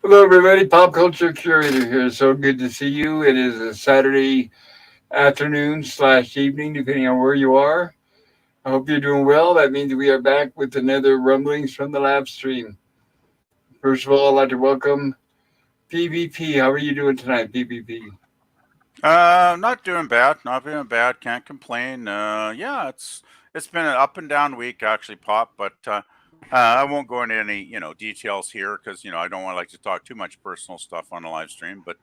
Hello, everybody. Pop culture curator here. So good to see you. It is a Saturday afternoon slash evening, depending on where you are. I hope you're doing well. That means we are back with another Rumblings from the live stream. First of all, I'd like to welcome PvP. How are you doing tonight, PvP? Not doing bad. Not doing bad. Can't complain. Yeah, it's been an up and down week actually, Pop. But I won't go into any details here because I don't want to like to talk too much personal stuff on the live stream. But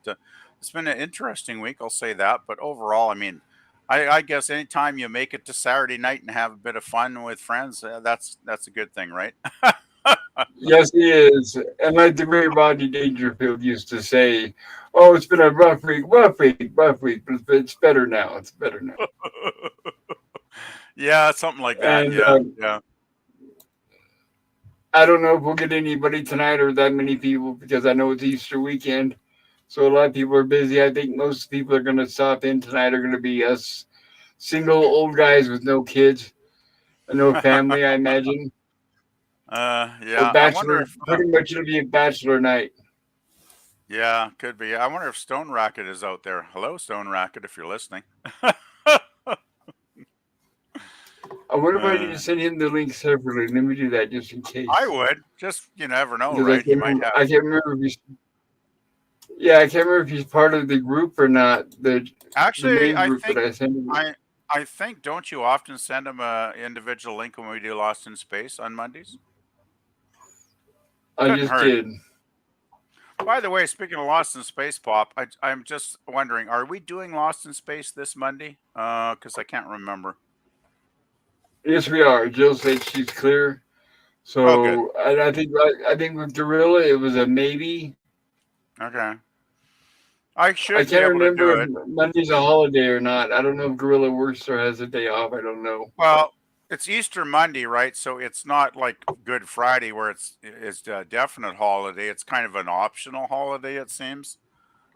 it's been an interesting week. I'll say that. But overall, I mean, I guess anytime you make it to Saturday night and have a bit of fun with friends, that's a good thing, right? Yes, he is. And like the great Rodney Dangerfield used to say, "Oh, it's been a rough week, rough week, rough week, but it's better now. It's better now." Yeah, something like that. And Yeah, yeah. I don't know if we'll get anybody tonight or that many people because I know it's Easter weekend. So a lot of people are busy. I think most people are going to stop in tonight are going to be us single old guys with no kids and no family, I imagine. Or Yeah. I wonder bachelor, if pretty much it'll be a bachelor night. Yeah, could be. I wonder if Stone Racket is out there. Hello, Stone Racket, if you're listening. I wonder if I need to uh, send him the link separately. Let me do that just in I case. would. Just you never know, Because right? He might I have. can't remember if he's, yeah, I can't remember if he's part of the group or not, the Actually, main group that I sent him. I think don't you often send him a individual link when we do Lost in Space on Mondays? I Couldn't just hurt. did. By the way, speaking of Lost in Space, Pop, I'm just wondering, are we doing Lost in Space this Monday? Because I can't remember. Yes, we are. Jill said she's clear. Oh, good. So I think with Gorilla it was a maybe. Okay. I I should be can't able to remember do if it. Monday's a holiday or not. I don't know if Gorilla works or has a day off. I don't know. Well, it's Easter Monday, right? So it's not like Good Friday where it's a definite holiday. It's kind of an optional holiday, it seems.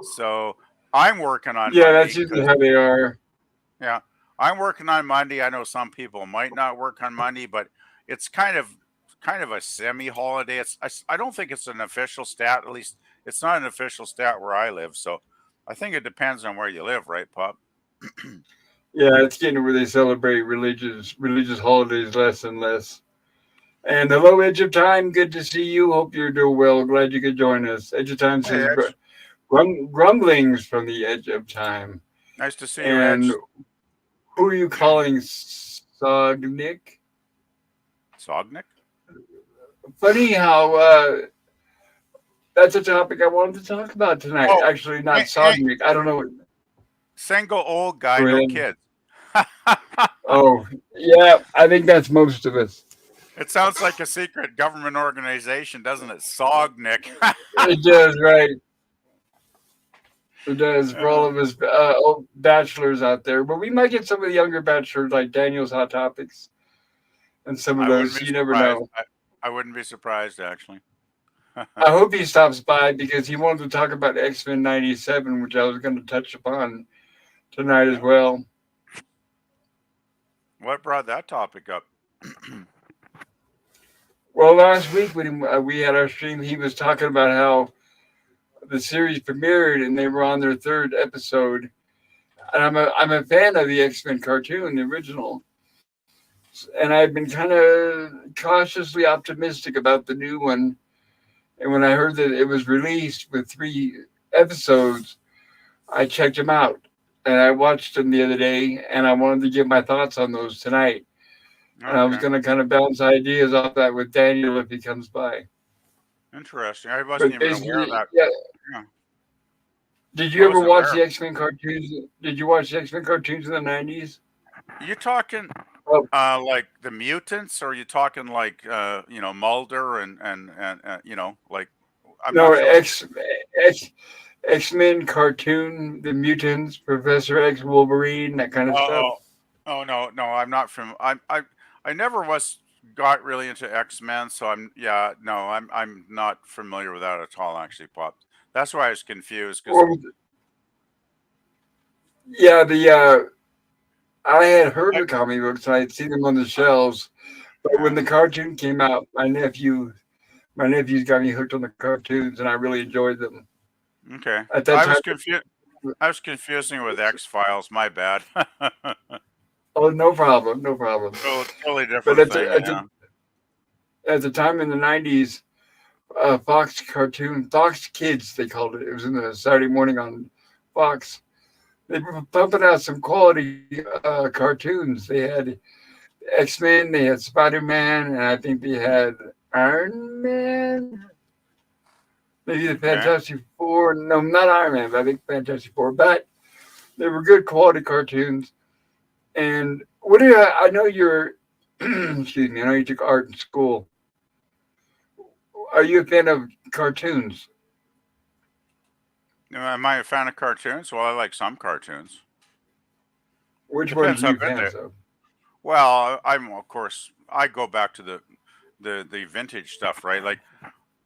So I'm working on Yeah, that's Monday usually because how they are. yeah, I'm working on Monday. I know some people might not work on Monday, but it's kind of a semi-holiday. I don't think it's an official stat. At least it's not an official stat where I live. So I think it depends on where you live, right, Pup? Yeah, it's getting where they celebrate religious holidays less and less. And hello, Edge of Time. Good to see you. Hope you're doing well. Glad you could join us. Edge of Time Hey, says Edge. grumblings from the Edge of Time. Nice to see you, And Edge. who are you calling Sognick? Sognick. Funny how that's a topic I wanted to talk about tonight. Oh, Actually, not hey, Sognick. I don't know. single old guy, Go no ahead. kids. Oh, yeah. I think that's most of us. It sounds like a secret government organization, doesn't it? Sognick. It does, right? It does for all uh, of us old bachelors out there. But we might get some of the younger bachelors like Daniel's Hot Topics and some of I wouldn't those. be You never surprised. know. I wouldn't be surprised actually. I hope he stops by because he wanted to talk about X-Men 97, which I was going to touch upon tonight as Yeah. well. What brought that topic up? Well, last week when we had our stream, he was talking about how the series premiered and they were on their third episode. And I'm a fan of the X Men cartoon, the original, and I've been kind of cautiously optimistic about the new one. And when I heard that it was released with three episodes, I checked them out and I watched them the other day, and I wanted to give my thoughts on those tonight. And I was Okay, going to kind of bounce ideas off that with Daniel if he comes by. interesting. I wasn't But even aware of basically, that. yeah. Yeah, Did I you ever wasn't watch aware. the X Men cartoons? Did you watch the X Men cartoons in the '90s? You talking Oh, like the mutants, or you talking like Mulder and like I'm no, not sure what. X X Men cartoon, the mutants, Professor X, Wolverine, that kind of Oh, stuff. oh, oh no, no, I'm not from. I never was got really into X Men, so I'm yeah, no, I'm not familiar with that at all. Actually, Pop. That's why I was confused because Or yeah, the I had heard I the comic books and I'd seen them on the uh, shelves, but when yeah the cartoon came out, my nephew My nephews got me hooked on the cartoons, and I really enjoyed them. Okay. At that I time, was confused. I was confusing with X Files. My bad. oh, no problem, no problem. Totally But different thing. Yeah. at the time in the '90s, Fox Kids, they called it. It was in the Saturday morning on Fox. They were pumping out some quality cartoons. They had X Men, they had Spider Man, and I think they had Iron Man. Maybe the Okay. Fantastic Four. No, not Iron Man, but I think Fantastic Four. But they were good quality cartoons. And what do you? I know you're. Excuse me. I know you took art in school. Are you a fan of cartoons? Am I a fan of cartoons? Well, I like some cartoons. Which ones Depends are how you good they. fans of? Well, I'm of course I go back to the vintage stuff, right? Like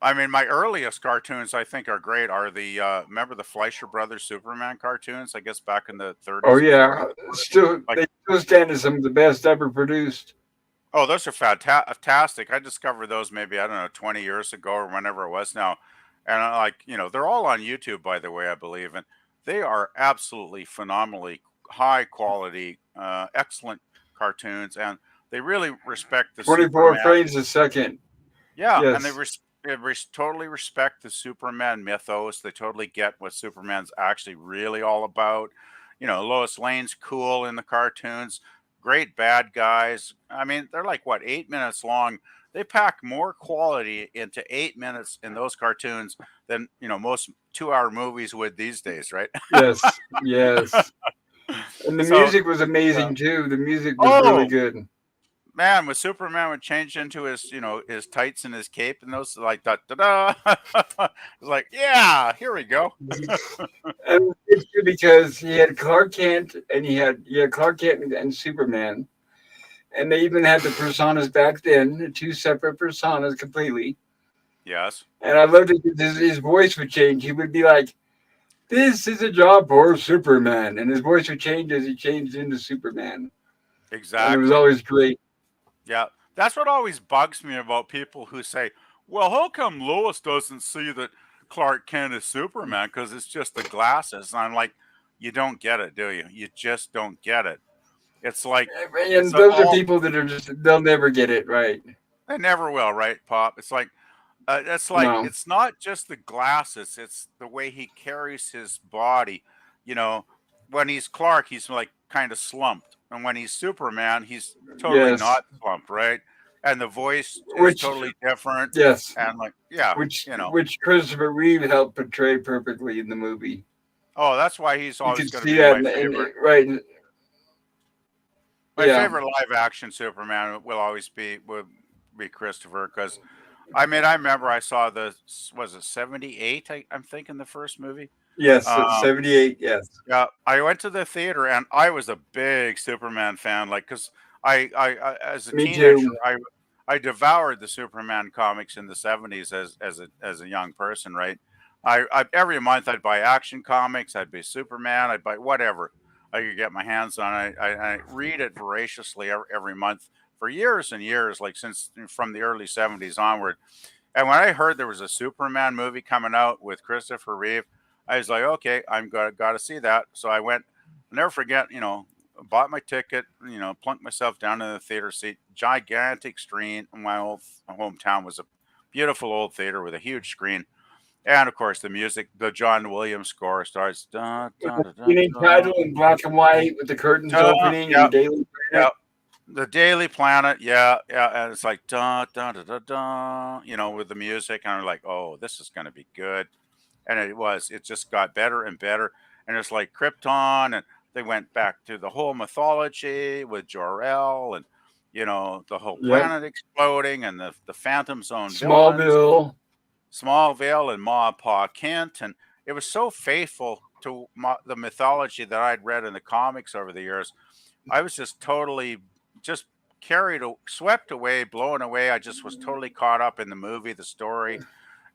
I mean, my earliest cartoons I think are great are the remember the Fleischer Brothers Superman cartoons? I guess back in the Oh 30s and yeah, 40s. still Like, they still stand as some of the best ever produced. oh, those are fantastic. I discovered those maybe I don't know 20 years ago or whenever it was now, and I like they're all on YouTube by the way I believe, and they are absolutely phenomenally high quality, excellent cartoons, and they really respect the 24 Superman. frames a second. Yeah, and Yes, totally respect the Superman mythos. They totally get what Superman's actually really all about. Lois Lane's cool in the cartoons. Great bad guys. I mean, they're like what 8 minutes long. They pack more quality into 8 minutes in those cartoons than most 2-hour movies would these days, right? yes, yes. And the So, music was uh, amazing too. The music was really oh, good. man, when Superman would change into his, his tights and his cape and those like da da da, it's like, yeah, here we go. And it's good because he had Clark Kent and he had Clark Kent and Superman, and they even had the personas back then, the two separate personas completely. Yes, And I loved it because his voice would change. He would be like, "This is a job for Superman," and his voice would change as he changed into Superman, and it was exactly. always great. Yeah, that's what always bugs me about people who say, "Well, how come Lois doesn't see that Clark Kent is Superman because it's just the glasses?" And I'm like, "You don't get it, do you? You just don't get it. It's like it's And those are all people that are just they'll never get it right. they never will, right, Pop? It's like No, it's not just the glasses; it's the way he carries his body. You know, when he's Clark, he's like kind of slumped, and when he's Superman, he's totally yes, not slumped, right? And the voice is which totally different, yes, and like, yeah, which Christopher Reeve helped portray perfectly in the movie. oh, that's why he's You always could going to see be that my favorite. right, My yeah, favorite live action Superman will always be Christopher because I mean I remember I saw the was it 78 I'm thinking the first movie. yes, Um, 78, yes, Yeah, I went to the theater and I was a big Superman fan, like, cause I as a me teenager, too. I devoured the Superman comics in the '70s as a young person, right? I every month I'd buy Action Comics, I'd buy Superman, I'd buy whatever I could get my hands on. I read it voraciously every month for years and years, like since from the early '70s onward. And when I heard there was a Superman movie coming out with Christopher Reeve, I was like, okay, I'm got to see that. So I went. I'll never forget, bought my ticket, plunked myself down in the theater seat, gigantic screen. My old hometown was a beautiful old theater with a huge screen, and of course the music, the John Williams score starts. Da, da, da, da, Meaning da, title in black and white with the curtains da, opening and the yeah, Daily yeah. Planet. The Daily Planet, yeah, yeah, and it's like da da da da da, with the music, and I'm like, oh, this is gonna be good, and it was. It just got better and better, and it's like Krypton, and they went back to the whole mythology with Jor-El, and the whole Yep, planet exploding, and the Phantom Zone villains, Smallville. Smallville, and Ma Pa Kent, and it was so faithful to the mythology that I'd read in the comics over the years. I was just totally just swept away, blown away. I just was totally caught up in the movie, the story.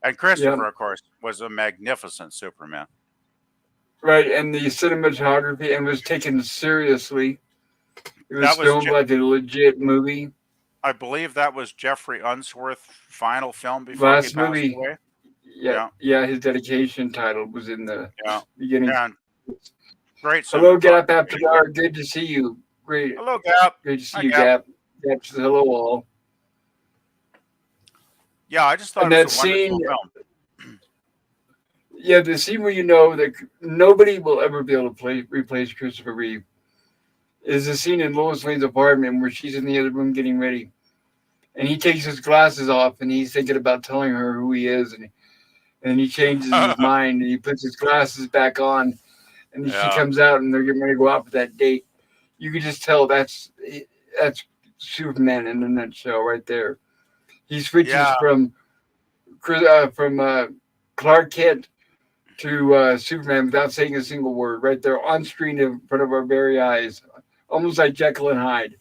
And Yep, Christopher, of course, was a magnificent Superman. right, and the cinematography and was taken seriously. It was That was filmed like a legit movie. I believe that was Jeffrey Unsworth's final film before he Last passed movie. away. Yeah, Yeah, yeah. His dedication title was in the yeah, beginning. and great Hello, Gap After cinematography. Dark. Good to see you. Great, Hello, Gap. great to see Hi, you, Gap. Gap. Gap says hello, all. Yeah, I just thought And it was that a scene, wonderful film. yeah, the scene where you know that nobody will ever be able to replace Christopher Reeve is the scene in Lois Lane's apartment where she's in the other room getting ready, and he takes his glasses off and he's thinking about telling her who he is, and he changes his mind and he puts his glasses back on, and then she Yeah, comes out and they're getting ready to go out for that date. You could just tell that's Superman in a nutshell right there. He switches yeah, from Clark Kent to Superman without saying a single word right there on screen in front of our very eyes, almost like Jekyll and Hyde.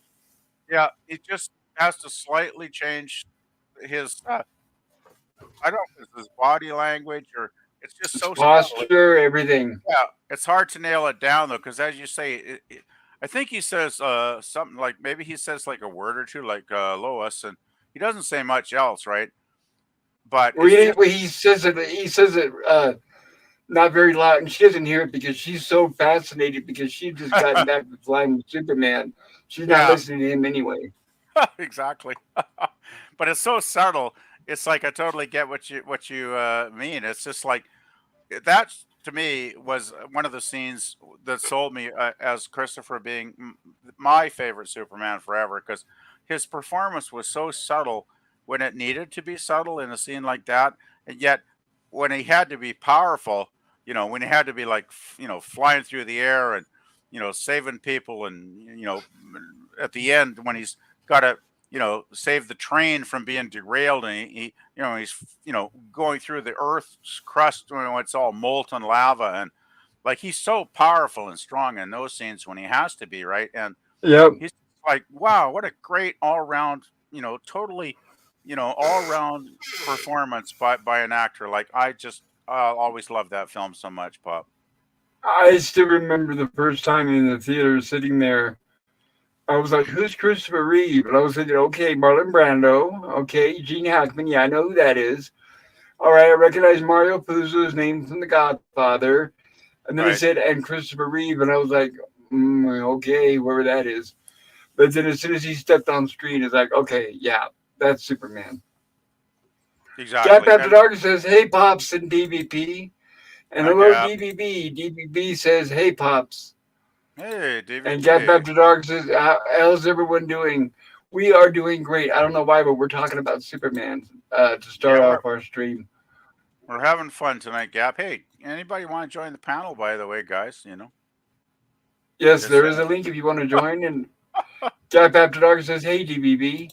yeah. He just has to slightly change his. I don't know if it's his body language or it's just His so subtle. posture, everything. Yeah, it's hard to nail it down though, because as you say, I think he says something like maybe he says like a word or two, like Lois, and he doesn't say much else, right? But Well, it's just he says it. He says it not very loud, and she doesn't hear it because she's so fascinated because she's just gotten back to flying with Superman. She's not yeah, listening to him anyway. exactly. But it's so subtle. It's like I totally get what you mean. It's just like that to me was one of the scenes that sold me as Christopher being my favorite Superman forever because his performance was so subtle when it needed to be subtle in a scene like that, and yet when he had to be powerful, when he had to be like flying through the air and saving people, and at the end when he's got to save the train from being derailed, and he's going through the Earth's crust when it's all molten lava, and like he's so powerful and strong in those scenes when he has to be right, and Yep. he's like, wow, what a great all round, totally, all round performance by an actor. Like I'll always love that film so much, Pop. I still remember the first time in the theater sitting there. I was like, "Who's Christopher Reeve?" And I was thinking, "Okay, Marlon Brando. Okay, Gene Hackman. Yeah, I know who that is. All right, I recognize Mario Puzo's name from The Godfather." And then it Right, said, "And Christopher Reeve," and I was like, "Okay, whoever that is." But then as soon as he stepped on screen, it's like, "Okay, yeah, that's Superman." Gap exactly. After And Dark says, "Hey, Pops," and DVP. And I hello, gap. DVB. DVB says, "Hey, Pops." Hey, And Gap DVB. After Dark says, how's everyone doing? We are doing great. I don't know why, but we're talking about Superman to Yeah, start off our stream. we're having fun tonight, Gap. Hey, anybody want to join the panel? By the way, guys, Yes, just there is a saying. link if you want to join. And Gap After Dark says, "Hey, DBB."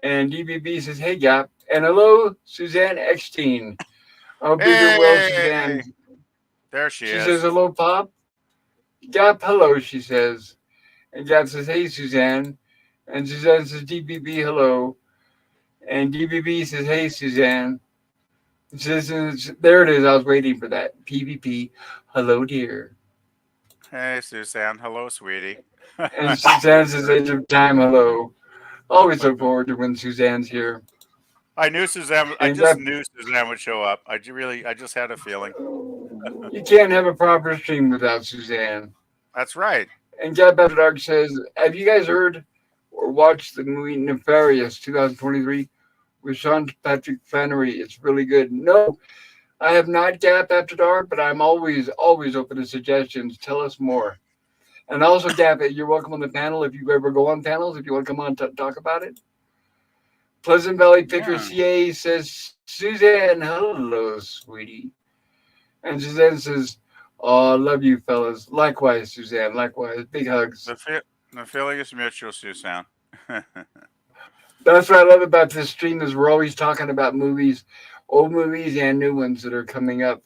And DBB says, "Hey, Gap." And hello, Suzanne Eckstein. I hope you're doing well, Suzanne. Hey, there she She says, is. "Hello, Pop." Gap, hello, she says. And Gap says, "Hey, Suzanne." And Suzanne says, "DBB, hello." And DBB says, "Hey, Suzanne." There it is. I was waiting for that. PvP. Hello, dear. Hey, Suzanne. Hello, sweetie. And Suzanne says, "Age of time. Hello." Always look forward to when Suzanne's here. I knew Suzanne. I And just Gap, knew Suzanne would show up. I just had a feeling. you can't have a proper stream without Suzanne. That's right. And Gap After Dark says, "Have you guys heard or watched the movie Nefarious 2023 with Sean Patrick Flannery? It's really good." No, I have not, Gap After Dark, but I'm always open to suggestions. Tell us more. And also, Gap, you're welcome on the panel if you ever go on panels, if you want to come on to talk about it. Pleasant Valley Picker Yeah. CA says, "Suzanne, hello, sweetie." And Suzanne says, "Oh, I love you, fellas. Likewise, Suzanne. Likewise. Big hugs." The fe- the feeling is mutual, Suzanne. That's what I love about this stream is we're always talking about movies, old movies and new ones that are coming up.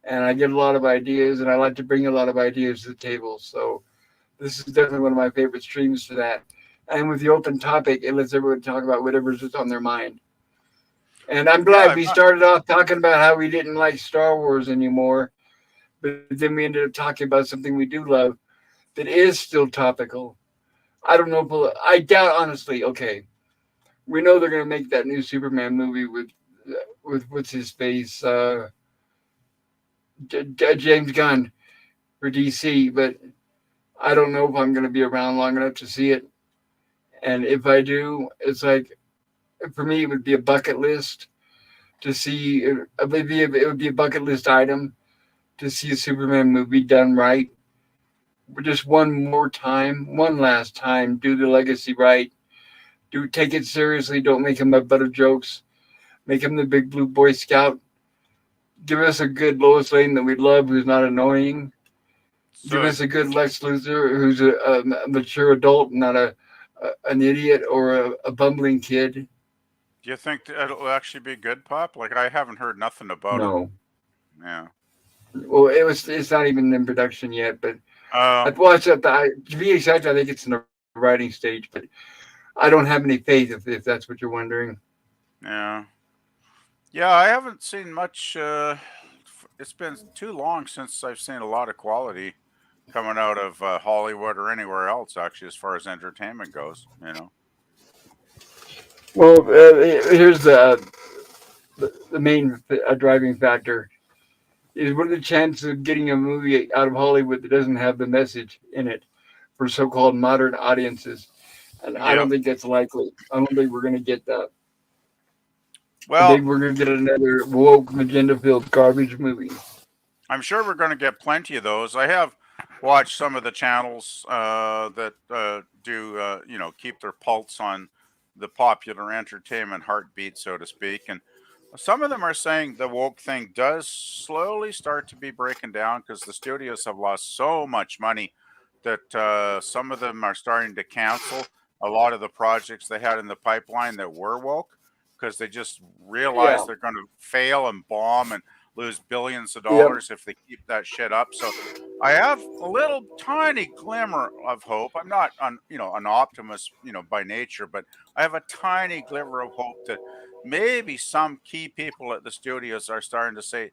And I get a lot of ideas, and I like to bring a lot of ideas to the table. So this is definitely one of my favorite streams for that. And with the open topic, it lets everyone talk about whatever's just on their mind. And I'm Yeah, glad we started off talking about how we didn't like Star Wars anymore, but then we ended up talking about something we do love that is still topical. I don't know. I doubt, honestly. Okay, we know they're going to make that new Superman movie with what's his face, James Gunn for DC, but I don't know if I'm going to be around long enough to see it. And if I do, it's like for me, it would be a bucket list to see. It would be a bucket list item to see a Superman movie done right. Just one more time, one last time, do the legacy right. Do take it seriously. Don't make him a butt of jokes. Make him the big blue Boy Scout. Give us a good Lois Lane that we love, who's not annoying. Give So us a good Lex Luthor, who's a mature adult, not an idiot or a bumbling kid. do you think it'll actually be good, Pop? Like I haven't heard nothing about it. No. Yeah. Well, it's not even in production yet, but Uh, I've watched it. To be exact, I think it's in the writing stage, but I don't have any faith if that's what you're wondering. yeah. Yeah, I haven't seen much. It's been too long since I've seen a lot of quality coming out of Hollywood or anywhere else, actually, as far as entertainment goes. Well, here's the main driving factor is what are the chances of getting a movie out of Hollywood that doesn't have the message in it for so-called modern audiences? And I Yeah. don't think that's likely. I don't think we're going to get that. I Well, think we're going to get another woke, agenda-filled garbage movie. I'm sure we're going to get plenty of those. I have watched some of the channels that do, keep their pulse on the popular entertainment heartbeat, so to speak. And some of them are saying the woke thing does slowly start to be breaking down because the studios have lost so much money that some of them are starting to cancel a lot of the projects they had in the pipeline that were woke because they just realize Yeah. they're going to fail and bomb and lose billions of Yep. dollars if they keep that shit up. So I have a little tiny glimmer of hope. I'm not an optimist, by nature, but I have a tiny glimmer of hope that maybe some key people at the studios are starting to say,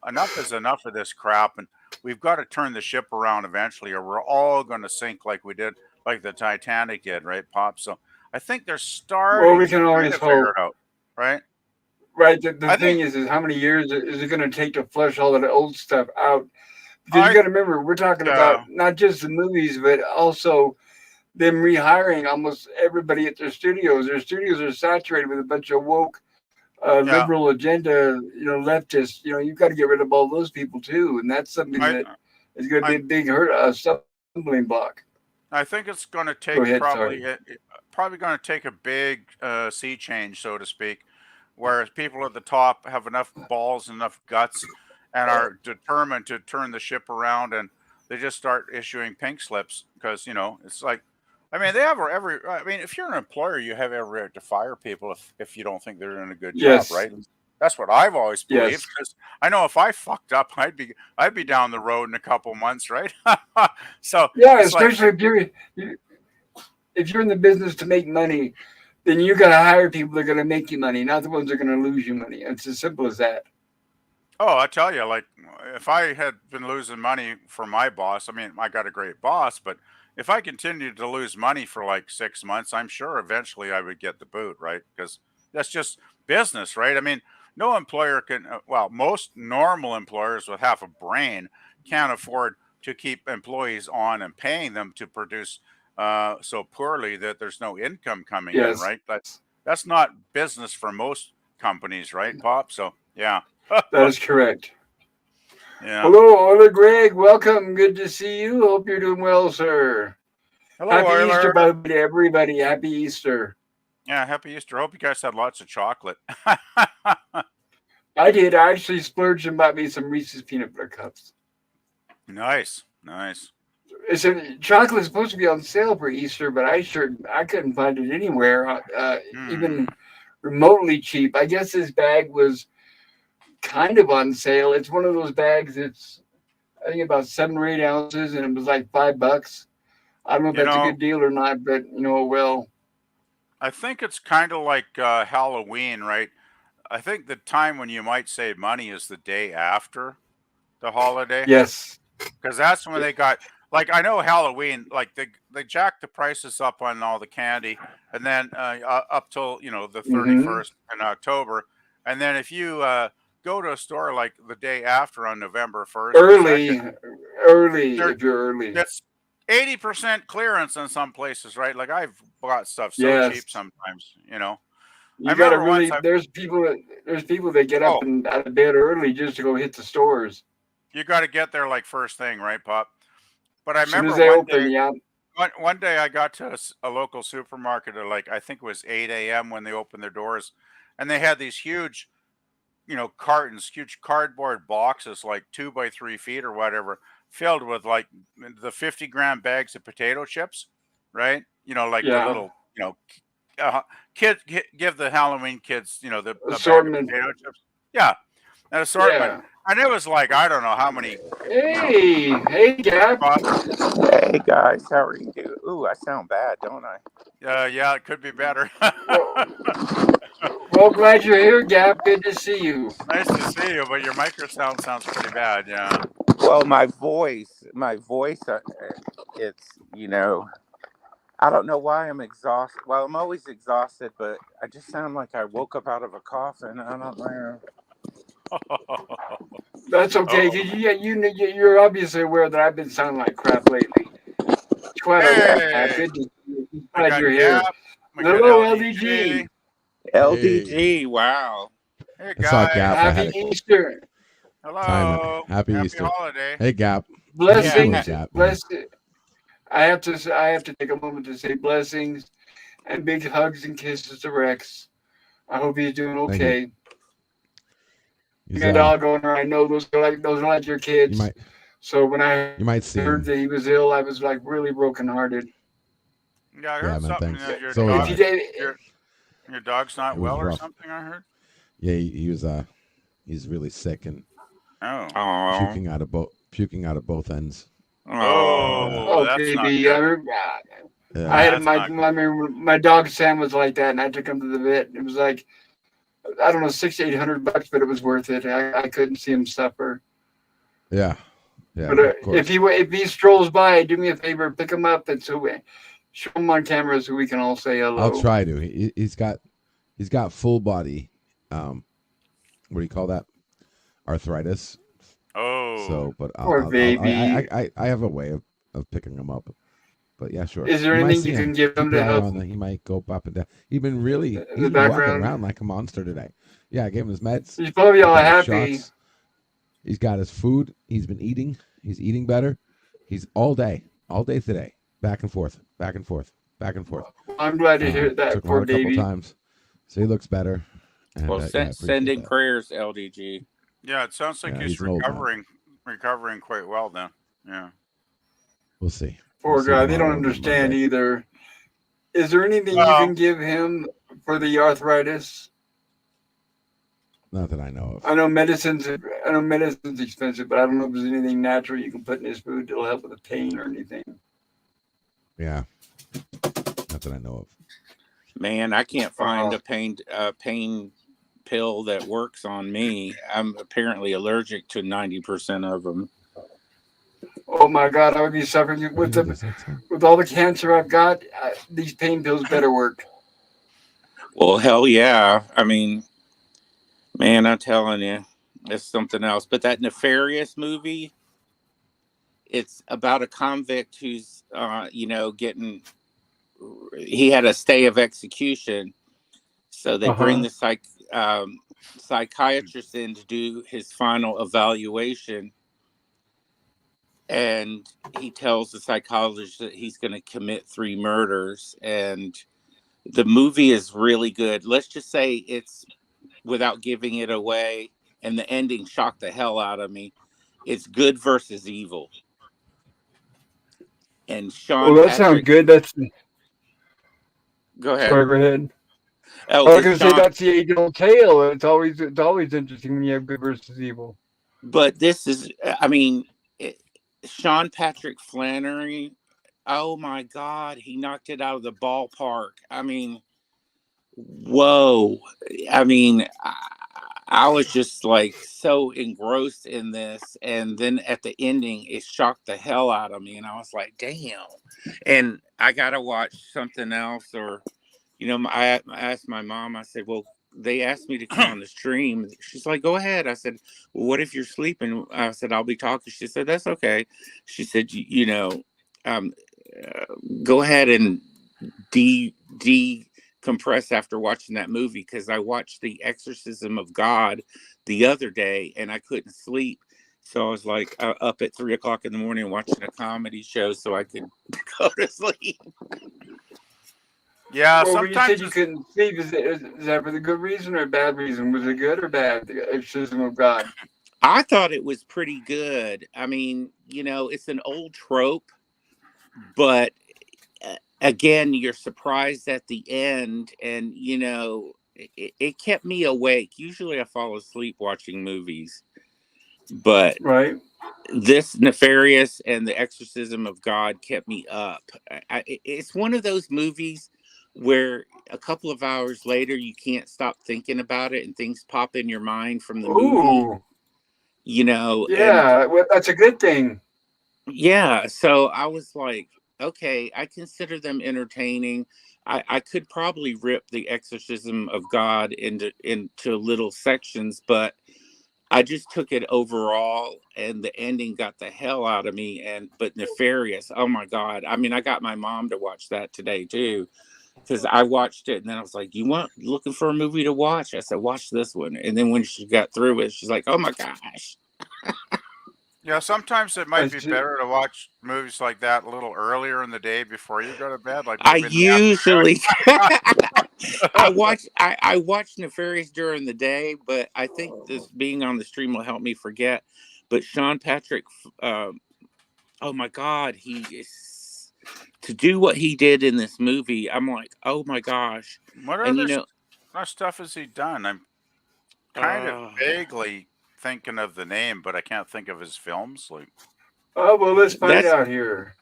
enough is enough of this crap and we've got to turn the ship around eventually or we're all going to sink like we did like the Titanic did, right, Pop? So I think they're Well, starting we to can kind always of figure hope. it out, right? Right. The I thing think is how many years is it going to take to flush all that old stuff out? Because you I got to remember, we're talking about yeah, not just the movies, but also them rehiring almost everybody at their studios. Their studios are saturated with a bunch of woke, yeah. liberal agenda, leftists. You've got to get rid of all those people too, and that's something I that is going to be a I'm big stumbling block. I think it's going to Go ahead. take Sorry. probably going to take a big sea change, so to speak, whereas people at the top have enough balls and enough guts and are determined to turn the ship around, and they just start issuing pink slips because it's like, I mean, they have every. I mean, if you're an employer, you have every right to fire people if you don't think they're doing a good job, Yes. right? That's what I've always believed Yes. because I know if I fucked up, I'd be down the road in a couple months, right? So Yeah. it's like, Especially if you're in the business to make money, then you got to hire people that are going to make you money, not the ones that are going to lose you money. It's as simple as that. oh, I tell you, like if I had been losing money for my boss, I mean, I got a great boss, but if I continued to lose money for like 6 months, I'm sure eventually I would get the boot, right? Because that's just business, right? I mean, no employer can, well, most normal employers with half a brain can't afford to keep employees on and paying them to produce so poorly that there's no income coming in, Yes. right? That's not business for most companies, right, Pop? So, yeah. That is correct. Yeah. Hello, Ola Greg. Welcome. Good to see you. Hope you're doing well, sir. Hello, Happy Easter, Euler. by the way, to everybody. Happy Easter. Yeah, happy Easter. Hope you guys had lots of chocolate. I did. I actually splurged and bought me some Reese's peanut butter cups. Nice, nice. Chocolate is supposed to be on sale for Easter, but I couldn't find it anywhere, even Hmm. remotely cheap. I guess this bag was kind of on sale. It's one of those bags. It's I think about 7 or 8 ounces, and it was like $5. I don't know if You that's a know, good deal or not, but well, I think it's kind of like Halloween, right? I think the time when you might save money is the day after the holiday yes, because that's when they got like I know Halloween, like they jack the prices up on all the candy, and then up till the Hmm. 31st in October, and then if you go to a store like the day after on November 1st or 2nd, Early, early there if you're early. that's 80% clearance in some places, right? Like I've bought stuff so Yes. cheap sometimes. I You got to remember once really. I There's people that get up oh and out of bed early just to go hit the stores you got to get there like first thing, right, Pop? But I as soon as remember they one open. day Yeah. one day I got to a local supermarket at like I think it was 8 a.m. when they opened their doors, and they had these huge cartons, huge cardboard boxes, like 2 by 3 feet or whatever, filled with like the 50-gram bags of potato chips, right? Like the Yeah. little, give the Halloween kids, a bag of Assortment. potato chips. Yeah, an assortment. Yeah. And it was like, I don't know how many, Hey, Gap. Bob, Hey guys, how are you doing? Ooh, I sound bad, don't I? yeah, it could be better. Well, glad you're here, Gap. Good to see you. Nice to see you, but your microphone sounds pretty bad. Yeah. Well, my voice, it's I don't know why I'm exhausted. Well, I'm always exhausted, but I just sound like I woke up out of a coffin. I don't know. That's okay. Oh, 'Cause you're obviously aware that I've been sounding like crap lately. It's quite all right, Gap. hey, Good to see you. we Glad you're got here. Gap, we got Hello, LDG. LDG. Hey, LDG, wow. Hey I saw guys, Gap. I Happy had a Easter. time. hello, Happy happy Easter. holiday. Hey, Gap. How you Yeah, doing, Blessings. Gap, man? Bless. I have to take a moment to say blessings and big hugs and kisses to Rex. I hope he's doing Thank you. okay. He's Got a dog owner. I know those are like your you kids. might So when I you might heard see that him. he was ill, I was like really brokenhearted. Yeah, I Yeah, heard man. something. Thanks. Your So was If dog, you I. did, your dog's not It was well or rough. something. I heard. Yeah, he was. He's really sick and Oh, oh, puking out of both ends. And oh, oh, oh that's not baby, good. I yeah, had That's my not my my dog Sam was like that, and I took him to the vet. It was like I don't know, $600-800, but it was worth it. I couldn't see him suffer. yeah, yeah. But Of if course, he strolls by, do me a favor, pick him up, and show him on camera so we can all say I'll hello. try to. He's got full body. What do you call that? Arthritis. good. Oh, So, but Poor baby. I have a way of picking him up. But yeah, sure. Is there You might anything see you can him. give him Keep to your eye help on that. He might go up and down. in the He's been walking background? around like a monster today. Yeah, I gave him his meds. He's probably He all got his happy. shots. He's got his food. He's been eating. He's eating better. He's all day today, back and forth, back and forth, back and forth. I'm glad to hear that, Took him out poor a couple baby. times, so he looks better. And well, yeah, I appreciate sending that. prayers, LDG. yeah. It sounds like Yeah, he's he's an old man. recovering quite well. Then, yeah. We'll see. We'll Poor see guy. They don't tomorrow and understand Monday. either. Is there anything you Well, can give him for the arthritis? Not that I know of. I know medicine's expensive, but I don't know if there's anything natural you can put in his food that'll help with the pain or anything. Yeah, not that I know of. Man, I can't find Oh, a pain pill that works on me. I'm apparently allergic to 90% of them. oh my God, I would be suffering with Really? the Is that so? with all the cancer I've got. These pain pills better work. Well, hell yeah. I mean, man, I'm telling you, it's something else. But that Nefarious movie, it's about a convict who's, getting, he had a stay of execution. So they Uh bring huh. the psychiatrist in to do his final evaluation. And he tells the psychologist that he's going to commit 3 murders. And the movie is really good. Let's just say it's, without giving it away, and the ending shocked the hell out of me. It's good versus evil. And Well, Sean that sounds Patrick, good. That's go ahead. sorry. Go ahead. Oh, I was it's gonna say Sean, that's the age-old tale. It's always interesting when you have good versus evil. but this is, I mean, Sean Patrick Flannery. Oh my God, he knocked it out of the ballpark. I mean, whoa. I mean, I was just like so engrossed in this, and then at the ending, it shocked the hell out of me, and I was like, "Damn!" And I gotta watch something else, or I asked my mom. I said, "Well, they asked me to come on the stream." She's like, "Go ahead." I said, "Well, what if you're sleeping?" I said, "I'll be talking." She said, "That's okay." She said, um, uh, go ahead and decompress after watching that movie, because I watched The Exorcism of God the other day and I couldn't sleep. So I was like up at 3 o'clock in the morning watching a comedy show so I could go to sleep. Yeah, Well, when you said sometimes you couldn't sleep, is that for the good reason or a bad reason? Was it good or bad? The exorcism of God. I thought it was pretty good. I mean, it's an old trope, but again, you're surprised at the end, and it kept me awake. Usually I fall asleep watching movies, but Right. this Nefarious and The Exorcism of God kept me up. It's one of those movies where a couple of hours later you can't stop thinking about it and things pop in your mind from the movie, Ooh. and Yeah. Well, that's a good thing. yeah, so I was like, okay, I consider them entertaining. I could probably rip The Exorcism of God into little sections, but I just took it overall, and the ending got the hell out of me. But Nefarious, oh my God! I mean, I got my mom to watch that today too, because I watched it, and then I was like, "You want looking for a movie to watch?" I said, "Watch this one." And then when she got through with it, she's like, "Oh my gosh!" Yeah, sometimes it I might be see. better to watch movies like that a little earlier in the day before you go to bed, like I maybe in the usually afternoon. I watch Nefarious during the day, but I think this being on the stream will help me forget. But Sean Patrick, oh my God, he is to do what he did in this movie. I'm like, oh my gosh, What and other stuff has he done? I'm kind of uh, vaguely thinking of the name, but I can't think of his films. Like, Oh, well, let's find that's out here.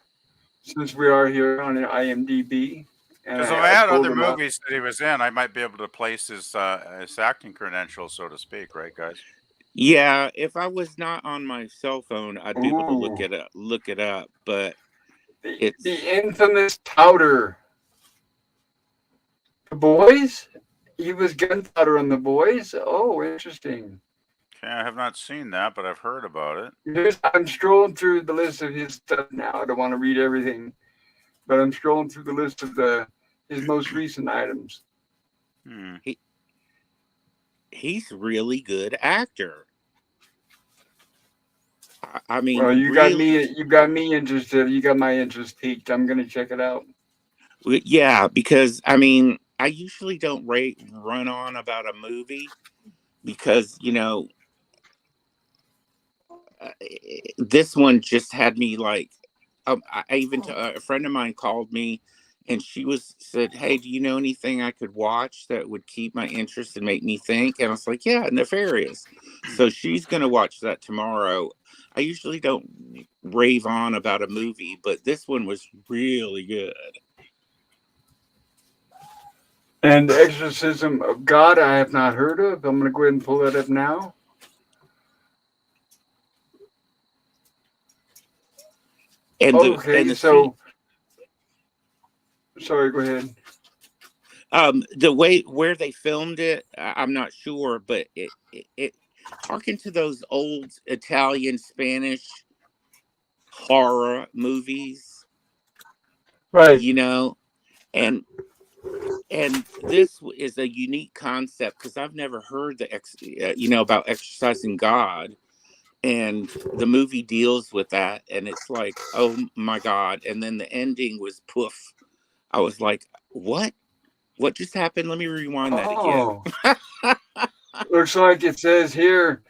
Since we are here on IMDb, and because if I I had pulled other them up. movies that he was in, I might be able to place his acting credentials, so to speak. Right, guys? yeah. If I was not on my cell phone, I'd be able to Ooh. look it up. But The it's infamous Powder. The Boys? He was gunpowder on The Boys? Oh, interesting. Okay, I have not seen that, but I've heard about it. I'm scrolling through the list of his stuff now. I don't want to read everything, but I'm scrolling through the list of his most recent items. Hmm. he, he's really good actor. I mean, Well, really. you got me interested. You got my interest peaked. I'm gonna check it out. Yeah, because I mean, I usually don't run on about a movie because this one just had me like. I even a friend of mine called me, and she said, "Hey, do you know anything I could watch that would keep my interest and make me think?" And I was like, "Yeah, Nefarious." So she's gonna watch that tomorrow. I usually don't rave on about a movie, but this one was really good. And the Exorcism of God, I have not heard of. I'm gonna go ahead and pull that up now. And Okay, the scene. so sorry. Go ahead. The way where they filmed it, I'm not sure, but it harkened to those old Italian Spanish horror movies, Right. you know, and this is a unique concept because I've never heard about exercising God, and the movie deals with that, and it's like, oh my God, and then the ending was poof. I was like, what just happened? Let me rewind that again. Oh, looks like it says here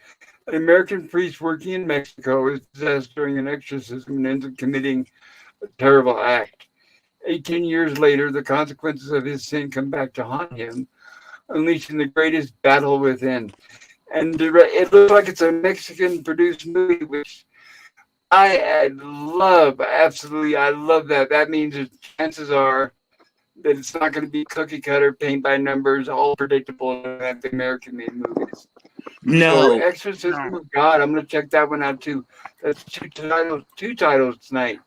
an American priest working in Mexico is possessed during an exorcism and ends up committing a terrible act. 18 years later, the consequences of his sin come back to haunt him, unleashing the greatest battle within. And it looks like it's a Mexican produced movie, which I love. Absolutely, I love that. That means that chances are that it's not going to be cookie cutter, paint by numbers, all predictable like the American made movies. So No, Exorcism of God, I'm gonna check that one out too. That's two titles tonight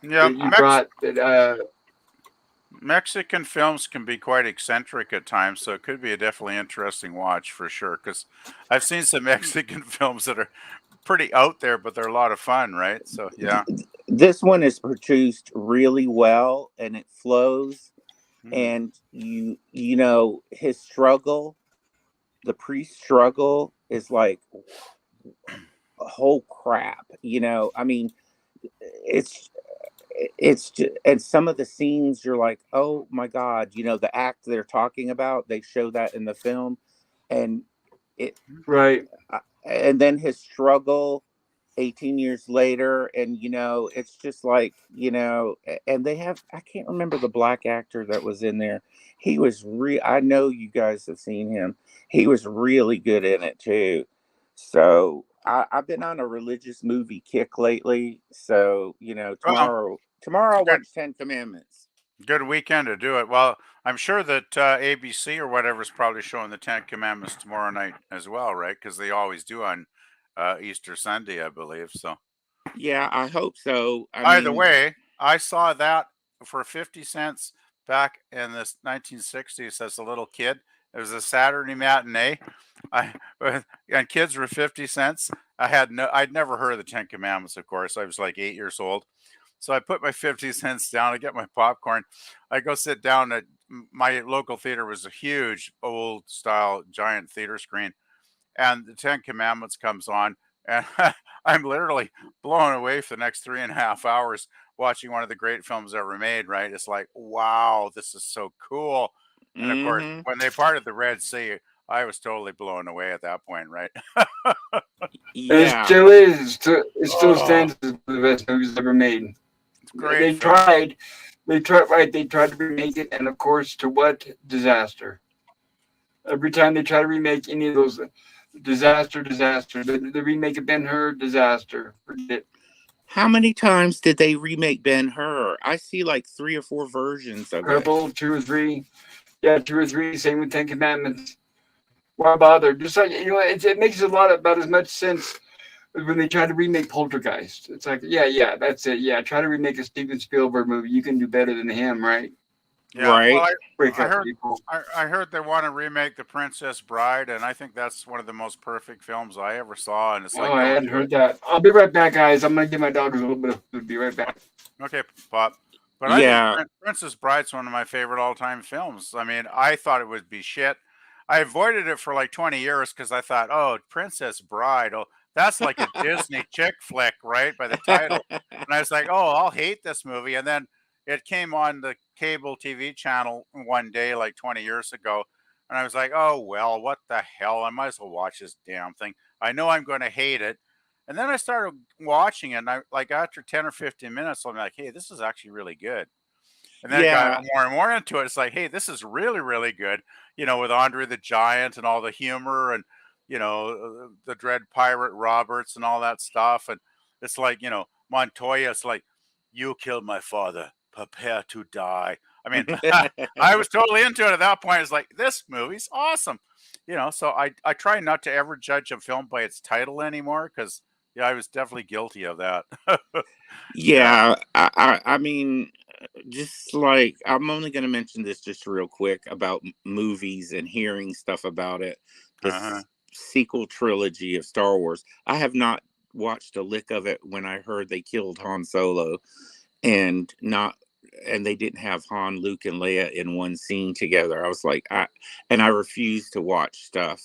Yeah, that you brought. That Mexican films can be quite eccentric at times, so it could be a definitely interesting watch for sure. Because I've seen some Mexican films that are pretty out there, but they're a lot of fun, right? So yeah. this one is produced really well and it flows. Hmm. And you know his struggle, the priest struggle is like whole crap. You know, I mean, it's it's just, and some of the scenes you're like, oh my god, you know, the act they're talking about, they show that in the film, and it right. and then his struggle 18 years later, and you know it's just like, you know, and they have, I can't remember the black actor that was in there. He was I know you guys have seen him. He was really good in it too. So I've been on a religious movie kick lately, so you know, Well, tomorrow it's a I'll good watch 10 Commandments. good weekend to do it. Well, I'm sure that ABC or whatever is probably showing the Ten Commandments tomorrow night as well, right? Because they always do on Easter Sunday, I believe. So Yeah, I hope so. I either mean, way, I saw that for 50 cents back in the 1960s as a little kid. It was a Saturday matinee. I and kids were 50 cents. I'd never heard of the Ten Commandments, of course. I was like 8 years old. So I put my 50 cents down. I get my popcorn. I go sit down at my local theater was a huge old style giant theater screen, and the Ten Commandments comes on, and I'm literally blown away for the next 3.5 hours watching one of the great films ever made. Right? It's like, wow, this is so cool. And of course, mm-hmm. when they parted the Red Sea, I was totally blown away at that point. Right? And it Yeah. still is. It still Oh, stands as one of the best movies ever made. it's a great They film. tried. They tried. Right. They tried to remake it, and of course, to what disaster? Every time they try to remake any of those, disaster. The remake of Ben Hur, disaster. Forget it. How many times did they remake Ben Hur? I see like 3 or 4 versions of it. Couple, two or three. Yeah, two or three. Same with Ten Commandments. Why bother? Just like it makes a lot about as much sense as when they try to remake Poltergeist. It's like, yeah, that's it. Yeah, try to remake a Steven Spielberg movie. You can do better than him, right? Yeah, well, Right? Wake I up, heard people. I heard they want to remake The Princess Bride, and I think that's one of the most perfect films I ever saw. And it's Oh, like, I don't hadn't do it. heard that. I'll be right back, guys. I'm gonna give my dogs a little bit of food. Be right back. Okay, Pop. But I think Yeah. Princess Bride's one of my favorite all-time films. I mean, I thought it would be shit. I avoided it for like 20 years because I thought, oh, Princess Bride, oh, that's like a Disney chick flick, right? By the title. And I was like, oh, I'll hate this movie. And then it came on the cable TV channel one day, like 20 years ago. And I was like, oh, well, what the hell? I might as well watch this damn thing. I know I'm going to hate it. And then I started watching it, and I like after 10 or 15 minutes, I'm like, hey, this is actually really good. And then it got Yeah. more and more into it. It's like, hey, this is really, really good. You know, with Andre the Giant and all the humor and, the Dread Pirate Roberts and all that stuff. And it's like, Montoya, it's like, you killed my father. Prepare to die. I mean, I was totally into it at that point. It's like, this movie's awesome. So I try not to ever judge a film by its title anymore because, yeah, I was definitely guilty of that. Yeah. Yeah. I mean, just like, I'm only going to mention this just real quick about movies and hearing stuff about it. The Uh-huh. sequel trilogy of Star Wars. I have not watched a lick of it when I heard they killed Han Solo and not and they didn't have Han, Luke, and Leia in one scene together. I was like, I refuse to watch stuff.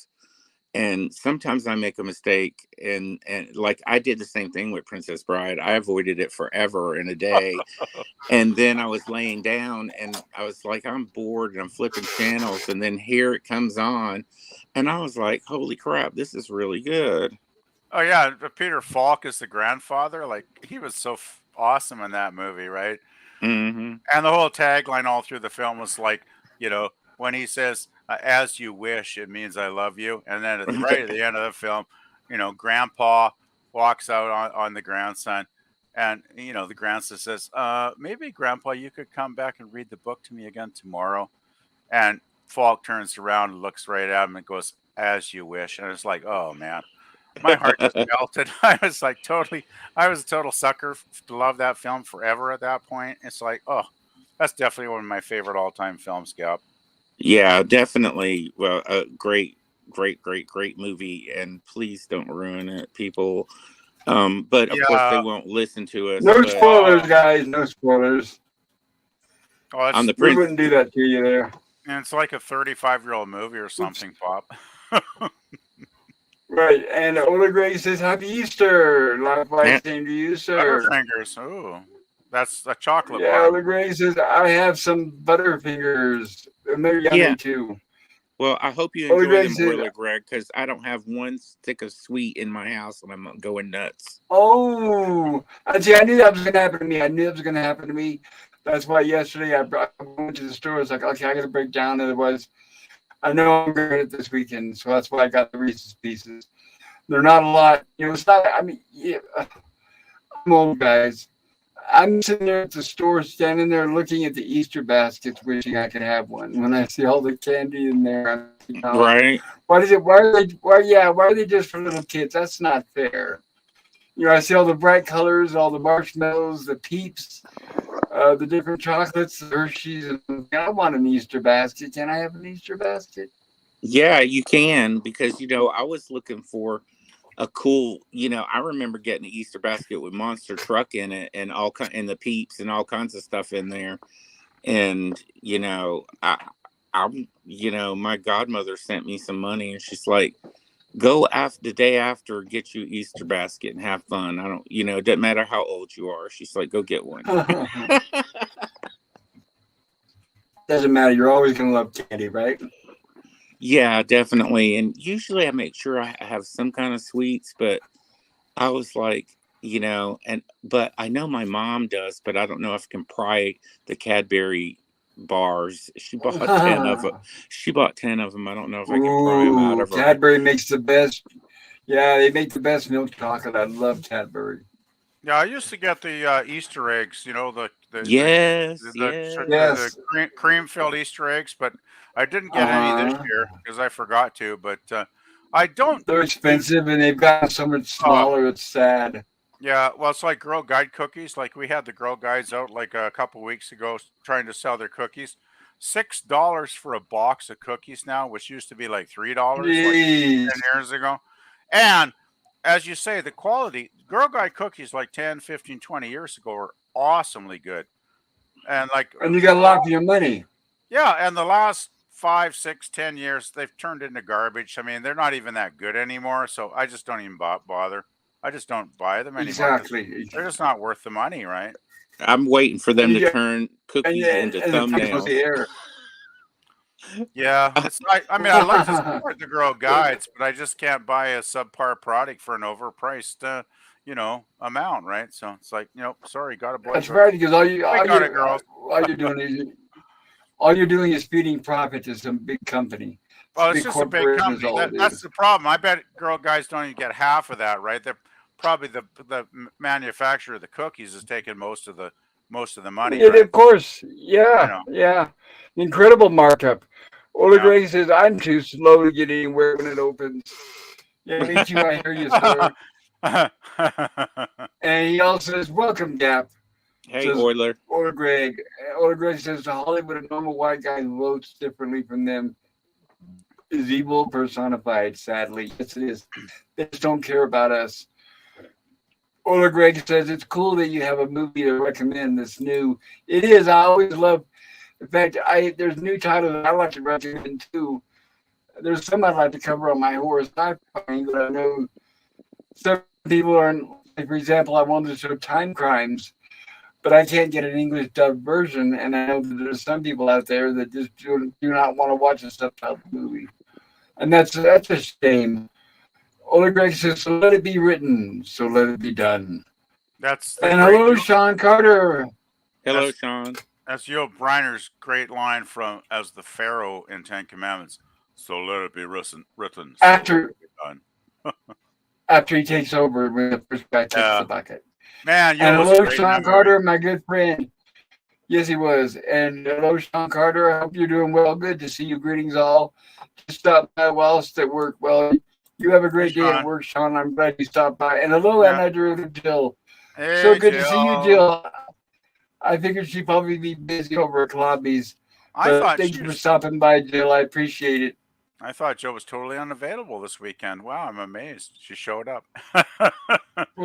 And sometimes I make a mistake, and like I did the same thing with Princess Bride. I avoided it forever in a day, and then I was laying down, and I was like, I'm bored, and I'm flipping channels, and then here it comes on, and I was like, holy crap, this is really good. Oh yeah, Peter Falk is the grandfather. Like he was so awesome in that movie, right? Mm-hmm. And the whole tagline all through the film was like, when he says "as you wish," it means "I love you." And then right at the end of the film, Grandpa walks out on the grandson, and the grandson says, "Maybe Grandpa, you could come back and read the book to me again tomorrow." And Falk turns around and looks right at him and goes, as you wish. And it's like, oh man, my heart just melted. I was a total sucker to love that film forever at that point. It's like, oh, that's definitely one of my favorite all-time films, Gap. Yeah, definitely. Well, a great movie, and please don't ruin it, people. But of course they Yeah. won't listen to us. No But spoilers, guys. No spoilers. Oh, on the We Prince, wouldn't do that to you there. and it's like a 35-year-old movie or something, Pop. Right. And Ola Gray says, Happy Easter. Likewise, same to you, sir. Butterfingers. Ooh, that's a chocolate Yeah, bar. Ola Gray says, I have some Butterfingers. And they're yummy, Yeah. too. well, I hope you Ola enjoy Gray them, said, Oiler Greg, because I don't have one stick of sweet in my house, and I'm going nuts. oh, see, I knew that was going to happen to me. I knew it was going to happen to me. That's why yesterday I went to the store. I was like, okay, I got to break down. Otherwise, I know I'm going to it this weekend. So that's why I got the Reese's Pieces. They're not a lot. It's not, I mean, yeah, I'm old, guys. I'm sitting there at the store, standing there looking at the Easter baskets, wishing I could have one. When I see all the candy in there, I'm thinking, Right? why are they just for little kids? That's not fair. I see all the bright colors, all the marshmallows, the Peeps, the different chocolates, the Hershey's, and I want an Easter basket. Can I have an Easter basket? Yeah, you can, because I was looking for a cool. I remember getting an Easter basket with monster truck in it, and and the Peeps and all kinds of stuff in there. And my godmother sent me some money, and she's like, go after the day after, get you Easter basket and have fun. I don't, it doesn't matter how old you are. She's like, go get one. Doesn't matter. You're always going to love candy, right? Yeah, definitely. And usually I make sure I have some kind of sweets, but I was like, but I know my mom does, but I don't know if I can pry the Cadbury bars. She bought 10 of them. She bought 10 of them. I don't know if I can pry them out Ooh, of her. Cadbury makes the best. Yeah, they make the best milk chocolate. I love Cadbury. Yeah, I used to get the Easter eggs. Yes, Yes. cream-filled Easter eggs, but I didn't get any this year because I forgot to. But I don't. They're expensive and they've gotten so much smaller. It's sad. Yeah, well, it's like Girl Guide cookies. Like we had the Girl Guides out like a couple weeks ago, trying to sell their cookies. $6 for a box of cookies now, which used to be like $3 like Jeez. 10 years ago. And as you say, the quality, Girl Guide cookies like 10, 15, 20 years ago were awesomely good. And And you got a lot for your money. yeah, and the last 5, 6, 10 years, they've turned into garbage. I mean, they're not even that good anymore. So I just don't even bother. I just don't buy them anymore. Exactly. They're just not worth the money, right? I'm waiting for them to turn cookies into and thumbnails. Yeah, it's like, I mean, I like to support the Girl Guides, but I just can't buy a subpar product for an overpriced, amount, right? So it's like, sorry, got to boy. That's right, because all you're doing is feeding profit to some big company. Well, it's just a big company. That's the problem. I bet Girl Guides don't even get half of that, right? They're probably the manufacturer of the cookies is taking most of the money. Yeah, right? of course. Yeah, yeah. Incredible markup. Ola Gray says, I'm too slow to get anywhere when it opens. Yeah, me too. I hear you, sir. And he also says, welcome, Gap. Hey, Oiler. Ola Gray says, Hollywood, a normal white guy who votes differently from them is evil personified, sadly. Yes, it is. They just don't care about us. Ola Greg says, it's cool that you have a movie to recommend that's new. It is. I always love, in fact, there's new titles that I like to recommend too. There's some I'd like to cover on my horror sci-fi, but I know some people aren't, like, for example, I wanted to show Time Crimes, but I can't get an English dubbed version, and I know that there's some people out there that just do not want to watch a subtitled movie. And that's a shame. Ola Greg says, so let it be written, so let it be done. And hello, Sean Carter. Hello, Sean. That's Yul Brynner's great line from as the Pharaoh in Ten Commandments. So let it be written. So After let it be done. After he takes over when the first guy takes the bucket. Man, and hello, Sean Carter, my good friend. Yes, he was. And hello, Sean Carter. I hope you're doing well. Good to see you. Greetings, all. Just stopped by whilst at work. Well, you have a Hey, great day at Sean. work, Sean. I'm glad you stopped by. And hello, Yeah. Anna Drew Jill. So Hey, good to see you, Jill. Jill. I figured she'd probably be busy over at Klobbies. I But thought thank she you for was. stopping by, Jill. I appreciate it. I thought Joe was totally unavailable this weekend. Wow, I'm amazed. She showed up. Well,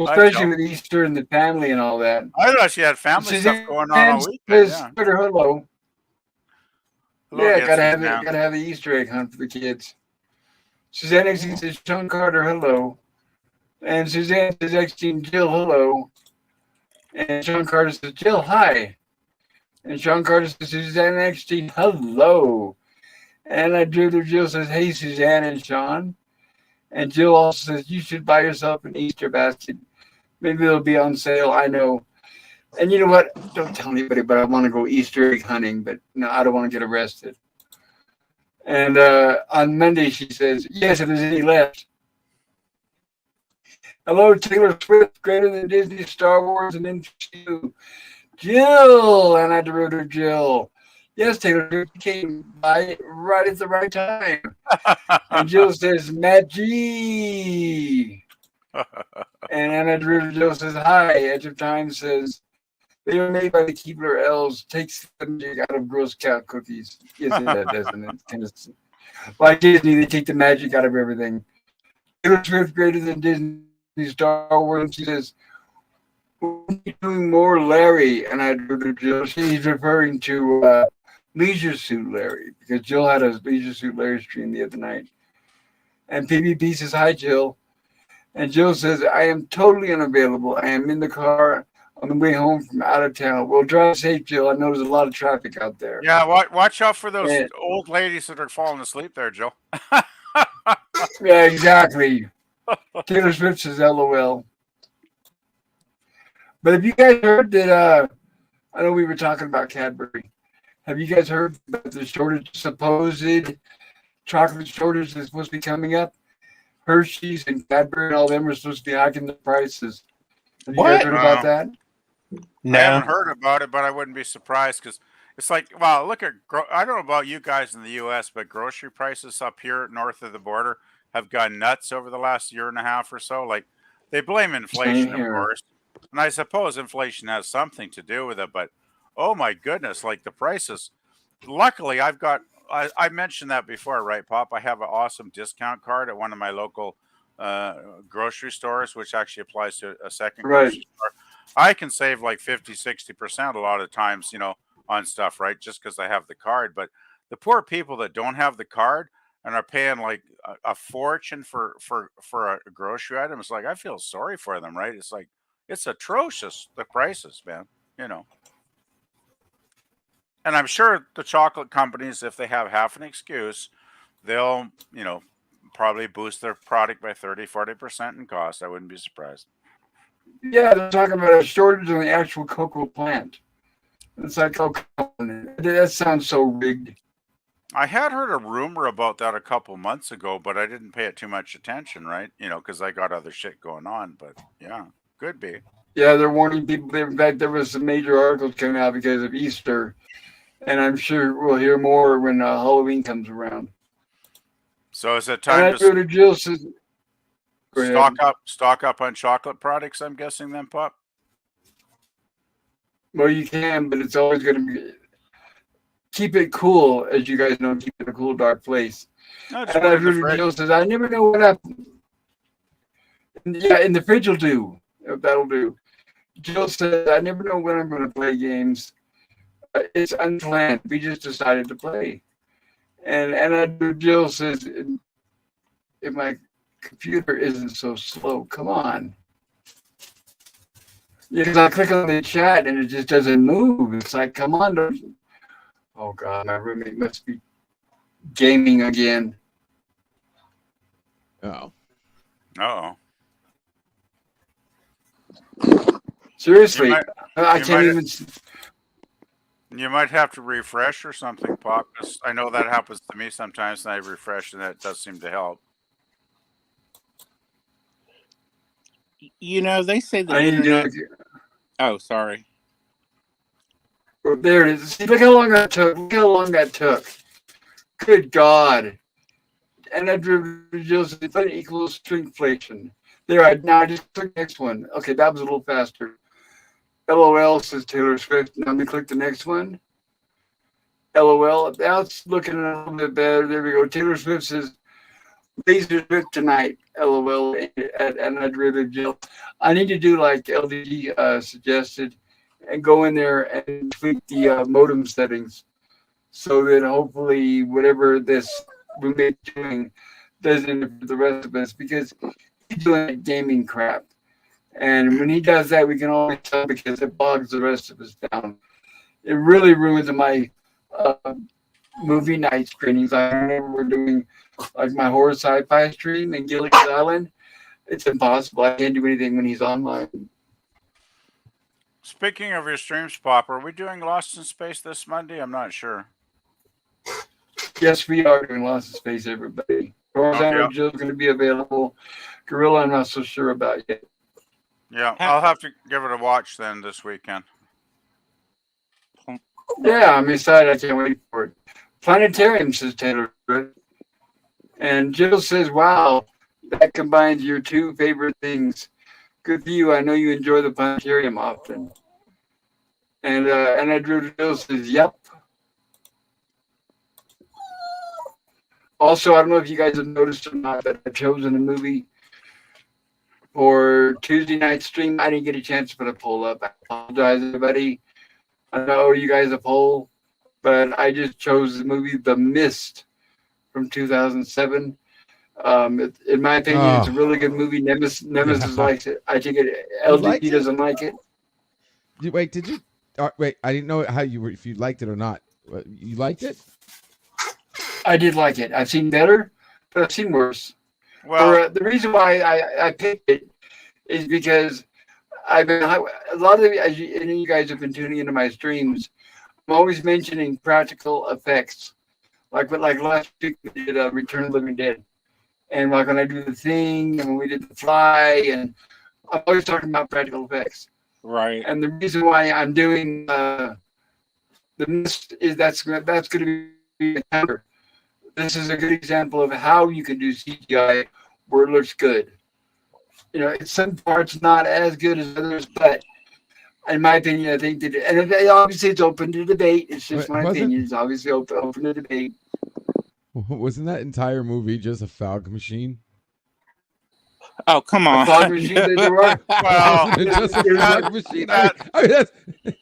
Hi, especially Jill. with Easter and the family and all that. I thought she had family stuff Suzanne going on all weekend. says, Yeah. put her hello. Hello Yeah, again, gotta have it. Suzanne. Gotta have the Easter egg hunt for the kids. Suzanne Exine says, Sean Carter, hello. And Suzanne says, Exine, Jill, hello. And Sean Carter says, Jill, hi. And Sean Carter says, Suzanne Exine, hello. And I drew to Jill says, hey, Suzanne and Sean. And Jill also says, you should buy yourself an Easter basket. Maybe it'll be on sale. I know. And you know what? Don't tell anybody, but I want to go Easter egg hunting, but no, I don't want to get arrested. And on Monday, she says, yes, if there's any left. Hello, Taylor Swift, greater than Disney, Star Wars, and MCU. Jill, and I wrote her Jill. Yes, Taylor Swift came by right at the right time. And Jill says, Matt G. And Anna Drew Jill says, hi. Edge of Time says, they were made by the Keebler Elves. Takes the magic out of Girl Scout cookies. Yes, it does, doesn't it? Kind of like Disney, they take the magic out of everything. Taylor Swift greater than Disney, Star Wars. She says, doing more Larry, and I drew to Jill. She's referring to Leisure Suit Larry, because Jill had a Leisure Suit Larry stream the other night. And PvP says, hi, Jill. And Jill says, I am totally unavailable. I am in the car on the way home from out of town. Well, drive safe, Jill. I know there's a lot of traffic out there. Yeah, watch out for those And, old ladies that are falling asleep there, Jill. yeah, exactly. Taylor Swift says, LOL. But have you guys heard that, I know we were talking about Cadbury. Have you guys heard about the shortage, supposed chocolate shortage that's supposed to be coming up? Hershey's and Cadbury and all them are supposed to be hiking the prices. Have you guys What? heard about that? I No. haven't heard about it, but I wouldn't be surprised because it's like, wow, look at, I don't know about you guys in the U.S., but grocery prices up here north of the border have gone nuts over the last year and a half or so. Like, they blame Same inflation, of here. course, and I suppose inflation has something to do with it, but oh my goodness, like the prices. Luckily, I mentioned that before, right, Pop? I have an awesome discount card at one of my local grocery stores, which actually applies to a second Right. grocery store. I can save like 50-60% a lot of times, on stuff, right? Just because I have the card. But the poor people that don't have the card and are paying like a fortune for a grocery item, it's like I feel sorry for them, right? It's like it's atrocious, the prices, man. You know. And I'm sure the chocolate companies, if they have half an excuse, they'll, probably boost their product by 30-40% in cost. I wouldn't be surprised. Yeah, they're talking about a shortage on the actual cocoa plant. It's like, oh, that sounds so rigged. I had heard a rumor about that a couple months ago, but I didn't pay it too much attention, right? Because I got other shit going on. But yeah, could be. Yeah, they're warning people. In fact, there was some major articles coming out because of Easter, and I'm sure we'll hear more when Halloween comes around. So is it And time I to go to Jill says, go ahead. stock up on chocolate products? I'm guessing then, Pop. Well, you can, but it's always going to be keep it cool, as you guys know, keep it a cool, dark place. No, just And put I it in the go to fridge. Jill says, I never know what happened. Yeah, in the fridge will do. That'll do. Jill says, I never know when I'm going to play games. It's unplanned. We just decided to play. And Jill says, if my computer isn't so slow, come on. Yeah, because I click on the chat and it just doesn't move. It's like, come on. Oh, God, my roommate must be gaming again. Oh. Uh-oh. Seriously, I you can't might- even. You might have to refresh or something, Pop. 'Cause I know that happens to me sometimes, and I refresh, and that does seem to help. They say the I need internet. to. Oh, sorry. There it is. See, look how long that took. Look how long that took. Good God. And that just equals stringflation. There, now I just click the next one. Okay, that was a little faster. LOL, says Taylor Swift. Now let me click the next one. LOL. Now it's looking a little bit better. There we go. Taylor Swift says, Laser Swift tonight. LOL. And I'd really Jill. I need to do like LDG suggested and go in there and tweak the modem settings so that hopefully whatever this roommate doing doesn't interfere the rest of us, because he's doing gaming crap. And when he does that, we can always tell because it bogs the rest of us down. It really ruins my uh, movie night screenings. I remember we're doing like my horror sci-fi stream in Gilligan's Island. It's impossible. I can't do anything when he's online. Speaking of your streams, Pop, are we doing Lost in Space this Monday? I'm not sure. Yes, we are doing Lost in Space, everybody. Horizontal Jill's going to be available. Gorilla, I'm not so sure about yet. Yeah, I'll have to give it a watch then this weekend. Yeah, I'm excited. I can't wait for it. Planetarium, says Taylor. And Jill says, wow, that combines your two favorite things. Good for you. I know you enjoy the planetarium often. And I Drew Jill says, yep. Also, I don't know if you guys have noticed or not, but I've chosen a movie for Tuesday night stream. I didn't get a chance to put a poll up. I apologize, everybody. I know you guys a poll, but I just chose the movie The Mist from 2007. In my opinion, it's a really good movie. Nemesis likes it. I think LDP doesn't like it. Wait, did you? Wait, I didn't know how you were. If you liked it or not. You liked it? I did like it. I've seen better, but I've seen worse. Well, The reason why I picked it is because I've been a lot of you guys have been tuning into my streams. I'm always mentioning practical effects, like last week we did Return of the Living Dead, and like when I do The Thing, and when we did The Fly, and I'm always talking about practical effects. Right. And the reason why I'm doing The Mist is that's going to be a counter. This is a good example of how you can do CGI where it looks good. You know, it's some parts not as good as others, but in my opinion, I think that, and obviously it's open to debate. It's just my opinion. It's obviously open to debate. Wasn't that entire movie just a fog machine? Oh, come on. A fog machine that there were. well, just a fog machine. I mean, that's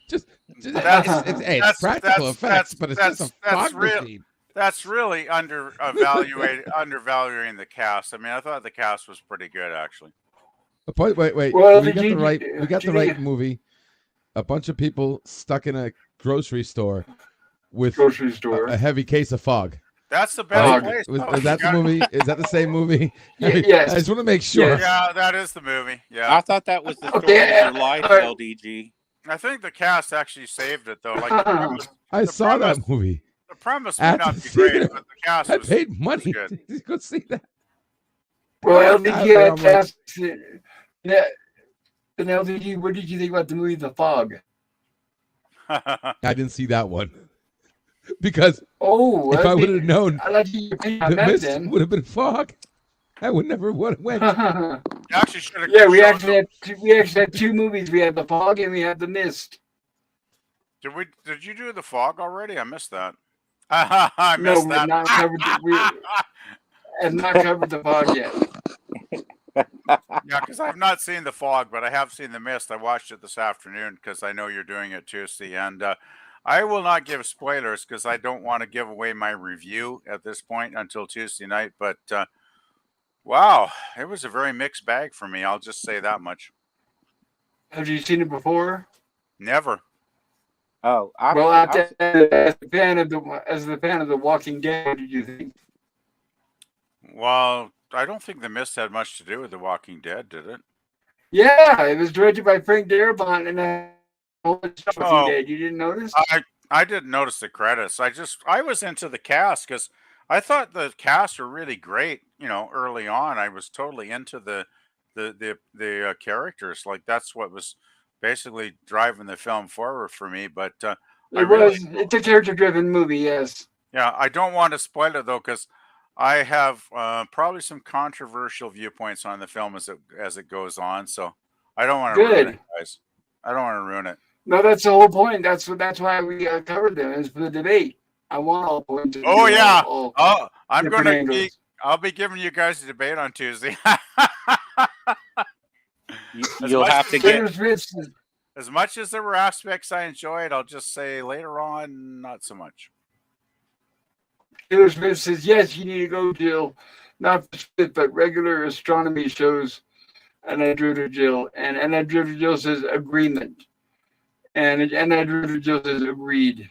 just it's practical effects, but it's just a fog machine. That's really undervaluing the cast. I mean, I thought the cast was pretty good, actually. Wait. Well, we got the right movie. A bunch of people stuck in a grocery store with a heavy case of fog. That's the best place. Is that the movie? Is that the same movie? Yes. I just want to make sure. Yes. Yeah, that is the movie. Yeah. I thought that was the story of your life, LDG. I think the cast actually saved it, though. Like I saw that movie. The premise may not be great, but the cast I was paid money good. to go see that. Well, LDG, yeah. And LDG, what did you think about the movie The Fog? I didn't see that one because if I would have known the Mist would have been fog, I would never would have went. You actually should have. Yeah, we actually had two movies. We had The Fog and we had The Mist. Did you do The Fog already? I missed that. I missed that. Not covered. We have not covered The Fog yet. Yeah, because I've not seen The Fog, but I have seen The Mist. I watched it this afternoon because I know you're doing it Tuesday, and I will not give spoilers because I don't want to give away my review at this point until Tuesday night. But wow, it was a very mixed bag for me. I'll just say that much. Have you seen it before? Never. Oh, as the fan of the Walking Dead, what did you think? Well, I don't think The Mist had much to do with The Walking Dead, did it? Yeah, it was directed by Frank Darabont and Walking Dead. You didn't notice? I didn't notice the credits. I was into the cast because I thought the cast were really great. You know, early on, I was totally into the characters. Like that's what was basically driving the film forward for me. But It's a character-driven movie. Yes. Yeah, I don't want to spoil it though, because I have probably some controversial viewpoints on the film as it goes on. So I don't want to ruin it, Good. guys. I don't want to ruin it. No, that's the whole point. That's why we covered them. Is for the debate. I want all points. Oh yeah. All I'm different going to angles. I'll be giving you guys a debate on Tuesday. You'll have to Taylor get. Swift's As much as there were aspects I enjoyed, I'll just say later on, not so much. Taylor Swift says, yes, you need to go, Jill. Not for Swift, but regular astronomy shows. And I drew to Jill. And I drew to Jill says, agreement. And I drew to Jill says, agreed.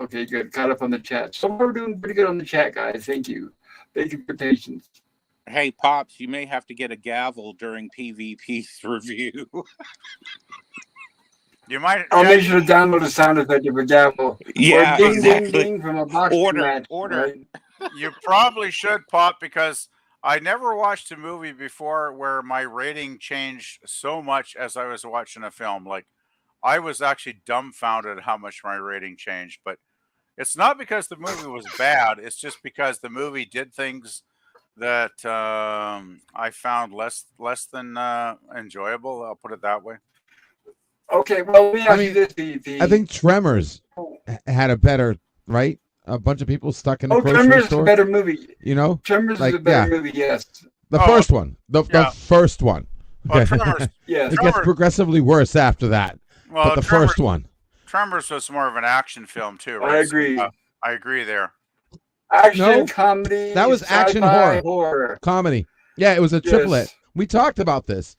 Okay, good. Caught up on the chat. So we're doing pretty good on the chat, guys. Thank you. Thank you for your patience. Hey, Pops, you may have to get a gavel during PvP's review. You might. I'll make sure to download a sound effect of a gavel. Yeah, or ding, exactly. ding, ding from a box match. Order. Right? You probably should, Pop, because I never watched a movie before where my rating changed so much as I was watching a film. Like, I was actually dumbfounded how much my rating changed. But it's not because the movie was bad. It's just because the movie did things that I found less than enjoyable. I'll put it that way. Okay, well, let me ask you this, VP. I think Tremors had a better, right? A bunch of people stuck in the grocery Tremors store. is a better movie. You know? Tremors Like, is a better yeah. movie, yes. The first one. The first one. Well, Okay. Tremors, Yes. It gets progressively worse after that. well, But the first one. Tremors was more of an action film too, right? I agree. So, I agree there. Action, No, comedy. that was action sci-fi, horror. Comedy. Yeah, it was a triplet. Yes. We talked about this.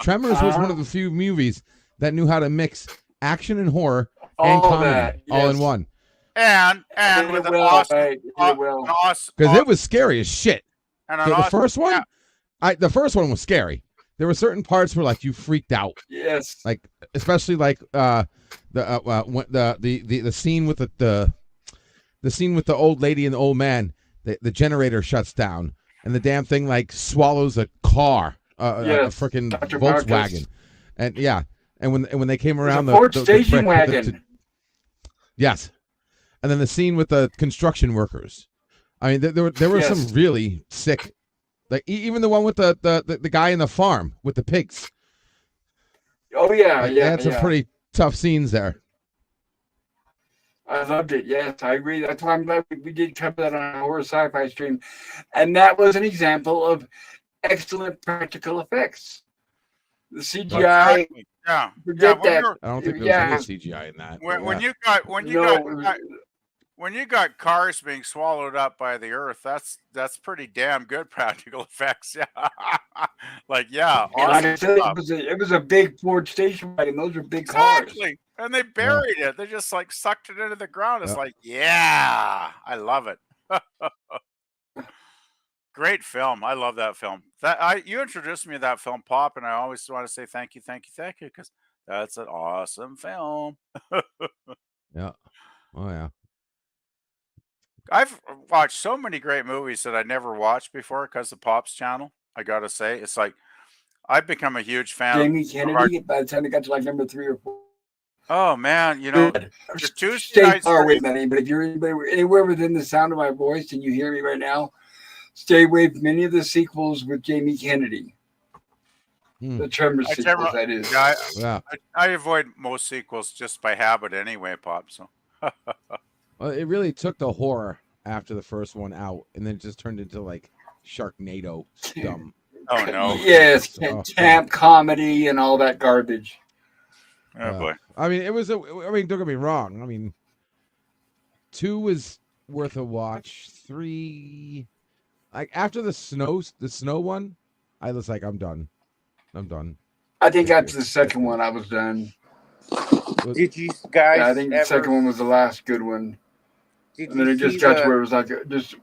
Tremors was one of the few movies that knew how to mix action and horror and All comedy that, all in yes. one. And Did with it an well, awesome, right, did it well. Because it was scary as shit. and an The awesome, first one, yeah. the first one was scary. There were certain parts where like you freaked out, Yes. like especially like the scene with the scene with the old lady and the old man. The generator shuts down and the damn thing like swallows a car, a freaking Dr. Volkswagen, Marcus. and yeah, and when they came around Ford station wagon. yes, and then the scene with the construction workers. I mean, there were Yes. some really sick, like even the one with the guy in the farm with the pigs. Oh, yeah, Like, they yeah, had some yeah. pretty tough scenes there. I loved it. Yes, I agree. That's why I'm glad we did cover that on our horror sci-fi stream. And that was an example of excellent practical effects. The CGI, Exactly. Yeah. forget when that. you're- I don't think there Yeah. was any CGI in that. When, but when yeah. you got when you No, got it was, when you got cars being swallowed up by the earth, that's pretty damn good practical effects. Yeah. Like, yeah, like I awesome said, stuff. it was a big Ford station wagon. Those are big cars. Exactly. And they buried it. They just like sucked it into the ground. It's Yeah. like, yeah, I love it. Great film. I love that film. You introduced me to that film, Pop, and I always want to say thank you, because that's an awesome film. Yeah. Oh yeah. I've watched so many great movies that I never watched before because of Pop's channel. I gotta say, it's like I've become a huge fan Jamie of Kennedy, by the time it got to like number 3 or 4. Oh man, you know, the Tuesday Stay nights far for away me- from that, but if you're anywhere within the sound of my voice and you hear me right now, stay away from any of the sequels with Jamie Kennedy. The Tremors I sequels, never- that is. Yeah, Yeah. I avoid most sequels just by habit anyway, Pop. So Well, it really took the horror after the first one out, and then it just turned into like Sharknado dumb. oh no, Yes, Oh. camp comedy and all that garbage. oh boy. I mean, don't get me wrong. I mean, 2 was worth a watch. 3, like after the snow one, I was like, I'm done. I think after the second one, I was done. Did you guys? Yeah, I think the second one was the last good one. Did And then you it just see got to the- where it was like just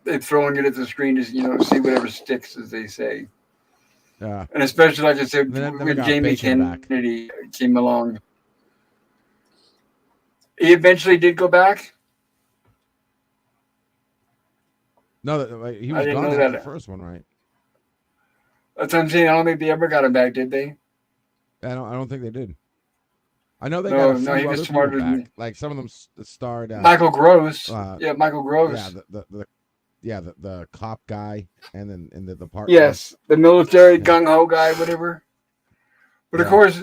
they throwing it at the screen to see whatever sticks, as they say. Yeah. And especially like I said, And then it never when got Jamie Bacon back. Kennedy came along, he eventually did go back. No, like, he I was didn't gone know after that. the first one, right? That's what I'm saying. I don't think they ever got him back, did they? I don't think they did. I know they got a No, few he was other people smarter than back. Like some of them starred. Michael Gross. Uh, Yeah, Michael Gross. the cop guy, and then the partner. Yes, the military Yeah. gung ho guy, whatever. But of Yeah. course,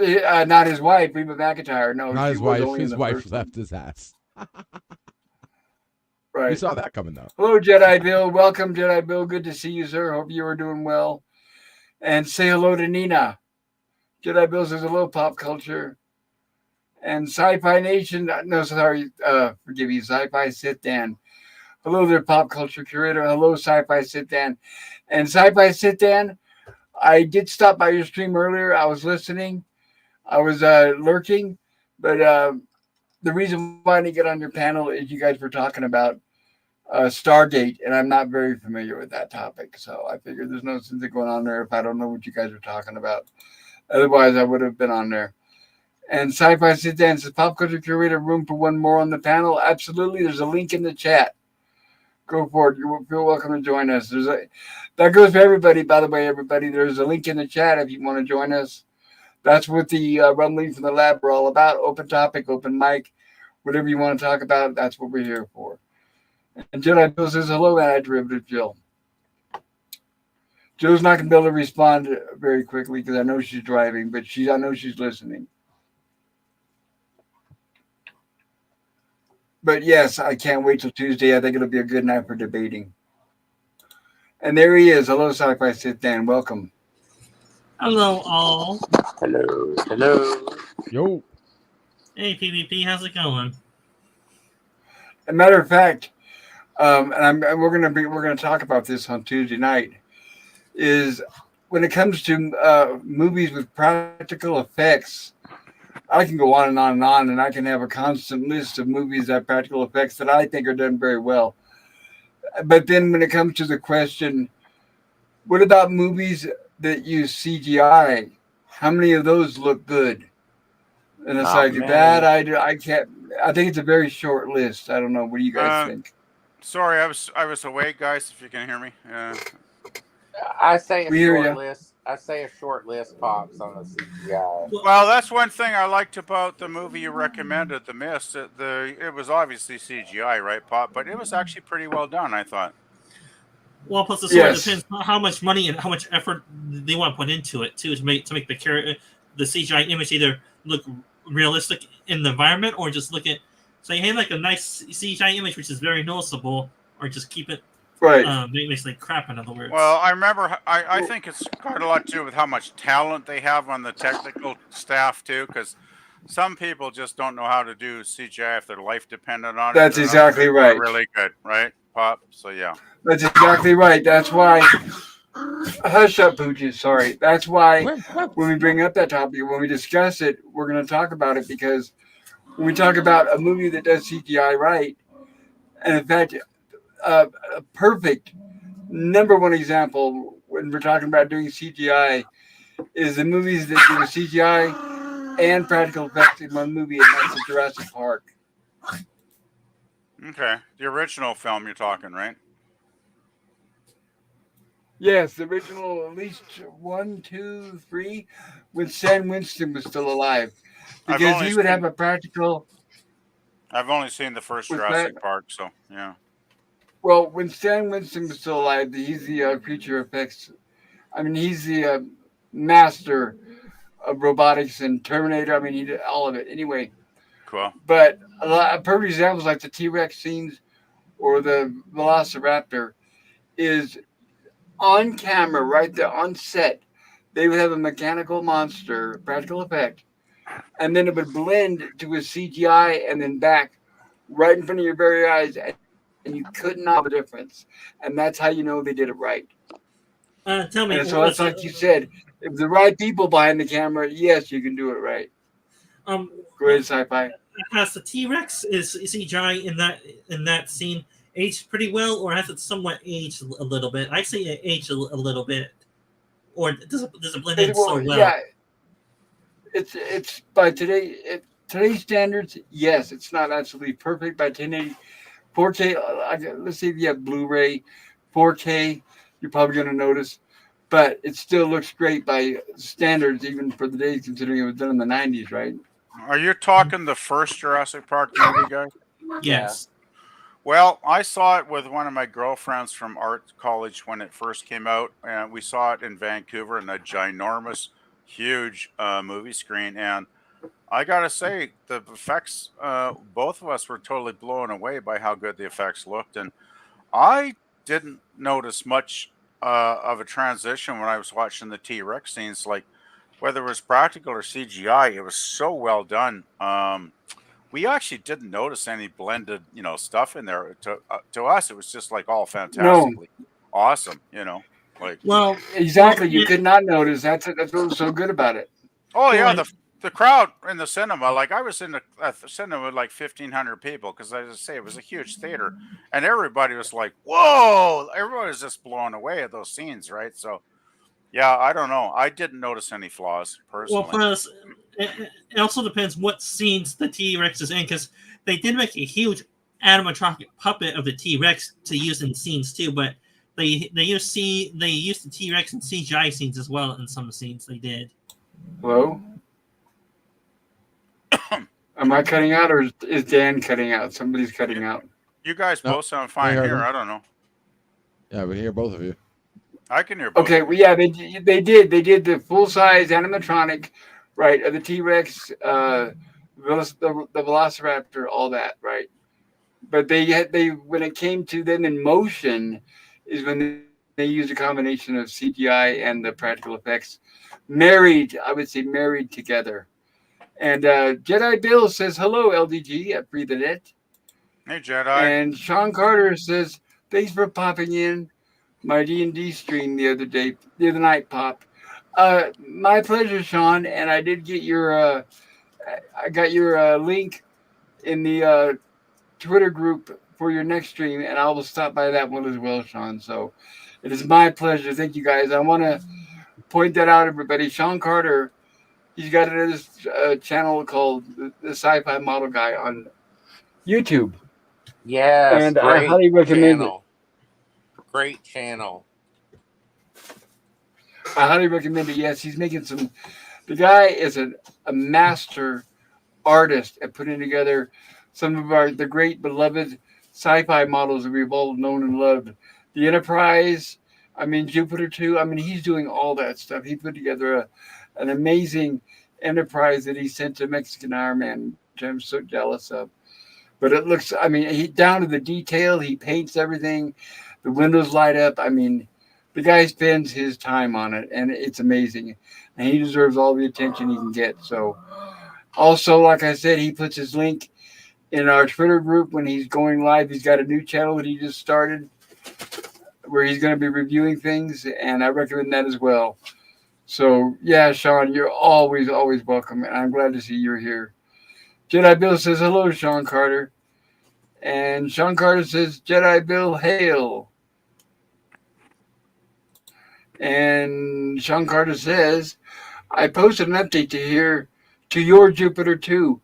not his wife, Reba McEntire. No, Not she his was wife. only in His the wife first left one. his ass. You Right. saw that coming though. Hello, Jedi Bill. Welcome, Jedi Bill. Good to see you, sir. Hope you are doing well. And say hello to Nina. Jedi Bill says hello, pop culture. And Sci-Fi Nation. No, sorry. Forgive me. Sci-Fi Sit Dan. Hello there, pop culture curator. Hello, Sci-Fi Sit Dan. And Sci-Fi Sit Dan, I did stop by your stream earlier. I was listening. I was lurking. But the reason why I didn't get on your panel is you guys were talking about Stargate, and I'm not very familiar with that topic. So I figured there's no sense in going on there if I don't know what you guys are talking about. Otherwise, I would have been on there. And Sci-Fi Sit Dan says, pop culture curator, room for one more on the panel? Absolutely. There's a link in the chat. Go for it. You feel welcome to join us. That goes for everybody, by the way, everybody. There's a link in the chat if you want to join us. That's what the Rumblings from the Lab are all about. Open topic, open mic, whatever you want to talk about, that's what we're here for. And Jedi Bill says, hello, anti-derivative Jill. Jill's not going to be able to respond very quickly because I know she's driving, but I know she's listening. But yes, I can't wait till Tuesday. I think it'll be a good night for debating. And there he is. Hello, Sci-Fi Sit Dan. Welcome. Hello, all. Hello. Hello. Yo. Hey, PvP, how's it going? As a matter of fact, and we're gonna talk about this on Tuesday night. Is when it comes to movies with practical effects, I can go on and on and on, and I can have a constant list of movies that have practical effects that I think are done very well. But then when it comes to the question, what about movies that use CGI? How many of those look good? And it's Not like many. that. I can't. I think it's a very short list. I don't know. What do you guys think? Sorry, I was away, guys. If you can hear me. I say a We hear short ya. list. I say a short list pops on the CGI. Well, that's one thing I liked about the movie you recommended, The Mist. It was obviously CGI, right, Pop? But it was actually pretty well done, I thought. Well, plus the story Yes. depends on how much money and how much effort they want to put into it too, to make the CGI image either look realistic in the environment or just look at say, hey, like a nice CGI image which is very noticeable, or just keep it Right. basically crap, in other words. Well, I remember. I think it's got a lot to do with how much talent they have on the technical staff too, because some people just don't know how to do CGI if their life depended on it. That's They're exactly not right. really good, right, Pop? So yeah. That's exactly right. That's why. Hush up, Pooches. Sorry. That's why when we bring up that topic, when we discuss it, we're going to talk about it because when we talk about a movie that does CGI right, and in fact, a perfect number one example when we're talking about doing CGI is the movies that do CGI and practical effects in one movie, and that's Jurassic Park. Okay, the original film you're talking, right? Yes, the original, at least 1, 2, 3, when Stan Winston was still alive, because he would have a practical. I've only seen the first What's Jurassic that? Park, so yeah. Well, when Stan Winston was still alive, he's the creature effects. I mean, he's the master of robotics and Terminator. I mean, he did all of it. Anyway, Cool. but a perfect example like the T-Rex scenes or the Velociraptor is on camera, right there on set. They would have a mechanical monster, practical effect, and then it would blend to a CGI and then back right in front of your very eyes, and you could not tell the difference. And that's how you know they did it right. Tell me, And so that's like you said, if the right people behind the camera, yes, you can do it right. Go ahead, Sci-Fi. Has the T-Rex is CGI in that scene aged pretty well, or has it somewhat aged a little bit? I say it aged a little bit, or does it blend in so well? Yeah, it's by today's standards. Yes, it's not absolutely perfect by 1080, 4K. Let's say if you have Blu-ray, 4K, you're probably going to notice, but it still looks great by standards, even for the days, considering it was done in the 90s, right? Are you talking the first Jurassic Park movie, guys? Yes. Well, I saw it with one of my girlfriends from art college when it first came out, and we saw it in Vancouver in a ginormous, huge movie screen. And I gotta say, the effects, both of us were totally blown away by how good the effects looked. And I didn't notice much of a transition when I was watching the T Rex scenes, like whether it was practical or CGI. It was so well done. We actually didn't notice any blended, stuff in there. To us, it was just like all No, fantastically awesome. Like, Well, exactly. You yeah, could not notice. That's what was so good about it. oh well, yeah, the crowd in the cinema. Like I was in the cinema with like 1,500 people because, as I say, it was a huge theater, and everybody was like, "Whoa!" Everybody was just blown away at those scenes, right? So yeah, I don't know. I didn't notice any flaws well, personally. plus it also depends what scenes the T Rex is in, because they did make a huge animatronic puppet of the T Rex to use in scenes too. But they used the T Rex in CGI scenes as well in some scenes they did. Hello? Am I cutting out, or is Dan cutting out? Somebody's You, cutting out. you guys No, both sound we fine heard here. him. I don't know. Yeah, we hear both of you. I can hear both Okay, of well, you. yeah, they did the full size animatronic, right, of the T Rex, the Velociraptor, all that, right. But they when it came to then in motion, is when they used a combination of CGI and the practical effects, married, I would say, married together. And Jedi Bill says hello, LDG at Free the Net, Hey Jedi. and Sean Carter says thanks for popping in my D&D stream the other night, Pop. My pleasure, Sean. And I did get I got your link in the Twitter group for your next stream, and I will stop by that one as well, Sean. So it is my pleasure. Thank you, guys. I want to point that out, everybody. Sean Carter, he's got another channel called the Sci-Fi Model Guy on YouTube, Yes, and I great highly recommend it. channel. Great channel. I highly recommend it. Yes, he's making some. The guy is a master artist at putting together some of the great beloved sci-fi models that we've all known and loved. The Enterprise, I mean Jupiter 2. I mean he's doing all that stuff. He put together an amazing Enterprise that he sent to Mexican Iron Man, which I'm so jealous of. But it looks, I mean, he down to the detail. He paints everything. The windows light up. I mean, the guy spends his time on it, and it's amazing. And he deserves all the attention he can get. So, also, like I said, he puts his link in our Twitter group when he's going live. He's got a new channel that he just started where he's going to be reviewing things, and I recommend that as well. So, yeah, Sean, you're always, always welcome, and I'm glad to see you're here. Jedi Bill says hello, Sean Carter. And Sean Carter says, Jedi Bill, hail. And Sean Carter says, I posted an update to your Jupiter 2.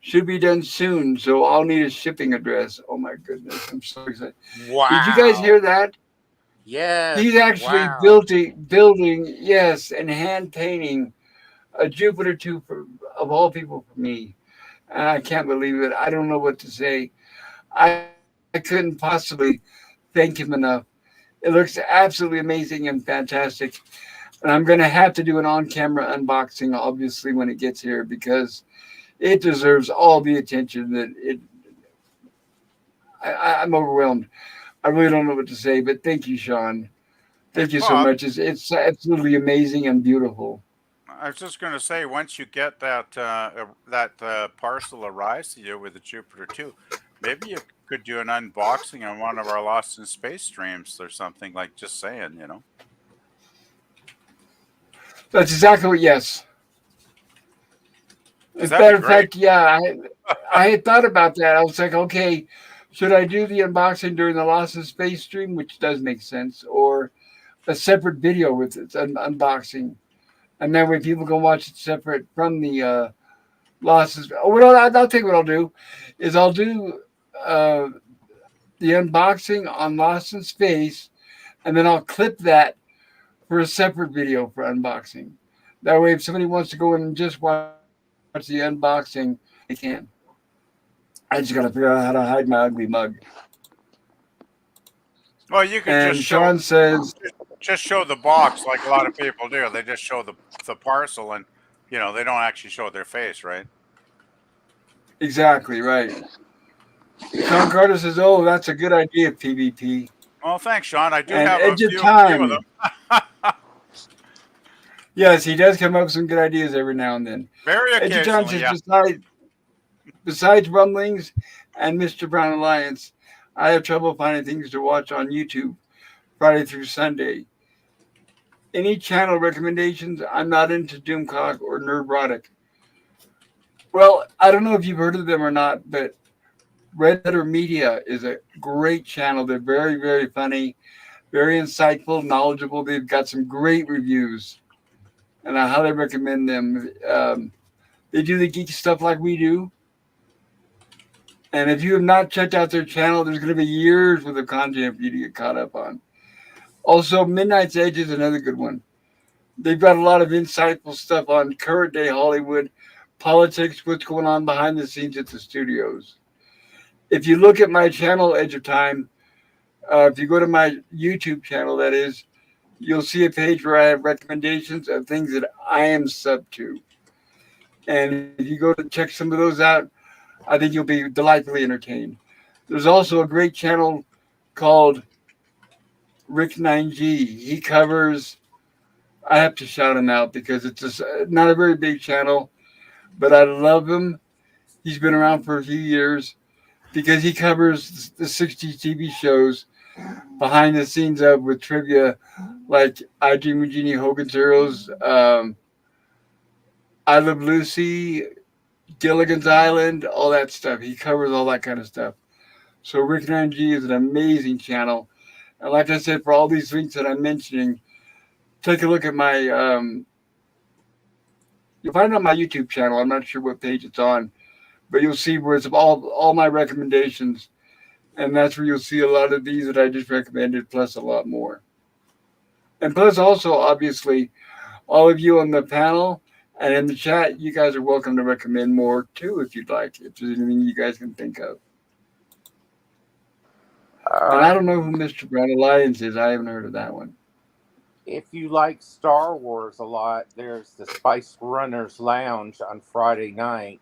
Should be done soon, so I'll need a shipping address. Oh my goodness, I'm so excited. Did you guys hear Wow. that? Yes. He's actually Wow. building, yes, and hand painting a Jupiter 2 of all people for me. And I can't believe it. I don't know what to say. I couldn't possibly thank him enough. It looks absolutely amazing and fantastic. And I'm going to have to do an on camera unboxing, obviously, when it gets here because it deserves all the attention that it. I'm overwhelmed. I really don't know what to say, but thank you, Sean. Hey Thank you so Pop. much. It's absolutely amazing and beautiful. I was just going to say, once you get that parcel arrives to you with the Jupiter 2, maybe you could do an unboxing on one of our Lost in Space streams or something. Like just saying. That's exactly what. Yes. Because As a that'd be matter of great. fact, yeah, I had thought about that. I was like, okay, should I do the unboxing during the Lost in Space stream, which does make sense, or a separate video with its unboxing, and that way people can watch it separate from the Lost. Oh, well, I'll tell you what I'll do is I'll do uh, the unboxing on Lost in Space, and then I'll clip that for a separate video for unboxing. That way, if somebody wants to go in and just watch the the unboxing, they can. I just got to figure out how to hide my ugly mug. Well, you could And just show Sean says, the box like a lot of people do. They just show the parcel, and they don't actually show their face, right? exactly right. Sean Carter says, "Oh, that's a good idea, PvP." Well, thanks, Sean. I do And have Edge a of few of Time. them. Yes, he does come up with some good ideas every now and then. Very Edge of Time occasionally, says, yeah. besides Rumblings and Mr. Brown Alliance, I have trouble finding things to watch on YouTube Friday through Sunday. Any channel recommendations? I'm not into Doomcock or Nerdrotic. Well, I don't know if you've heard of them or not, but Red Letter Media is a great channel. They're very, very funny, very insightful, knowledgeable. They've got some great reviews, and I highly recommend them. They do the geek stuff like we do. And if you have not checked out their channel, there's going to be years worth of content for you to get caught up on. Also, Midnight's Edge is another good one. They've got a lot of insightful stuff on current day Hollywood, politics, what's going on behind the scenes at the studios. If you look at my channel, Edge of Time, if you go to my YouTube channel, that is, you'll see a page where I have recommendations of things that I am sub to. And if you go to check some of those out, I think you'll be delightfully entertained. There's also a great channel called Rick9G. He covers, I have to shout him out because it's just not a very big channel, but I love him. He's been around for a few years because he covers the 60s TV shows behind the scenes of with trivia like I Dream of Jeannie Hogan's Heroes, I Love Lucy, Gilligan's Island, all that stuff. He covers all that kind of stuff. So Rick9G is an amazing channel. And like I said, for all these links that I'm mentioning, take a look at my, you'll find it on my YouTube channel. I'm not sure what page it's on, but you'll see where it's all my recommendations. And that's where you'll see a lot of these that I just recommended, plus a lot more. And plus also, obviously, all of you on the panel and in the chat, you guys are welcome to recommend more too, if you'd like, if there's anything you guys can think of. And I don't know who Mr. Brown Alliance is. I haven't heard of that one. If you like Star Wars a lot, there's the Spice Runners Lounge on Friday night.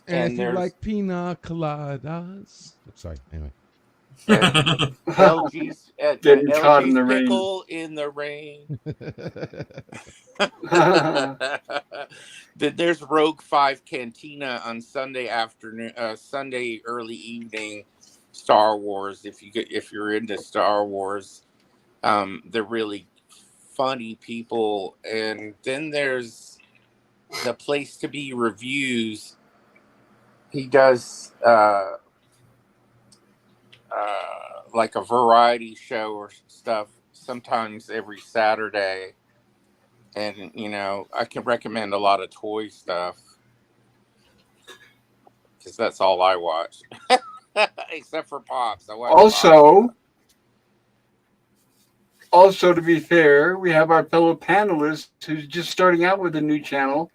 And if you like pina coladas. Sorry, anyway. LG's Getting caught in the rain. Pickle in the rain. There's Rogue 5 Cantina on Sunday afternoon, Sunday early evening. Star Wars. If you're into Star Wars, they're really funny people. And then there's the Place to Be Reviews. He does like a variety show or stuff sometimes every Saturday. And, I can recommend a lot of toy stuff because that's all I watch. Except for Pops. I watch Also, to be fair, we have our fellow panelist who's just starting out with a new channel.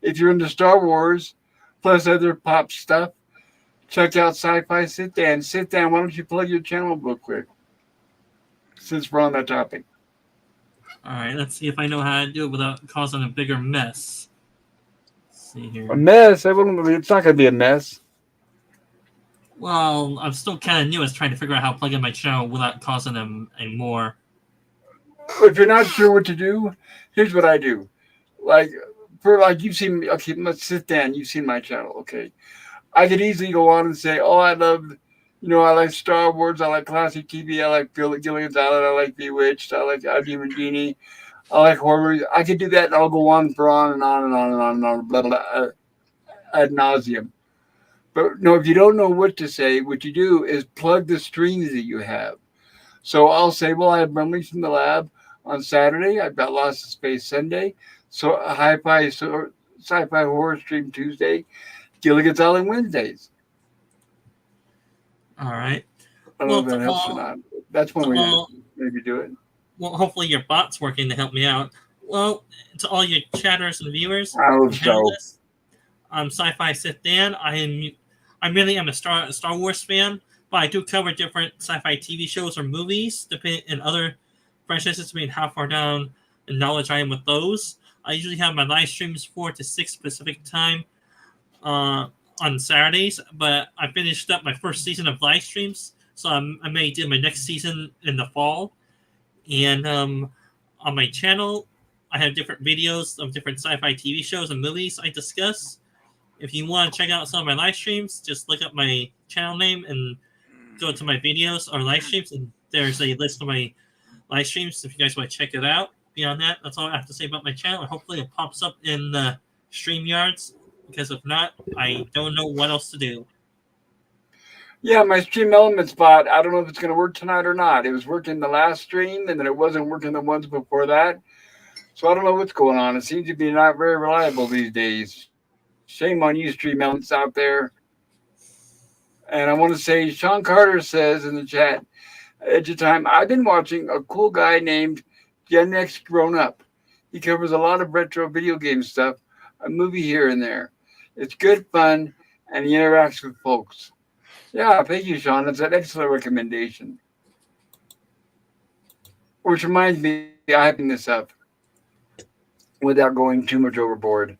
If you're into Star Wars, plus other pop stuff, check out Sci-Fi Sit Down. Sit Down, why don't you plug your channel real quick? Since we're on that topic. All right, let's see if I know how to do it without causing a bigger mess. Let's see here. A mess? It's not going to be a mess. Well, I'm still kind of new as trying to figure out how to plug in my channel without causing them a more. If you're not sure what to do, here's what I do. You've seen me. Okay, let's sit down. You've seen my channel. Okay. I could easily go on and say, oh, I like Star Wars. I like classic TV. I like Gilligan's Island. I like Bewitched. I like I Dream of Jeannie. I like horror movies. I could do that and I'll go on for on and on and on and on and on, blah, blah, blah, ad nauseum. But no, if you don't know what to say, what you do is plug the streams that you have. So I'll say, well, I have Rumblings from the Lab on Saturday. I've got Lost in Space Sunday. So a sci-fi horror stream Tuesday. Gilligan's Island Wednesdays. All right. I don't know if that helps or not. That's one way to maybe do it. Well, hopefully your bot's working to help me out. Well, to all your chatters and viewers, I hope so. Sci-Fi Sit Dan. I really am a Star Wars fan, but I do cover different sci-fi TV shows or movies, depending and other franchises, depending how far down in knowledge I am with those. I usually have my live streams 4 to 6 Pacific time on Saturdays, but I finished up my first season of live streams, so I may do my next season in the fall. And on my channel, I have different videos of different sci-fi TV shows and movies I discuss. If you want to check out some of my live streams, just look up my channel name and go to my videos or live streams, and there's a list of my live streams if you guys want to check it out. Beyond that, that's all I have to say about my channel. Hopefully it pops up in the StreamYards, because if not, I don't know what else to do. Yeah, my Stream Elements bot, I don't know if it's going to work tonight or not. It was working the last stream, and then it wasn't working the ones before that. So I don't know what's going on. It seems to be not very reliable these days. Shame on you, Stream Elements out there. And I want to say, Sean Carter says in the chat, Edge of Time, I've been watching a cool guy named Gen X Grown Up. He covers a lot of retro video game stuff, a movie here and there. It's good fun, and he interacts with folks. Yeah, thank you, Sean. That's an excellent recommendation. Which reminds me, hyping this up without going too much overboard,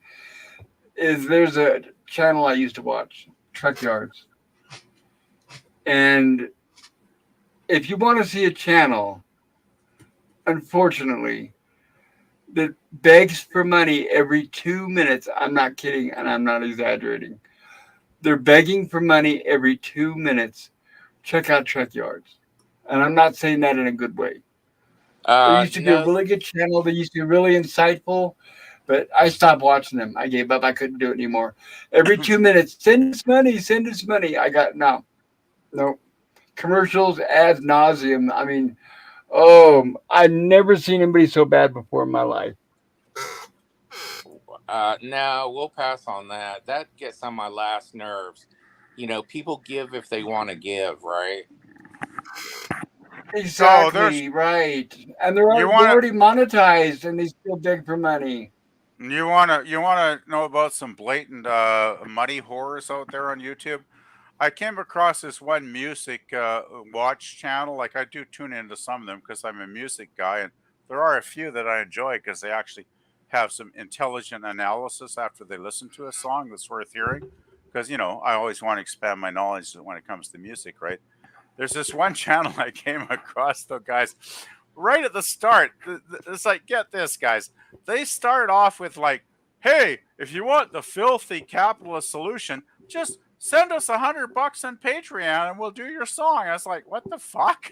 is there's a channel I used to watch, Trek Yards. And if you want to see a channel, unfortunately, that begs for money every 2 minutes, I'm not kidding and I'm not exaggerating. They're begging for money every 2 minutes. Check out Trek Yards. And I'm not saying that in a good way. There used to be a really good channel. They used to be really insightful, but I stopped watching them. I gave up. I couldn't do it anymore. Every 2 minutes, send us money, send us money. I got, no. Commercials ad nauseum. I mean, I've never seen anybody so bad before in my life. No, we'll pass on that. That gets on my last nerves. You know, people give if they want to give, right? Exactly, right. And they're already monetized, and they still beg for money. You wanna know about some blatant muddy whores out there on YouTube? I came across this one music watch channel. Like, I do tune into some of them because I'm a music guy, and there are a few that I enjoy because they actually have some intelligent analysis after they listen to a song that's worth hearing. Because, you know, I always want to expand my knowledge when it comes to music, right? There's this one channel I came across, though, guys, right at the start. It's like, get this, guys. They start off with like, hey, if you want the filthy capitalist solution, just send us $100 on Patreon and we'll do your song. I was like, what the fuck?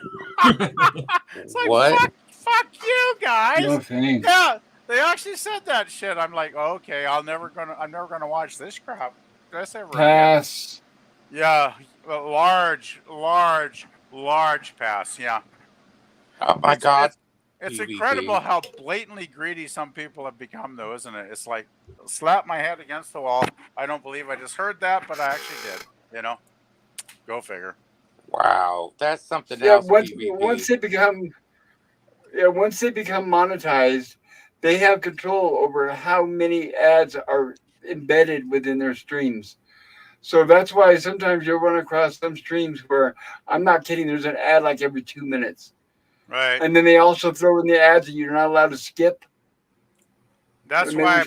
It's like, what? Fuck you guys. No thanks. Yeah, they actually said that shit. I'm like, okay, I'm never gonna watch this crap. Did I say right? Pass. Yeah, large pass. Yeah. Oh my God. It's PvP. incredible how blatantly greedy some people have become, though, isn't it? It's like, slap my head against the wall. I don't believe I just heard that, but I actually did. You know, go figure. Wow, that's something else. Once they become monetized, they have control over how many ads are embedded within their streams. So that's why sometimes you'll run across some streams where, I'm not kidding, there's an ad like every 2 minutes. Right. And then they also throw in the ads that you're not allowed to skip. That's why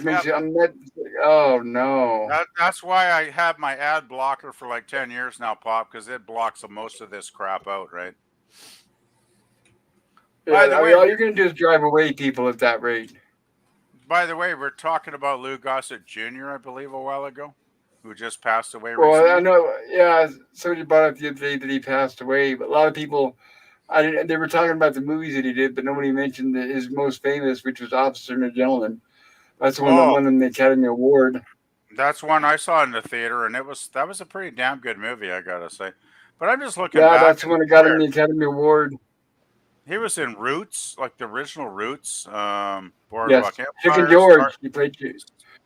that's why I have my ad blocker for like 10 years now, Pop, because it blocks most of this crap out, right? Yeah, By the way, all you're going to do is drive away people at that rate. By the way, we're talking about Lou Gossett Jr., I believe, a while ago, who just passed away Well, recently. I know, yeah, somebody brought up the other day that he passed away, but a lot of people, they were talking about the movies that he did, but nobody mentioned his most famous, which was Officer and a Gentleman. That's the one that won the Academy Award. That's one I saw in the theater, and that was a pretty damn good movie, I gotta say. But I'm just looking back. Yeah, that's the one that got him the Academy Award. He was in Roots, like the original Roots. Yes, Chicken George. He played.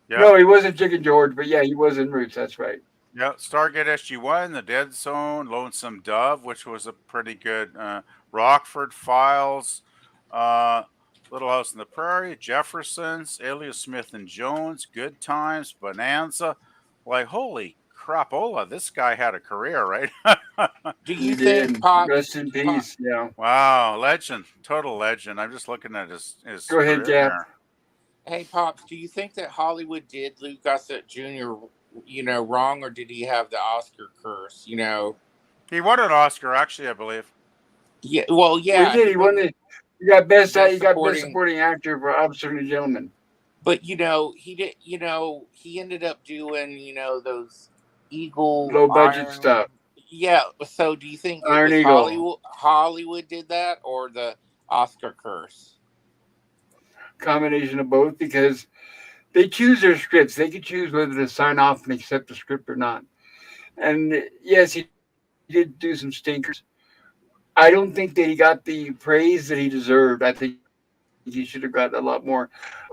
Yeah. No, he wasn't Chicken George, but yeah, he was in Roots. That's right. Yeah, Stargate SG-1, The Dead Zone, Lonesome Dove, which was a pretty good. Rockford Files, Little House on the Prairie, Jeffersons, Alias Smith and Jones, Good Times, Bonanza, like, holy crapola, this guy had a career, right? Do He you think did. Pops? Rest in peace. Yeah. Wow, legend, total legend. I'm just looking at his Go ahead, career Gap. here. Hey, Pops, do you think that Hollywood did Lou Gossett Jr., wrong, or did he have the Oscar curse? He won an Oscar, actually, I believe. Yeah, well, Well, he yeah, did. he He won won the. He got best. Best He got best Supporting, supporting actor for Officer and a Gentleman. but he did. He ended up doing those Eagle Low budget Iron. stuff. Yeah. So, do you think it Iron was Eagle. Hollywood did that, or the Oscar curse? Combination of both, because they choose their scripts. They could choose whether to sign off and accept the script or not. And yes, he did do some stinkers. I don't think that he got the praise that he deserved. I think he should have gotten a lot more.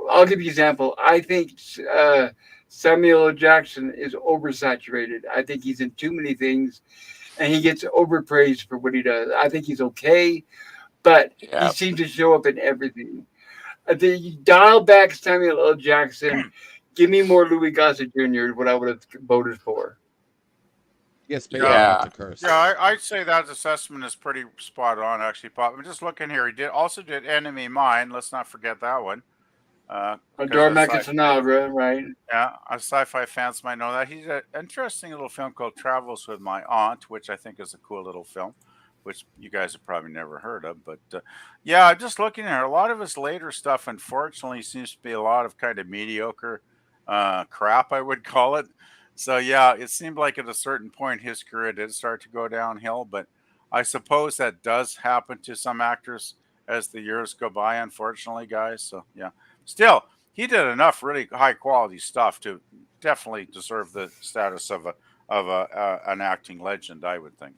I'll give you an example. I think Samuel L. Jackson is oversaturated. I think he's in too many things, and he gets overpraised for what he does. I think he's okay, but he Yeah. seems to show up in everything. The dial back Samuel L. Jackson. Give me more Louis Gossett Jr. is what I would have voted for. Yes, based Yeah. on the curse. Yeah, I'd say that assessment is pretty spot on, actually, Pop. I'm just looking here. He did Enemy Mine. Let's not forget that one. Because Dormac and Tanagra, right? sci-fi fans might know that. He's an interesting little film called Travels with My Aunt, which I think is a cool little film, which you guys have probably never heard of. But yeah, I'm just looking at a lot of his later stuff. Unfortunately, seems to be a lot of kind of mediocre crap, I would call it. So yeah, it seemed like at a certain point his career did start to go downhill. But I suppose that does happen to some actors as the years go by, unfortunately, guys. So yeah, still he did enough really high quality stuff to definitely deserve the status of an acting legend, I would think.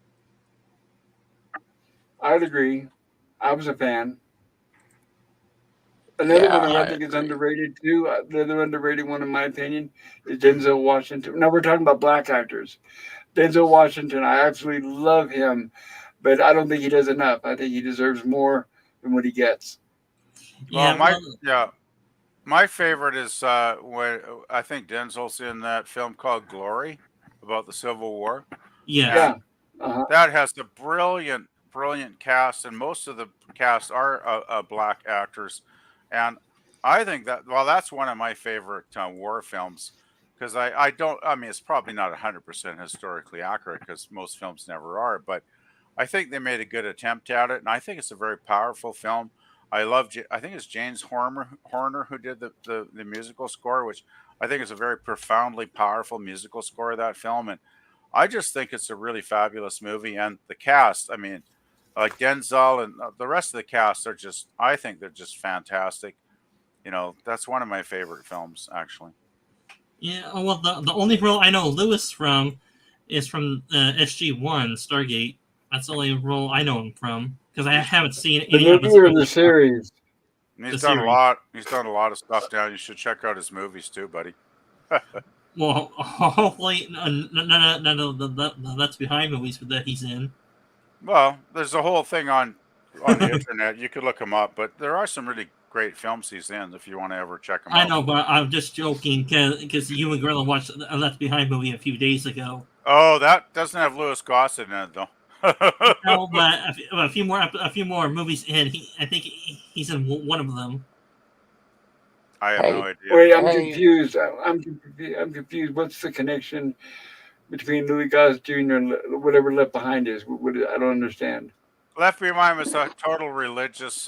I'd agree. I was a fan. Another Yeah, one who I I think is agree. underrated too, the other underrated one in my opinion, is Denzel Washington. Now we're talking about black actors. Denzel Washington, I absolutely love him, but I don't think he does enough. I think he deserves more than what he gets. Well, Yeah, well, my favorite is when I think Denzel's in that film called Glory about the Civil War, yes. and Yeah. Uh-huh. that has a brilliant cast, and most of the cast are black actors, and I think that's one of my favorite war films because I don't I mean it's probably not 100% historically accurate because most films never are, but I think they made a good attempt at it, and I think it's a very powerful film. I think it's James Horner who did the musical score, which I think is a very profoundly powerful musical score of that film, and I just think it's a really fabulous movie. And the cast, I mean, like Denzel and the rest of the cast are just, I think they're just fantastic. That's one of my favorite films, actually. Yeah, well, the only role I know Lewis from is from SG-1, Stargate. That's the only role I know him from, because I haven't seen The any movie episode or of the series? And the series. He's done a lot of stuff now. You should check out his movies too, buddy. Well, hopefully none of the That's Behind movies that he's in. Well, there's a whole thing on the internet. You could look him up, but there are some really great films he's in if you want to ever check them I out. know, but I'm just joking because you and Gorilla watched a Left Behind movie a few days ago. Oh, that doesn't have Louis Gossett in it though. No, but a few more movies in. I think he's in one of them. I have no Hey, idea. Wait, I'm hey, confused. I'm confused. What's the connection between Louis Gossett Jr. and whatever Left Behind is? I don't understand. Left Behind was a total religious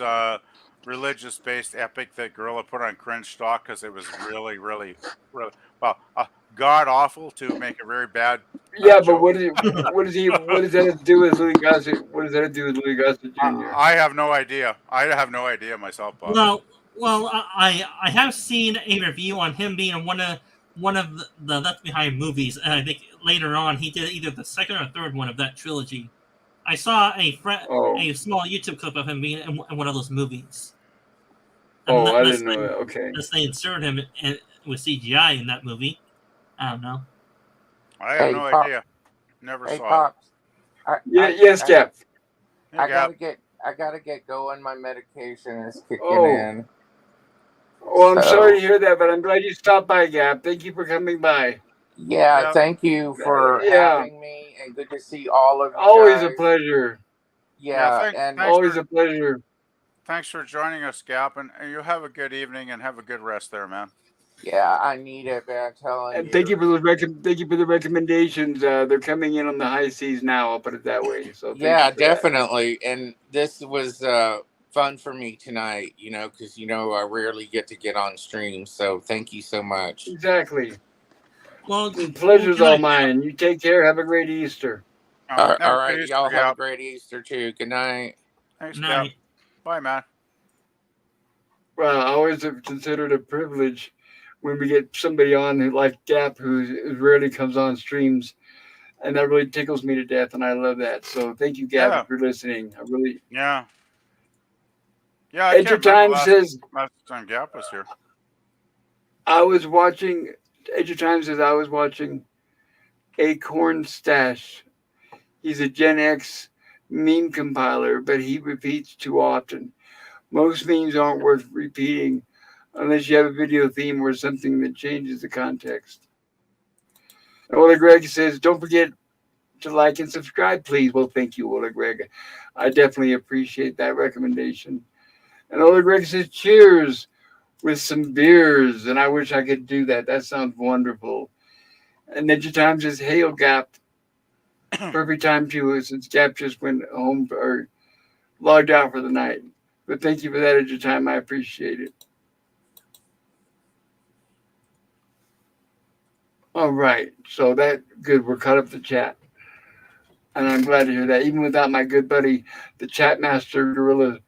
based epic that Gorilla put on cringe stock because it was really well god awful to make a very bad Yeah, but joke. what does that have to do with Louis Gossett? What does that have to do with Louis Gossett Jr.? I have no idea. I have no idea myself, Bob. Well, I have seen a review on him being in one of the Left Behind movies, and I think later on he did either the second or third one of that trilogy. I saw Oh, a small YouTube clip of him being in one of those movies. oh, I Unless didn't know that. Okay. they insert him with CGI in that movie. I don't know. I have hey, no Pop, idea. Never hey, saw it. Pops. Yeah, yes, Cap. Hey, I Gab. gotta get going. My medication is kicking Oh, in. well, I'm sorry to So, hear that, but I'm glad you stopped by, Gap. Thank you for coming by. Yeah, Yeah. thank you for Yeah, having me, and good to see all of you always a guys. pleasure. Yeah. Yeah, and Always a pleasure. Thanks for joining us, Gap, and you have a good evening and have a good rest there, man. yeah, I need it, man. I'm telling And thank you you. for the thank you for the recommendations. They're coming in on the high seas now. I'll put it that way. So thank you Yeah, for that. definitely. And this was fun for me tonight, because I rarely get on stream. So thank you so much. Exactly. Well, The pleasure's good all night, Gap. mine. You take care. Have a great Easter. Have All a good right, Easter, y'all have a Gap. great Easter too. Good night. Thanks, Gap. Night. Bye, man. Well, I always have considered a privilege when we get somebody on who like Gap who rarely comes on streams, and that really tickles me to death, and I love that. So thank you, Gap, Yeah. if you're listening. I really. Yeah. Yeah, I Edge of can't remember Time says last time Gap was here. I was watching. Edge of Time says I was watching Acorn Stash. He's a Gen X meme compiler, but he repeats too often. Most memes aren't worth repeating unless you have a video theme or something that changes the context. Ola Greg says, don't forget to like and subscribe, please. Well, thank you, Ola Greg. I definitely appreciate that recommendation. And Ola Greg says, cheers with some beers. And I wish I could do that. That sounds wonderful. And Ninja Time says, hail Gap. Perfect time to since Gap just went home or logged out for the night. But thank you for that at your time. I appreciate it. All right. So that good. We're caught up the chat. And I'm glad to hear that. Even without my good buddy, the chat master Gorilla's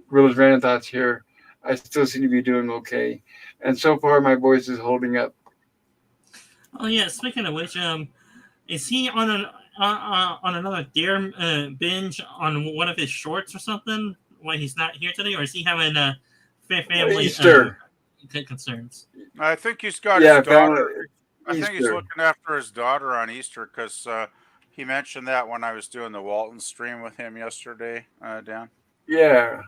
Random Thoughts here, I still seem to be doing okay. And so far my voice is holding up. Oh yeah. Speaking of which, is he on another Dare binge on one of his shorts or something? Why he's not here today, or is he having family Easter. concerns? I think he's got his Yeah, family daughter. I think he's Easter. looking after his daughter on Easter because he mentioned that when I was doing the Walton stream with him yesterday, Dan. Yeah.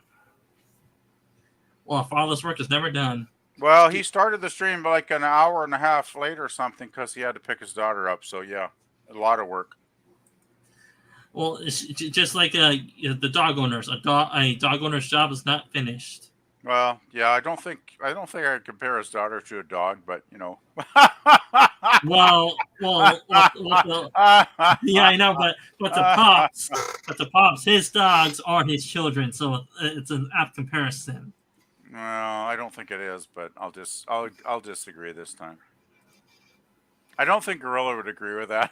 Well, father's work is never done. Well, he started the stream like an hour and a half late or something because he had to pick his daughter up. So yeah, a lot of work. Well, it's just like the dog owners. A dog owner's job is not finished. Well, yeah, I don't think I could compare his daughter to a dog, but Well, yeah, I know, but the pops, his dogs are his children, so it's an apt comparison. Well, I don't think it is, but I'll disagree this time. I don't think Gorilla would agree with that.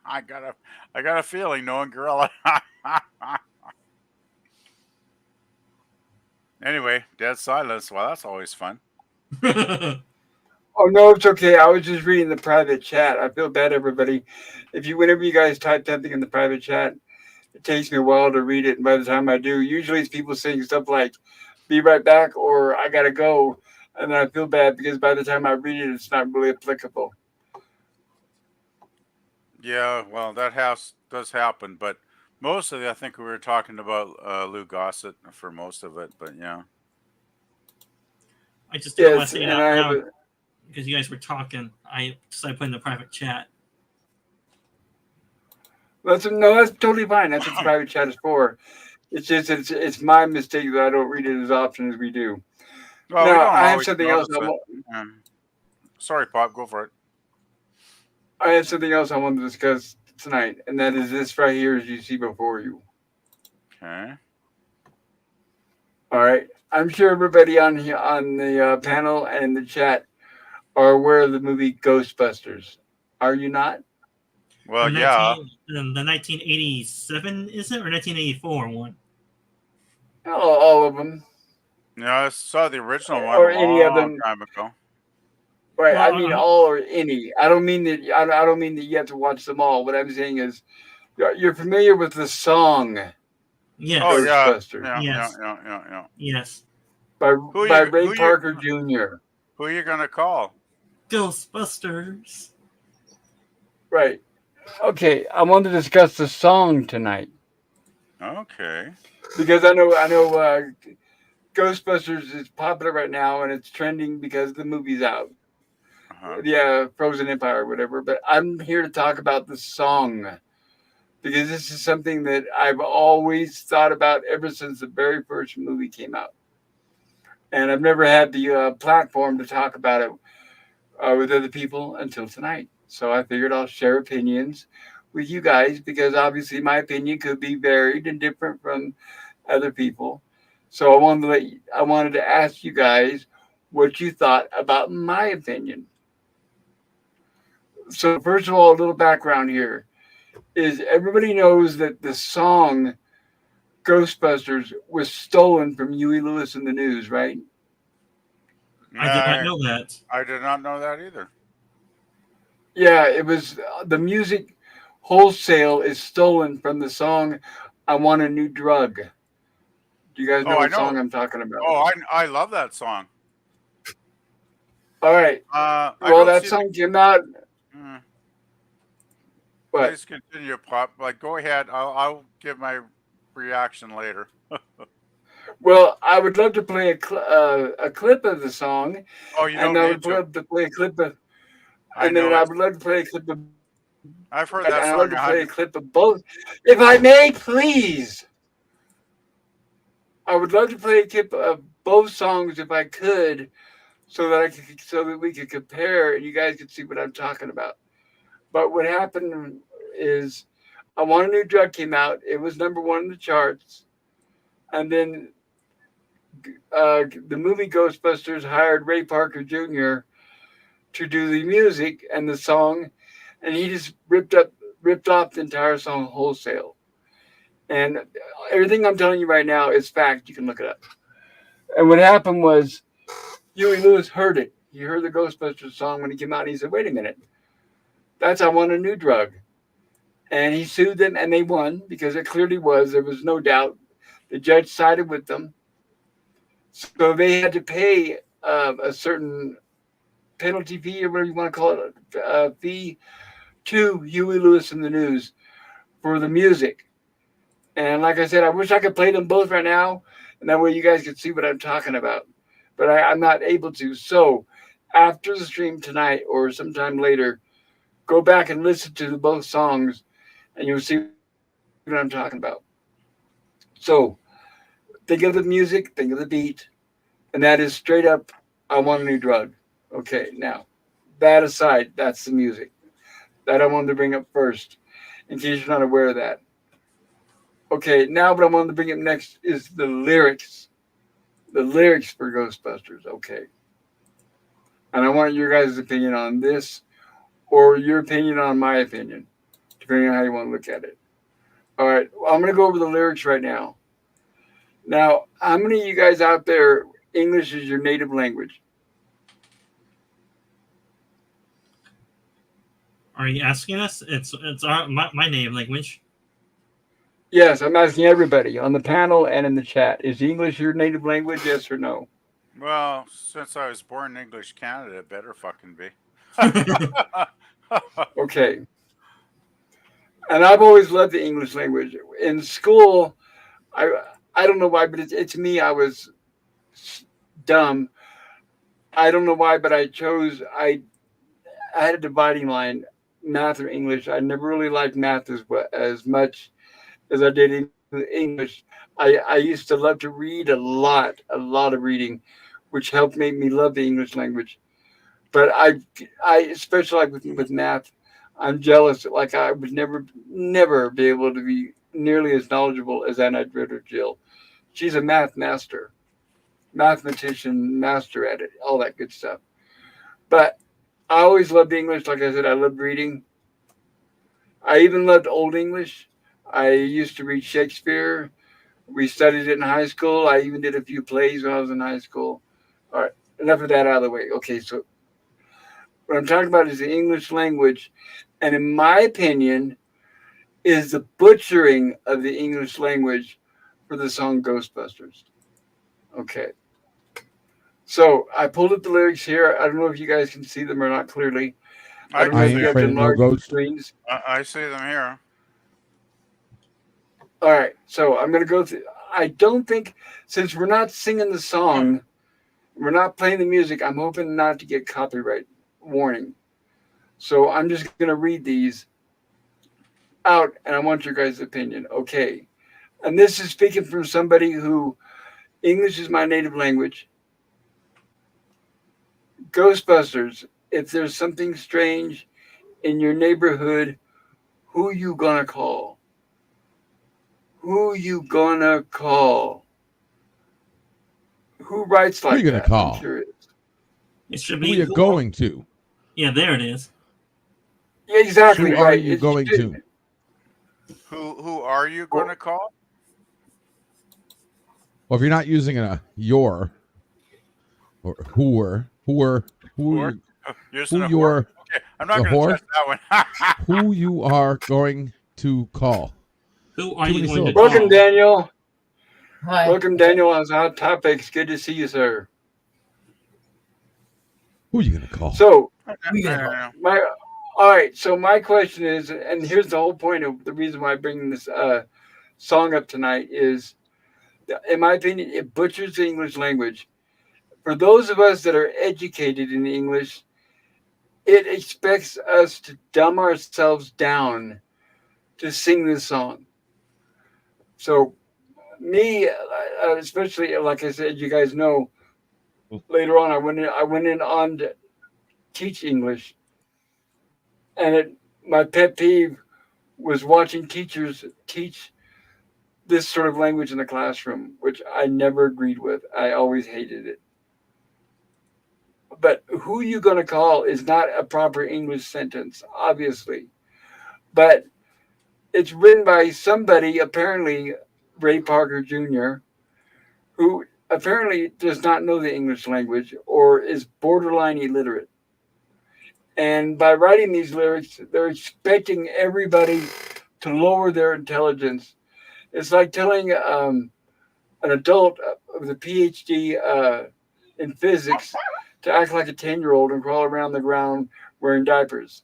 I got a feeling knowing Gorilla. Anyway, dead silence. Well, that's always fun. Oh no, it's okay. I was just reading the private chat. I feel bad, everybody. Whenever you guys type something in the private chat, it takes me a while to read it, and by the time I do, usually it's people saying stuff like "be right back" or "I gotta go," and then I feel bad because by the time I read it, it's not really applicable. Yeah, well, that does happen, but most of it, I think we were talking about Lou Gossett for most of it, but yeah. I just didn't want Yes, to say it and out I have loud a, because you guys were talking. I put in the private chat. that's totally fine. That's what the private chat is for. It's just it's my mistake that I don't read it as often as we do. Well, we Now don't I have always something else. notice it. Sorry, Pop, go for it. I have something else I want to discuss tonight, and that is this right here, as you see before you. Okay. All right. I'm sure everybody on here on the panel and in the chat are aware of the movie Ghostbusters. Are you not? Well, yeah. The 1987 is it or 1984 one? All of them, Yeah, I saw the original one or a any of long them. time ago. Right. I Well, mean all or any. I don't mean that. I don't mean that you have to watch them all. What I'm saying is, you're familiar with the song yes. Oh yeah, Ghostbusters yeah. Yes. by Who Ray you Parker Jr. who are you gonna call? Ghostbusters. Right. Okay. I want to discuss the song tonight Okay. because I know Ghostbusters is popular right now and it's trending because the movie's out. the Frozen Empire or whatever. But I'm here to talk about the song because this is something that I've always thought about ever since the very first movie came out, and I've never had the platform to talk about it with other people until tonight. So I figured I'll share opinions with you guys because obviously my opinion could be varied and different from other people. So I wanted to ask you guys what you thought about my opinion. So first of all, a little background here is everybody knows that the song Ghostbusters was stolen from Huey Lewis and the News, right? I did not know that. I did not know that either. Yeah, it was the music wholesale is stolen from the song I Want a New Drug. Do you guys know Oh, I what know. song I'm talking about? Oh, I love that song. All right. I Well, don't that see. song came out. Mm, What? please continue, Pop. Like, go ahead. I'll give my reaction later. Well, I would love to play a clip of the song, Oh, you and don't I need would to. love to play a clip of, I and then know I it. would love to play a clip of, I've heard and that I'd love song to a play a hundred. clip of both, if I may, please. I would love to play a clip of both songs if I could, so that we could compare and you guys could see what I'm talking about. But what happened is, I Want a New Drug came out. It was number one in the charts, and then the movie Ghostbusters hired Ray Parker Jr. to do the music and the song, and he just ripped off the entire song wholesale. And everything I'm telling you right now is fact. You can look it up. And what happened was Huey Lewis heard it. He heard the Ghostbusters song when he came out, and he said, "Wait a minute, that's I Want a New Drug." And he sued them, and they won because it clearly was. There was no doubt. The judge sided with them, so they had to pay a certain penalty fee or whatever you want to call it, fee to Huey Lewis and the News for the music. And like I said, I wish I could play them both right now, and that way you guys could see what I'm talking about. But I'm not able to. So after the stream tonight or sometime later, go back and listen to both songs, and you'll see what I'm talking about. So think of the music, think of the beat, and that is straight up, I Want a New Drug. Okay, now, that aside, that's the music. That I wanted to bring up first, in case you're not aware of that. Okay, now what I wanted to bring up next is the lyrics. The lyrics for Ghostbusters, okay. And I want your guys' opinion on this, or your opinion on my opinion, depending on how you want to look at it. All right, well, I'm going to go over the lyrics right now. Now, how many of you guys out there, English is your native language? Are you asking us? It's my native language. Yes, I'm asking everybody on the panel and in the chat. Is English your native language, yes or no? Well, since I was born in English Canada, it better fucking be. Okay. And I've always loved the English language. In school, I I don't know why, but it's me. I was dumb. I don't know why, but I had a dividing line, math or English. I never really liked math as much as I did English. I used to love to read a lot of reading, which helped make me love the English language. But I especially like with math, I'm jealous. Like I would never be able to be nearly as knowledgeable as Anna Dritter Jill. She's a math master, mathematician, master at it, all that good stuff. But I always loved English. Like I said, I loved reading. I even loved Old English. I used to read Shakespeare. We studied it in high school. I even did a few plays when I was in high school. All right, enough of that out of the way. Okay, so what I'm talking about is the English language, and in my opinion, is the butchering of the English language for the song Ghostbusters. Okay. So I pulled up the lyrics here. I don't know if you guys can see them or not clearly. I I don't can know I if see ain't you him. have afraid to of no enlarge the ghost. screens. I see them here. All right. So I'm going to go through. I don't think, since we're not singing the song, we're not playing the music, I'm hoping not to get copyright. warning. So I'm just going to read these out, and I want your guys' opinion. Okay. And this is speaking from somebody who English is my native language. Ghostbusters, if there's something strange in your neighborhood, who you gonna call? Who you gonna call? Who writes Who like you gonna that? call? I'm curious. It should Who be are you going to? Yeah, there it is. Yeah, exactly Who are right. you It's going just- to? Who are you going to call? Well, if you're not using a your or who are Whore? you, Using who a whore? you're Okay, I'm not the going to whore? touch that one. who you are going to call. Who are Too you many going to syllables. Welcome, call? Daniel. Hi. Welcome, Daniel, on Hot Topics. Good to see you, sir. Who are you gonna call? So, We gonna call? my all right. So my question is, and here's the whole point of the reason why I'm bringing this song up tonight is, in my opinion, it butchers the English language. For those of us that are educated in English, it expects us to dumb ourselves down to sing this song. So, me, especially like I said, you guys know. Later on, I went in on to teach English, and my pet peeve was watching teachers teach this sort of language in the classroom, which I never agreed with. I always hated it. But who you gonna call is not a proper English sentence, obviously. But it's written by somebody, apparently Ray Parker Jr., who apparently does not know the English language or is borderline illiterate. And by writing these lyrics, they're expecting everybody to lower their intelligence. It's like telling an adult with a PhD in physics to act like a 10-year-old and crawl around the ground wearing diapers.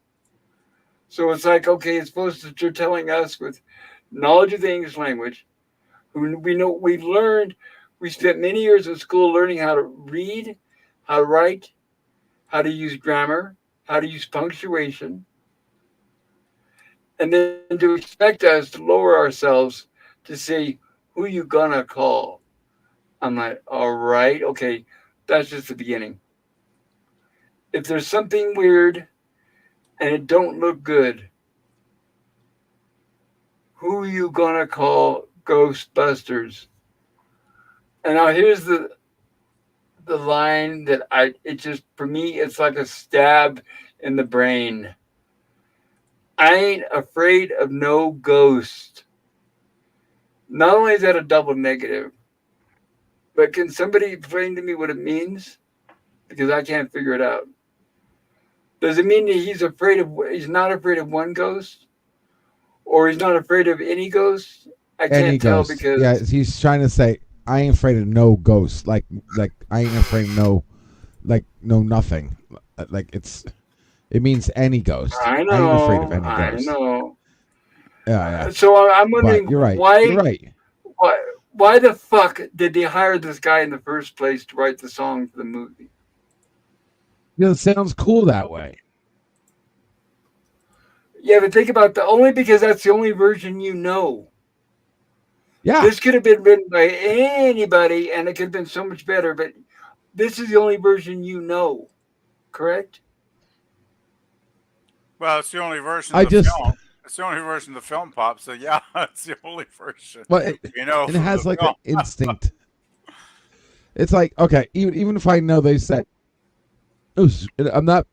So it's like, okay, it's supposed to, you're telling us with knowledge of the English language, who we know we learned, we spent many years in school learning how to read, how to write, how to use grammar, how to use punctuation, and then to expect us to lower ourselves to say, who you gonna call? I'm like, all right, okay, that's just the beginning. If there's something weird and it don't look good, who you gonna call Ghostbusters? And now here's the line that it just, for me, it's like a stab in the brain. I ain't afraid of no ghost. Not only is that a double negative, but can somebody explain to me what it means? Because I can't figure it out. Does it mean that he's not afraid of one ghost? Or he's not afraid of any ghost? I can't Any tell ghost. because Yeah, he's trying to say I ain't afraid of no ghost. Like I ain't afraid of no nothing. Like it means any ghost. I ain't afraid of know, any I ghost. know. Yeah. So I'm wondering But you're right. why You're right. why the fuck did they hire this guy in the first place to write the song for the movie? Because it sounds cool that way. Yeah, but think about only because that's the only version you know. Yeah. This could have been written by anybody and it could have been so much better, but this is the only version you know, correct? Well, it's the only version I of the just film. It's the only version of the film, Pop. So yeah, it's the only version. well it, You know, and it from has the like film. an instinct. It's like, okay, even if I know they said I'm not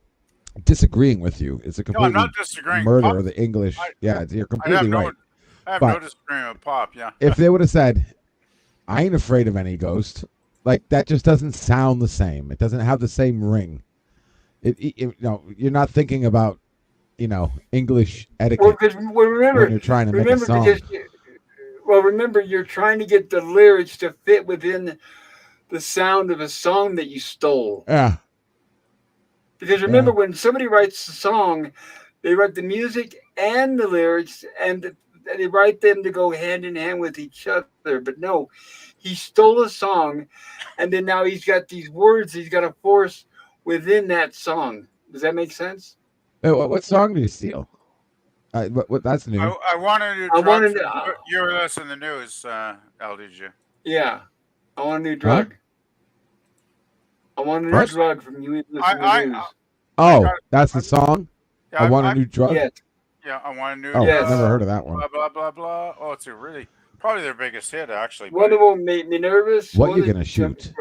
disagreeing with you. It's a No, I'm completely not disagreeing. murder Pop, of the English. I- Yeah, you're I have completely no, right. I have But no disagreement with Pop. Yeah. if they would have said, I ain't afraid of any ghost, like that just doesn't sound the same. It doesn't have the same ring. You're not thinking about, English etiquette Well, because when remember, you're trying to make a remember song. because remember you're trying to get the lyrics to fit within the sound of a song that you stole. Yeah. Because remember, when somebody writes a song, they write the music and the lyrics, and they write them to go hand in hand with each other. But no, he stole a song, and then now he's got these words he's got to force within that song. Does that make sense? What song do you steal? What? That's new. I want a new I drug. wanted From to- you're listening to the news, LDG. Yeah. I want a new Huh? drug. I want a new What? drug from you. Listen to the I news. Oh, got- that's the song. Yeah, I want a new drug. Yes. Yeah, I want a new. Oh, Yes. never heard of that one. Blah blah blah blah. Oh, it's a really probably their biggest hit actually. One But of them made me nervous. What One you of the- gonna shoot?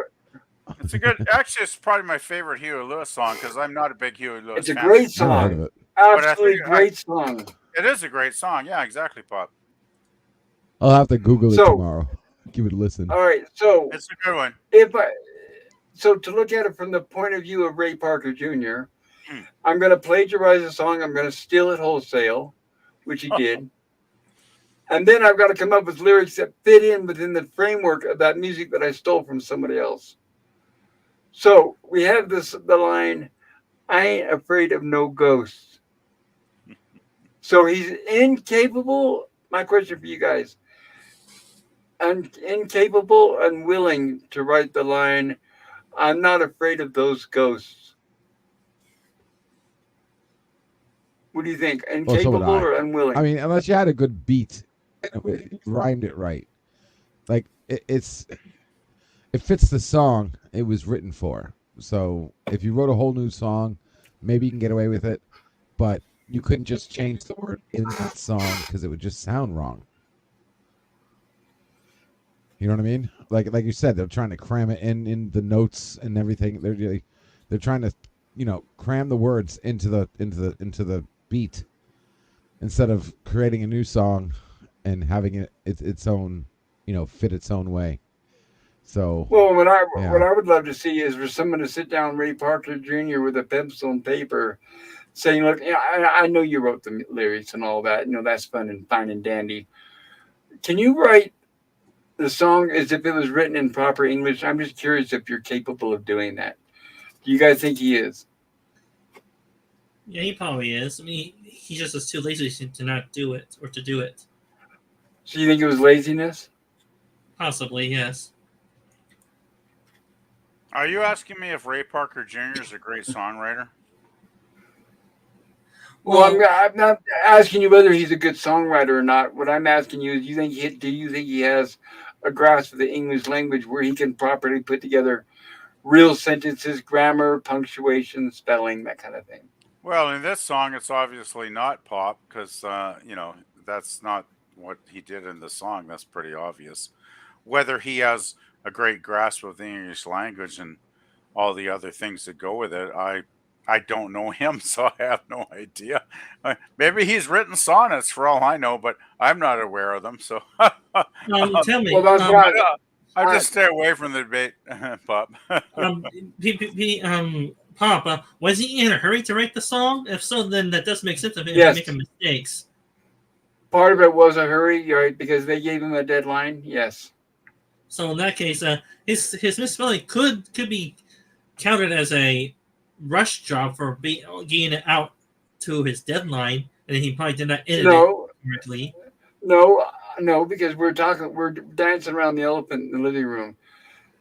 it's a good. Actually, it's probably my favorite Huey Lewis song because I'm not a big Huey Lewis It's a fan. great Never heard of song. it. Absolutely think great song. It is a great song. Yeah, exactly, Pop. I'll have to Google it So- tomorrow. Give it a listen. All right. So It's a good one. to look at it from the point of view of Ray Parker Jr., Hmm. I'm going to plagiarize a song. I'm going to steal it wholesale, which he did. And then I've got to come up with lyrics that fit in within the framework of that music that I stole from somebody else. So we have the line, I ain't afraid of no ghosts. So he's incapable. My question for you guys, incapable, unwilling to write the line, I'm not afraid of those ghosts. What do you think? Well, so Incapable would I. or unwilling? I mean, unless you had a good beat, you rhymed it right. Like it fits the song it was written for. So if you wrote a whole new song, maybe you can get away with it, but you couldn't just change the word in that song because it would just sound wrong. You know what I mean? Like you said, they're trying to cram it in the notes and everything. They're trying to, cram the words into the beat instead of creating a new song and having it its own, fit its own way. So Well, what I Yeah. would love to see is for someone to sit down, Ray Parker Jr. with a pencil and paper, saying, "Look, I know you wrote the lyrics and all that. That's fun and fine and dandy. Can you write the song as if it was written in proper English? I'm just curious if you're capable of doing that. Do you guys think he is? Yeah, he probably is. I mean, he just is too lazy to not do it or to do it. So you think it was laziness? Possibly, yes. Are you asking me if Ray Parker Jr. is a great songwriter? Well, I'm not asking you whether he's a good songwriter or not. What I'm asking you is, do you think he has a grasp of the English language where he can properly put together real sentences, grammar, punctuation, spelling, that kind of thing? Well, in this song, it's obviously not pop because that's not what he did in the song. That's pretty obvious. Whether he has a great grasp of the English language and all the other things that go with it, I don't know him, so I have no idea. Maybe he's written sonnets for all I know, but I'm not aware of them. So Tell me. Well, that's right. I just stay away from the debate, Pop. Pop, was he in a hurry to write the song? If so, then that does make sense of him Yes. making mistakes. Part of it was a hurry, right? Because they gave him a deadline. Yes. So in that case, his misspelling could be counted as a rush job for getting it out to his deadline, and he probably did not edit it correctly. No, because we're dancing around the elephant in the living room.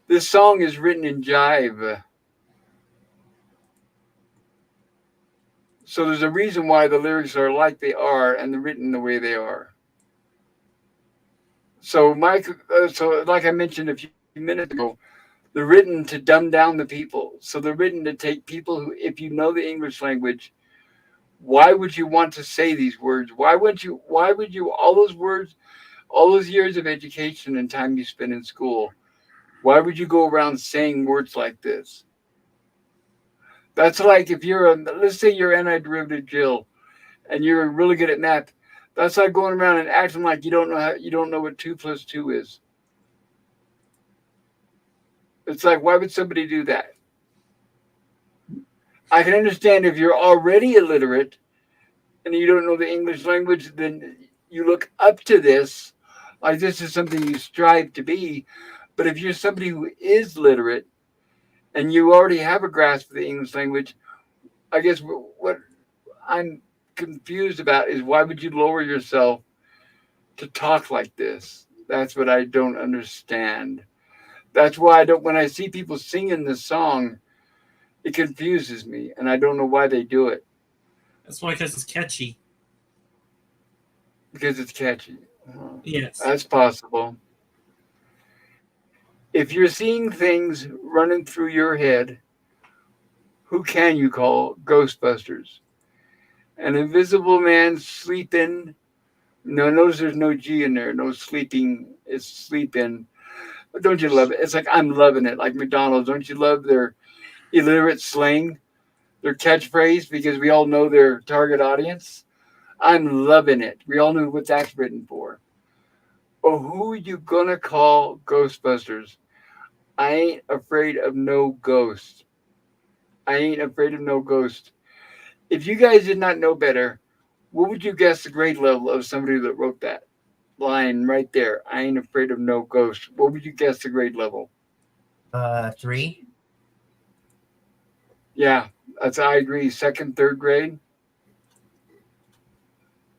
This song is written in jive. So there's a reason why the lyrics are like they are and they're written the way they are. So like I mentioned a few minutes ago, they're written to dumb down the people. So they're written to take people who, if you know the English language, why would you want to say these words? Why would you all those words, all those years of education and time you spent in school, why would you go around saying words like this? That's like if let's say you're antiderivative Jill and you're really good at math. That's like going around and acting like you don't know what 2 + 2 is. It's like, why would somebody do that? I can understand if you're already illiterate and you don't know the English language, then you look up to this, like this is something you strive to be. But if you're somebody who is literate and you already have a grasp of the English language, I guess what I'm confused about is why would you lower yourself to talk like this? That's what I don't understand. That's why when I see people singing this song, It confuses me, and I don't know why they do it. That's why, because it's catchy. Because it's catchy. Yes. That's possible. If you're seeing things running through your head, who can you call Ghostbusters? An invisible man sleeping. No, notice there's no G in there. No sleeping. It's sleeping. But don't you love it? It's like I'm loving it. Like McDonald's. Don't you love their illiterate slang, their catchphrase? Because we all know their target audience. I'm loving it. We all know what that's written for. Oh, who you gonna call Ghostbusters? I ain't afraid of no ghost. I ain't afraid of no ghost. If you guys did not know better, what would you guess the grade level of somebody that wrote that line right there? I ain't afraid of no ghost. What would you guess the grade level? 3. Yeah, I agree. Second, third grade.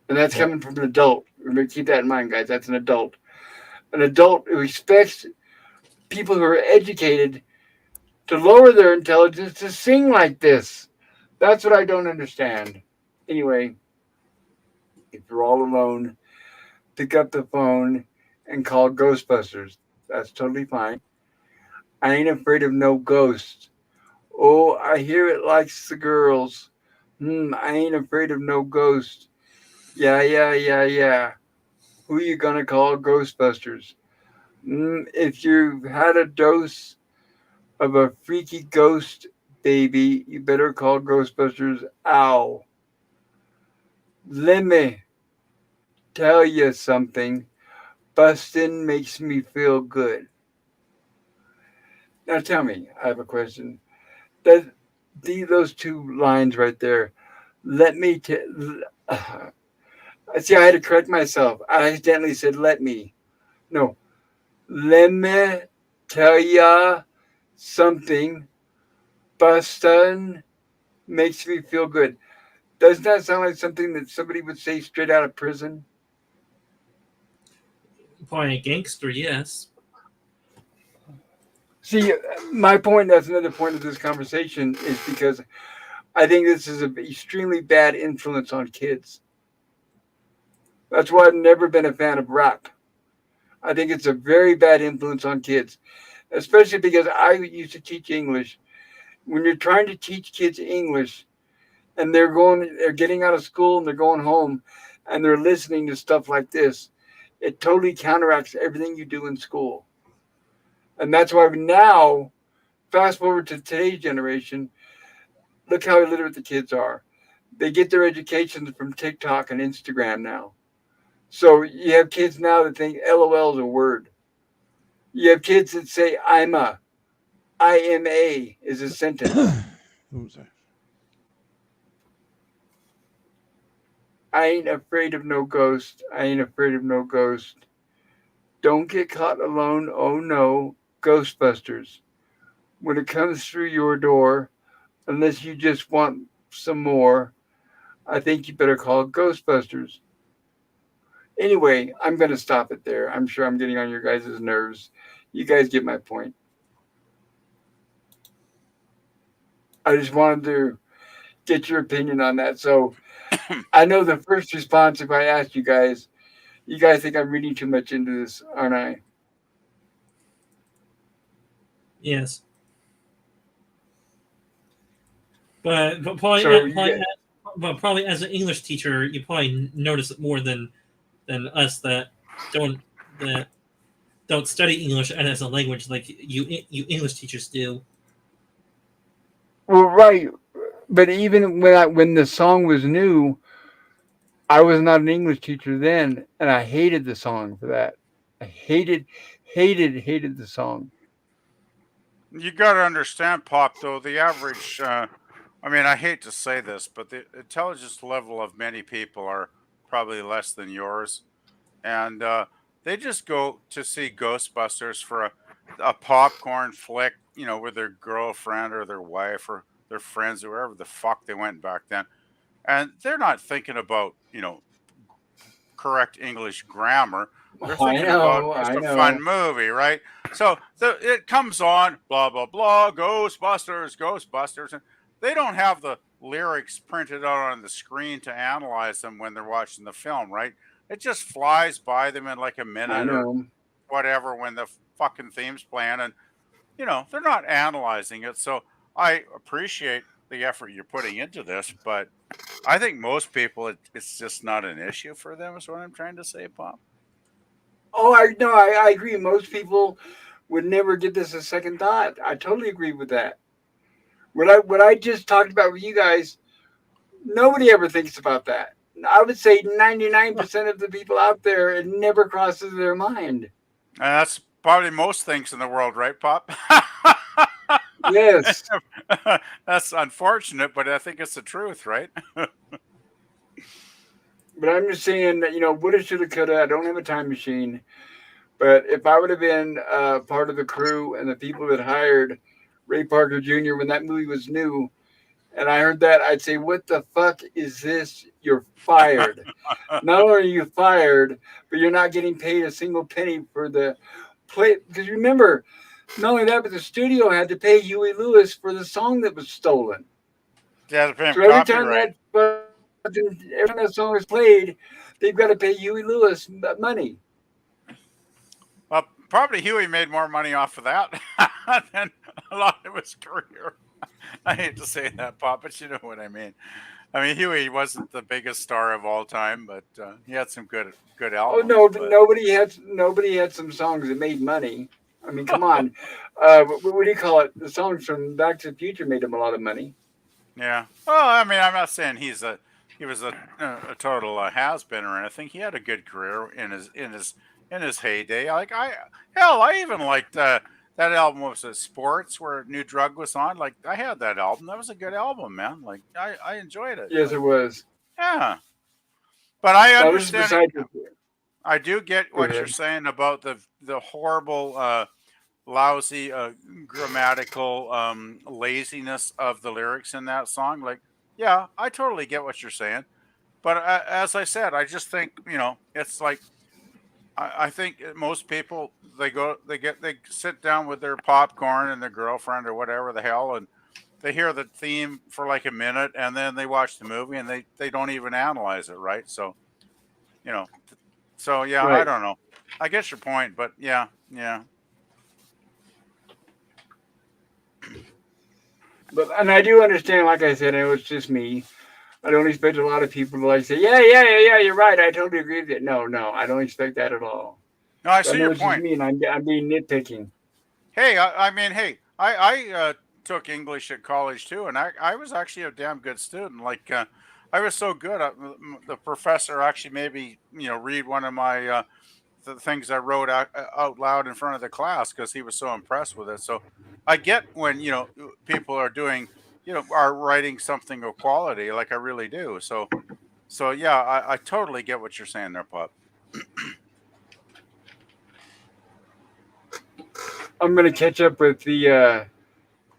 And that's Yeah. coming from an adult. Remember, keep that in mind, guys. That's an adult. An adult who expects people who are educated to lower their intelligence to sing like this. That's what I don't understand. Anyway, if you're all alone, pick up the phone and call Ghostbusters. That's totally fine. I ain't afraid of no ghosts. Oh, I hear it likes the girls. I ain't afraid of no ghost. Yeah, yeah, yeah, yeah. Who you gonna call Ghostbusters? If you've had a dose of a freaky ghost baby, you better call Ghostbusters. Ow. Let me tell you something. Bustin' makes me feel good. Now tell me, I have a question. Does those two lines right there? Let me tell. See, I had to correct myself. I accidentally said "let me." No, let me tell ya something. Bustin' makes me feel good. Doesn't that sound like something that somebody would say straight out of prison? Probably a gangster, yes. See, my point, that's another point of this conversation, is because I think this is an extremely bad influence on kids. That's why I've never been a fan of rap. I think it's a very bad influence on kids, especially because I used to teach English. When you're trying to teach kids English and they're getting out of school and they're going home and they're listening to stuff like this, it totally counteracts everything you do in school. And that's why now, fast forward to today's generation, look how illiterate the kids are. They get their education from TikTok and Instagram now. So you have kids now that think LOL is a word. You have kids that say IMA is a sentence. Oops, sorry. I ain't afraid of no ghost. I ain't afraid of no ghost. Don't get caught alone. Oh no, Ghostbusters. When it comes through your door, unless you just want some more, I think you better call Ghostbusters. Anyway, I'm going to stop it there. I'm sure I'm getting on your guys' nerves. You guys get my point. I just wanted to get your opinion on that. So I know the first response, if I asked you guys think I'm reading too much into this, aren't I? Yes. But probably, So probably as an English teacher, you probably notice it more than us don't that don't study English as a language like you English teachers do. well, right. But even when the song was new, I was not an English teacher then, and I hated the song for that. I hated the song. You got to understand, Pop, though, the average, I mean, I hate to say this, but the intelligence level of many people are probably less than yours. And they just go to see Ghostbusters for a popcorn flick, with their girlfriend or their wife or their friends or wherever the fuck they went back then. And they're not thinking about, correct English grammar. They're I thinking about know, just I a fun know. movie, right? So it comes on, blah blah blah, Ghostbusters, Ghostbusters, and they don't have the lyrics printed out on the screen to analyze them when they're watching the film, right? It just flies by them in like a I minute or know. whatever when the fucking theme's playing, and they're not analyzing it. So I appreciate the effort you're putting into this, but I think most people it's just not an issue for them. Is what I'm trying to say, Pop. Oh, I no, I agree. Most people would never give this a second thought. I totally agree with that. What I just talked about with you guys, nobody ever thinks about that. I would say 99% of the people out there, it never crosses their mind. And that's probably most things in the world, right, Pop? Yes. That's unfortunate, but I think it's the truth, right? But I'm just saying that, woulda, shoulda, coulda. I don't have a time machine. But if I would have been part of the crew and the people that hired Ray Parker Jr. when that movie was new, and I heard that, I'd say, "What the fuck is this? You're fired. Not only are you fired, but you're not getting paid a single penny for the play." Because remember, not only that, but the studio had to pay Huey Lewis for the song that was stolen. Yeah, the So every copyright. time that song is played, they've got to pay Huey Lewis money. Well, probably Huey made more money off of that than a lot of his career. I hate to say that, Pop, but you know what I mean. I mean, Huey wasn't the biggest star of all time, but he had some good Oh albums. no, But nobody had some songs that made money. I mean, come on. What do you call it? The songs from Back to the Future made him a lot of money. yeah. Well, I mean, I'm not saying he was a total has been or anything. He had a good career in his heyday. I even liked that album. Was it Sports where New Drug was on? Like I had that album. That was a good album, man. Like I enjoyed it. Yes, Like, it was. yeah. But I Now this is understand. beside the. I do get Go what you're ahead. saying about the horrible, lousy grammatical laziness of the lyrics in that song. Like, yeah, I totally get what you're saying. But as I said, I just think it's like I think most people they sit down with their popcorn and their girlfriend or whatever the hell, and they hear the theme for like a minute, and then they watch the movie and they don't even analyze it, right? So you know, so yeah, I Right. don't know. I get your point, but yeah, yeah. And I do understand. Like I said, it was just me. I don't expect a lot of people to like say, yeah, you're right. I totally agree with it. No, I don't expect that at all. No, I I see know your it's just point. me, and I'm being nitpicking. Hey, I mean, hey, I took English at college too, and I was actually a damn good student. Like, I was so good. The professor actually made me, read one of my the things I wrote out loud in front of the class because he was so impressed with it. So I get when people are doing, are writing something of quality, like I really do. So yeah, I totally get what you're saying there, Pup. I'm gonna catch up with the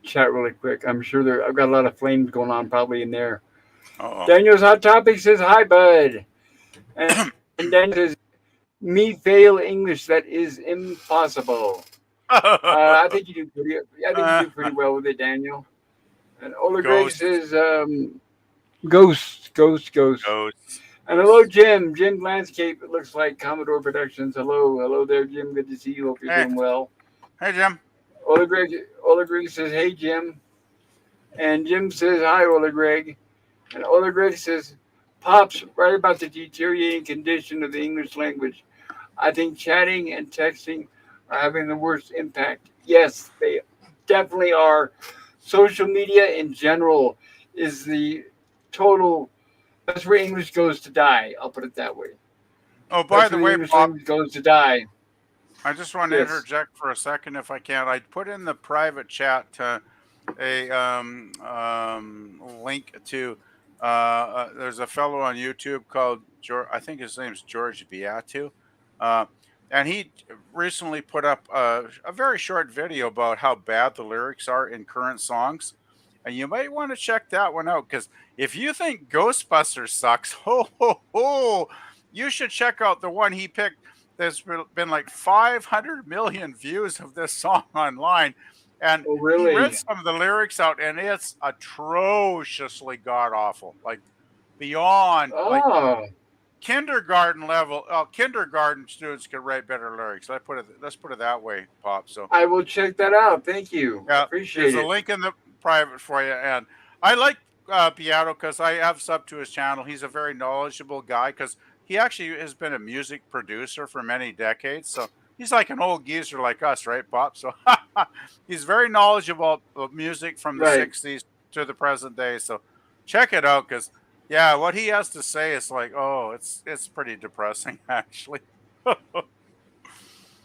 chat really quick. I'm sure I've got a lot of flames going on probably in there. Uh Daniel's Hot Topic says hi, bud, and Daniel says me fail English. That is impossible. I oh. think you do pretty. I think you do pretty well with it, Daniel. And Ola Greg Ghosts, says ghost. ghosts, And hello, ghosts. Jim. Jim Landscape. It looks like Commodore Productions. Hello there, Jim. Good to see you. Hope you're Hey, doing well. hey, Jim. Ola Greg says, hey, Jim. And Jim says, hi, Ola Greg. And Ola Greg says, Pops, right about the deteriorating condition of the English language. I think chatting and texting are having the worst impact. Yes, they definitely are. Social media in general is the total. That's where English goes to die. I'll put it that way. Oh, by That's the where the way, English Pop, language goes to die. I just want to Yes. interject for a second, if I can. I put in the private chat a link to. There's a fellow on YouTube called George. I think his name's George Beatu, uh, and he recently put up a very short video about how bad the lyrics are in current songs. And you might want to check that one out because if you think Ghostbusters sucks, ho ho ho, you should check out the one he picked there's been like 500 million views of this song online, and Oh, he read really? some of the lyrics out, and it's atrociously god awful, like beyond like Oh, kindergarten level. Kindergarten students can write better lyrics. Let's put it that way, Pop. So I will check that out. Thank you. yeah, there's Appreciate a it. link in the private for you. And I like Beato because I have subbed to his channel. He's a very knowledgeable guy because he actually has been a music producer for many decades. So he's like an old geezer like us, right, Pop? So he's very knowledgeable of music from the Right. 60s to the present day. So check it out because, yeah, what he has to say is like, oh, it's pretty depressing, actually. But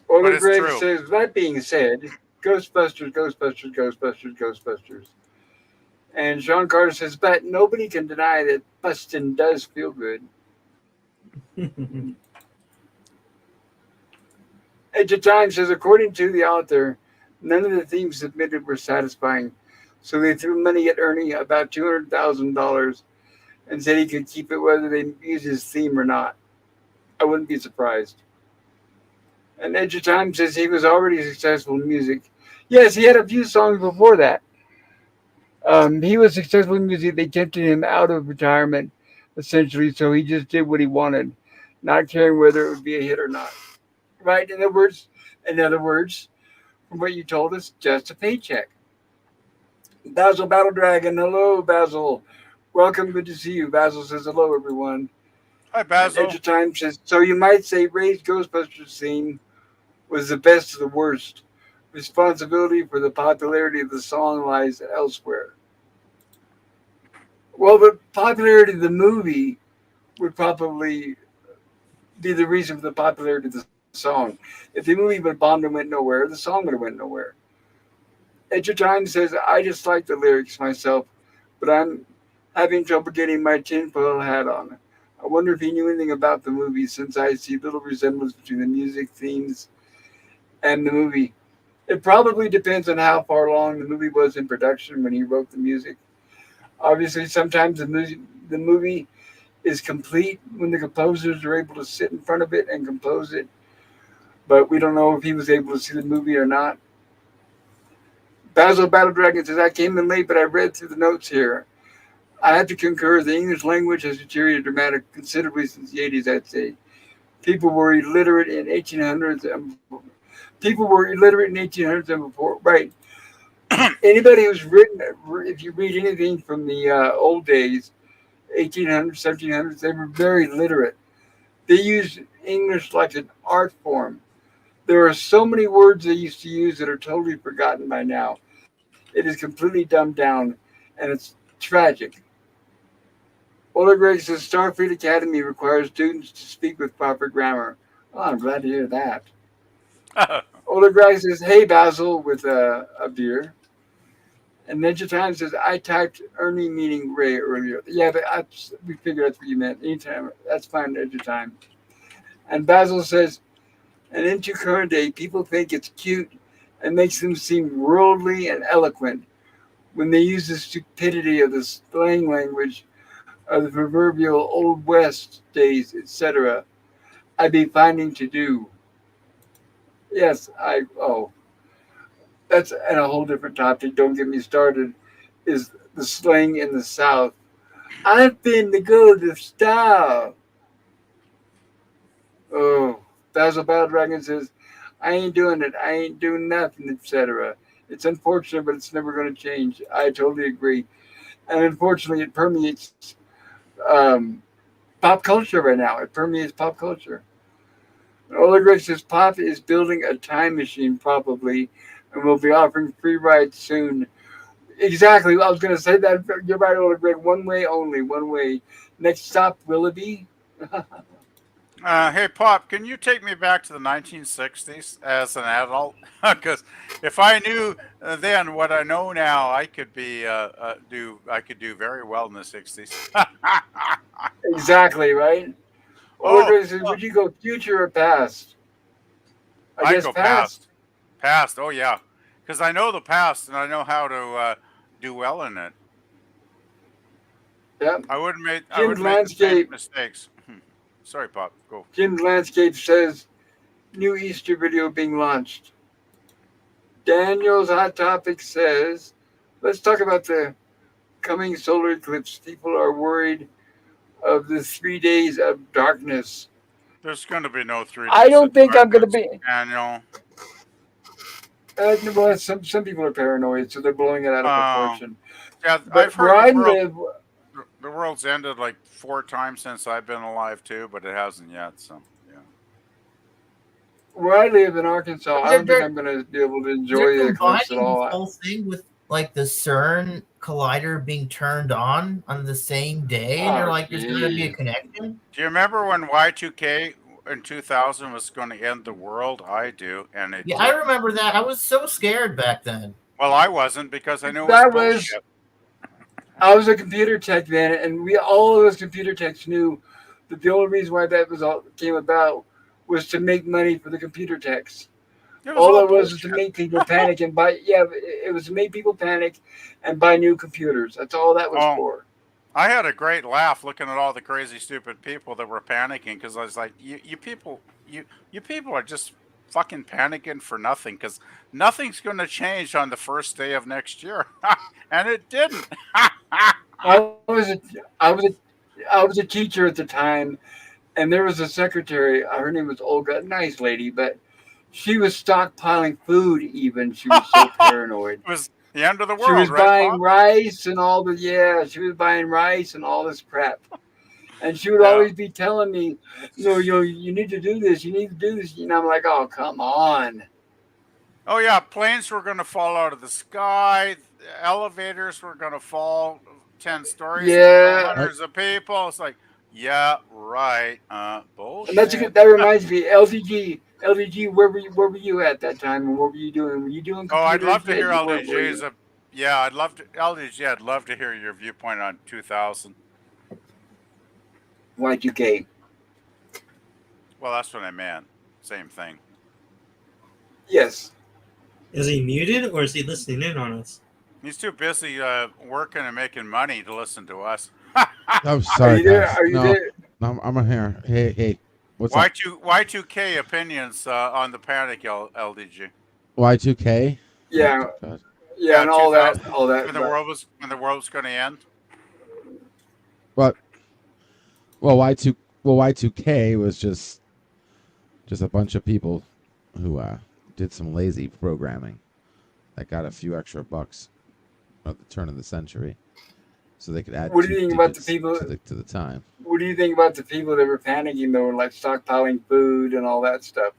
Older it's Greg true. says, that being said, Ghostbusters, Ghostbusters, Ghostbusters, Ghostbusters. And Sean Carter says, but nobody can deny that bustin' does feel good. Edge of Time says, according to the author, none of the themes submitted were satisfying. So they threw money at Ernie, about $200,000, and said he could keep it whether they use his theme or not. I wouldn't be surprised. And Edge of Time says he was already successful in music. Yes, he had a few songs before that. He was successful in music. They tempted him out of retirement, essentially, so he just did what he wanted, not caring whether it would be a hit or not. Right? In other words, from what you told us, just a paycheck. Basil Battle Dragon, hello, Basil. Welcome, good to see you. Basil says hello, everyone. Hi, And Edge Basil. of Time says, so you might say Ray's Ghostbusters theme was the best of the worst. Responsibility for the popularity of the song lies elsewhere. Well, the popularity of the movie would probably be the reason for the popularity of the song. If the movie would have bombed and went nowhere, the song would have went nowhere. Edge of Time says, I just like the lyrics myself, but I'm having trouble getting my tinfoil hat on. I wonder if he knew anything about the movie since I see little resemblance between the music themes and the movie. It probably depends on how far along the movie was in production when he wrote the music. Obviously, sometimes the movie is complete when the composers are able to sit in front of it and compose it, but we don't know if he was able to see the movie or not. Basil Battle Dragon says, I came in late, but I read through the notes here. I have to concur, the English language has deteriorated dramatically considerably since the 80s, I'd say. People were illiterate in 1800s and people were illiterate in 1800s and before. Right. Anybody who's written, if you read anything from the old days, 1800s, 1700s, they were very literate. They used English like an art form. There are so many words they used to use that are totally forgotten by now. It is completely dumbed down, and it's tragic. Ola Greg says Starfleet Academy requires students to speak with proper grammar. Oh, I'm glad to hear that. Ola Greg says, hey, Basil, with a beer. And Ninja Time says, I typed Ernie meaning Ray earlier. Yeah, but we figured that's what you meant. Anytime, that's fine, Ninja Time. And Basil says, and into current day, people think it's cute and makes them seem worldly and eloquent when they use the stupidity of the slang language of the proverbial Old West days, etc. I'd be finding to do. Yes, that's and a whole different topic. Don't get me started. Is the slang in the South? I've been to go to style. Oh, Basil Battle Dragon says, I ain't doing it. I ain't doing nothing, etc. It's unfortunate, but it's never going to change. I totally agree. And unfortunately, it permeates um, pop culture right now. It permeates pop culture. Ola Greg says Pop is building a time machine probably and will be offering free rides soon. Exactly. I was going to say that. You're right, Ola Greg. One way only. One way. Next stop, Willoughby. Hey, Pop, can you take me back to the 1960s as an adult? Because if I knew then what I know now, I could do very well in the 60s. Exactly, right? Ola Oh, Greg says, would you go future or past? I I guess go past. past. Past. Oh, yeah. Because I know the past and I know how to do well in it. Yep. I Jim's wouldn't make the same Landscape. mistakes. Sorry, Pop. Go. Jim's Landscape says new Easter video being launched. Daniel's Hot Topic says, let's talk about the coming solar eclipse. People are worried of the 3 days of darkness. There's going to be no 3 I days don't of think I'm going to darkness, be. Daniel. Well, some people are paranoid, so they're blowing it out of Uh, proportion. yeah, I've But where heard I live, the world's ended like 4 times since I've been alive too, but it hasn't yet. So yeah. where I live in Arkansas, I don't think They're- I'm going to be able to They're enjoy the eclipse at combining all. this whole thing with like the CERN collider being turned on the same day, and they're Oh, like, "There's going to be a geez. connection." Do you remember when Y2K in 2000 was going to end the world? I do, and it Yeah, I did. remember that. I was so scared back then. Well, I wasn't because I knew it was That was bullshit. I was a computer tech then, and we all of us computer techs knew that the only reason why that was all came about was to make money for the computer techs. It was All all it was to bullshit. make people panic and buy. Yeah, it was to make people panic and buy new computers. That's all that was Oh, for. I had a great laugh looking at all the crazy, stupid people that were panicking because I was like, you people, you people are just fucking panicking for nothing because nothing's going to change on the first day of next year, and it didn't. I was a, I was I was a teacher at the time, and there was a secretary. Her name was Olga, nice lady, but she was stockpiling food. Even she was so paranoid. It was the end of the She was world, right, buying Bob? rice and all the she was buying rice and all this crap. And she would Yeah. always be telling me, you need to do this, you need to do this. I'm like, oh, come on. Oh yeah, planes were going to fall out of the sky. Elevators were going to fall 10 stories and kill Yeah. hundreds of people. It's like, yeah, right. And Bullshit. that reminds me, LDG, where were you at that time, and what were you doing? Were you doing Oh, I'd computers love to yet? hear You weren't, were LDJ's. you? Yeah, I'd love to LDJ. I'd love to hear your viewpoint on 2000. Y2K. Well, that's what I meant. Same thing. Yes. Is he muted or is he listening in on us? He's too busy working and making money to listen to us. I'm Are sorry, you there? guys. Are you No, there? no, I'm here. Hey, what's up? Y2K opinions on the panic, LDG. Y2K? Yeah. Oh, God. Yeah, and all 2000 that, all that. when the world was going to end. What? Well, Y2K was just a bunch of people who did some lazy programming that got a few extra bucks at the turn of the century, so they could add What do you two think about the digits people? to the time. What do you think about the people that were panicking though, and like stockpiling food and all that stuff?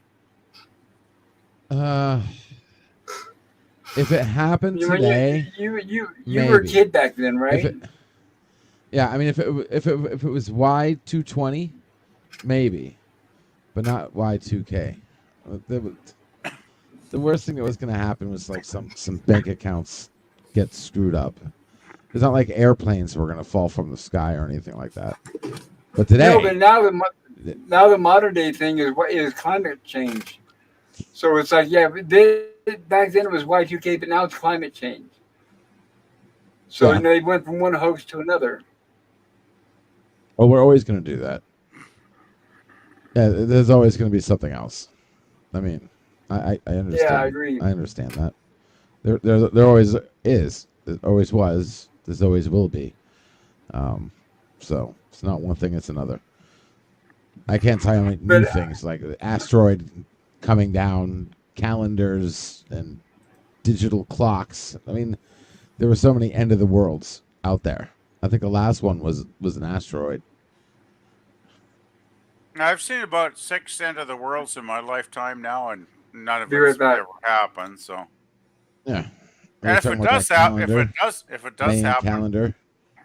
If it happened You today, you were a maybe. kid back then, If right? it, yeah, I mean, if it was Y220, maybe, but not Y2K. The worst thing that was going to happen was like some bank accounts get screwed up. It's not like airplanes were going to fall from the sky or anything like that. But today, No, but now the modern day thing is climate change. So it's like, yeah, back then it was Y2K, but now it's climate change. So Yeah. they went from one hoax to another. well, we're always going to do that. Yeah, there's always going to be something else. I mean, I understand. Yeah, I agree. I understand that. There always is. There always was. There's always will be. So it's not one thing; it's another. I can't tell you how many new things like the asteroid coming down, calendars, and digital clocks. I mean, there were so many end of the worlds out there. I think the last one was an asteroid. I've seen about 6 end of the worlds in my lifetime now, and none of Be right it's back. ever happened. So, Yeah. and if it does happen, if it does Mayan happen, calendar.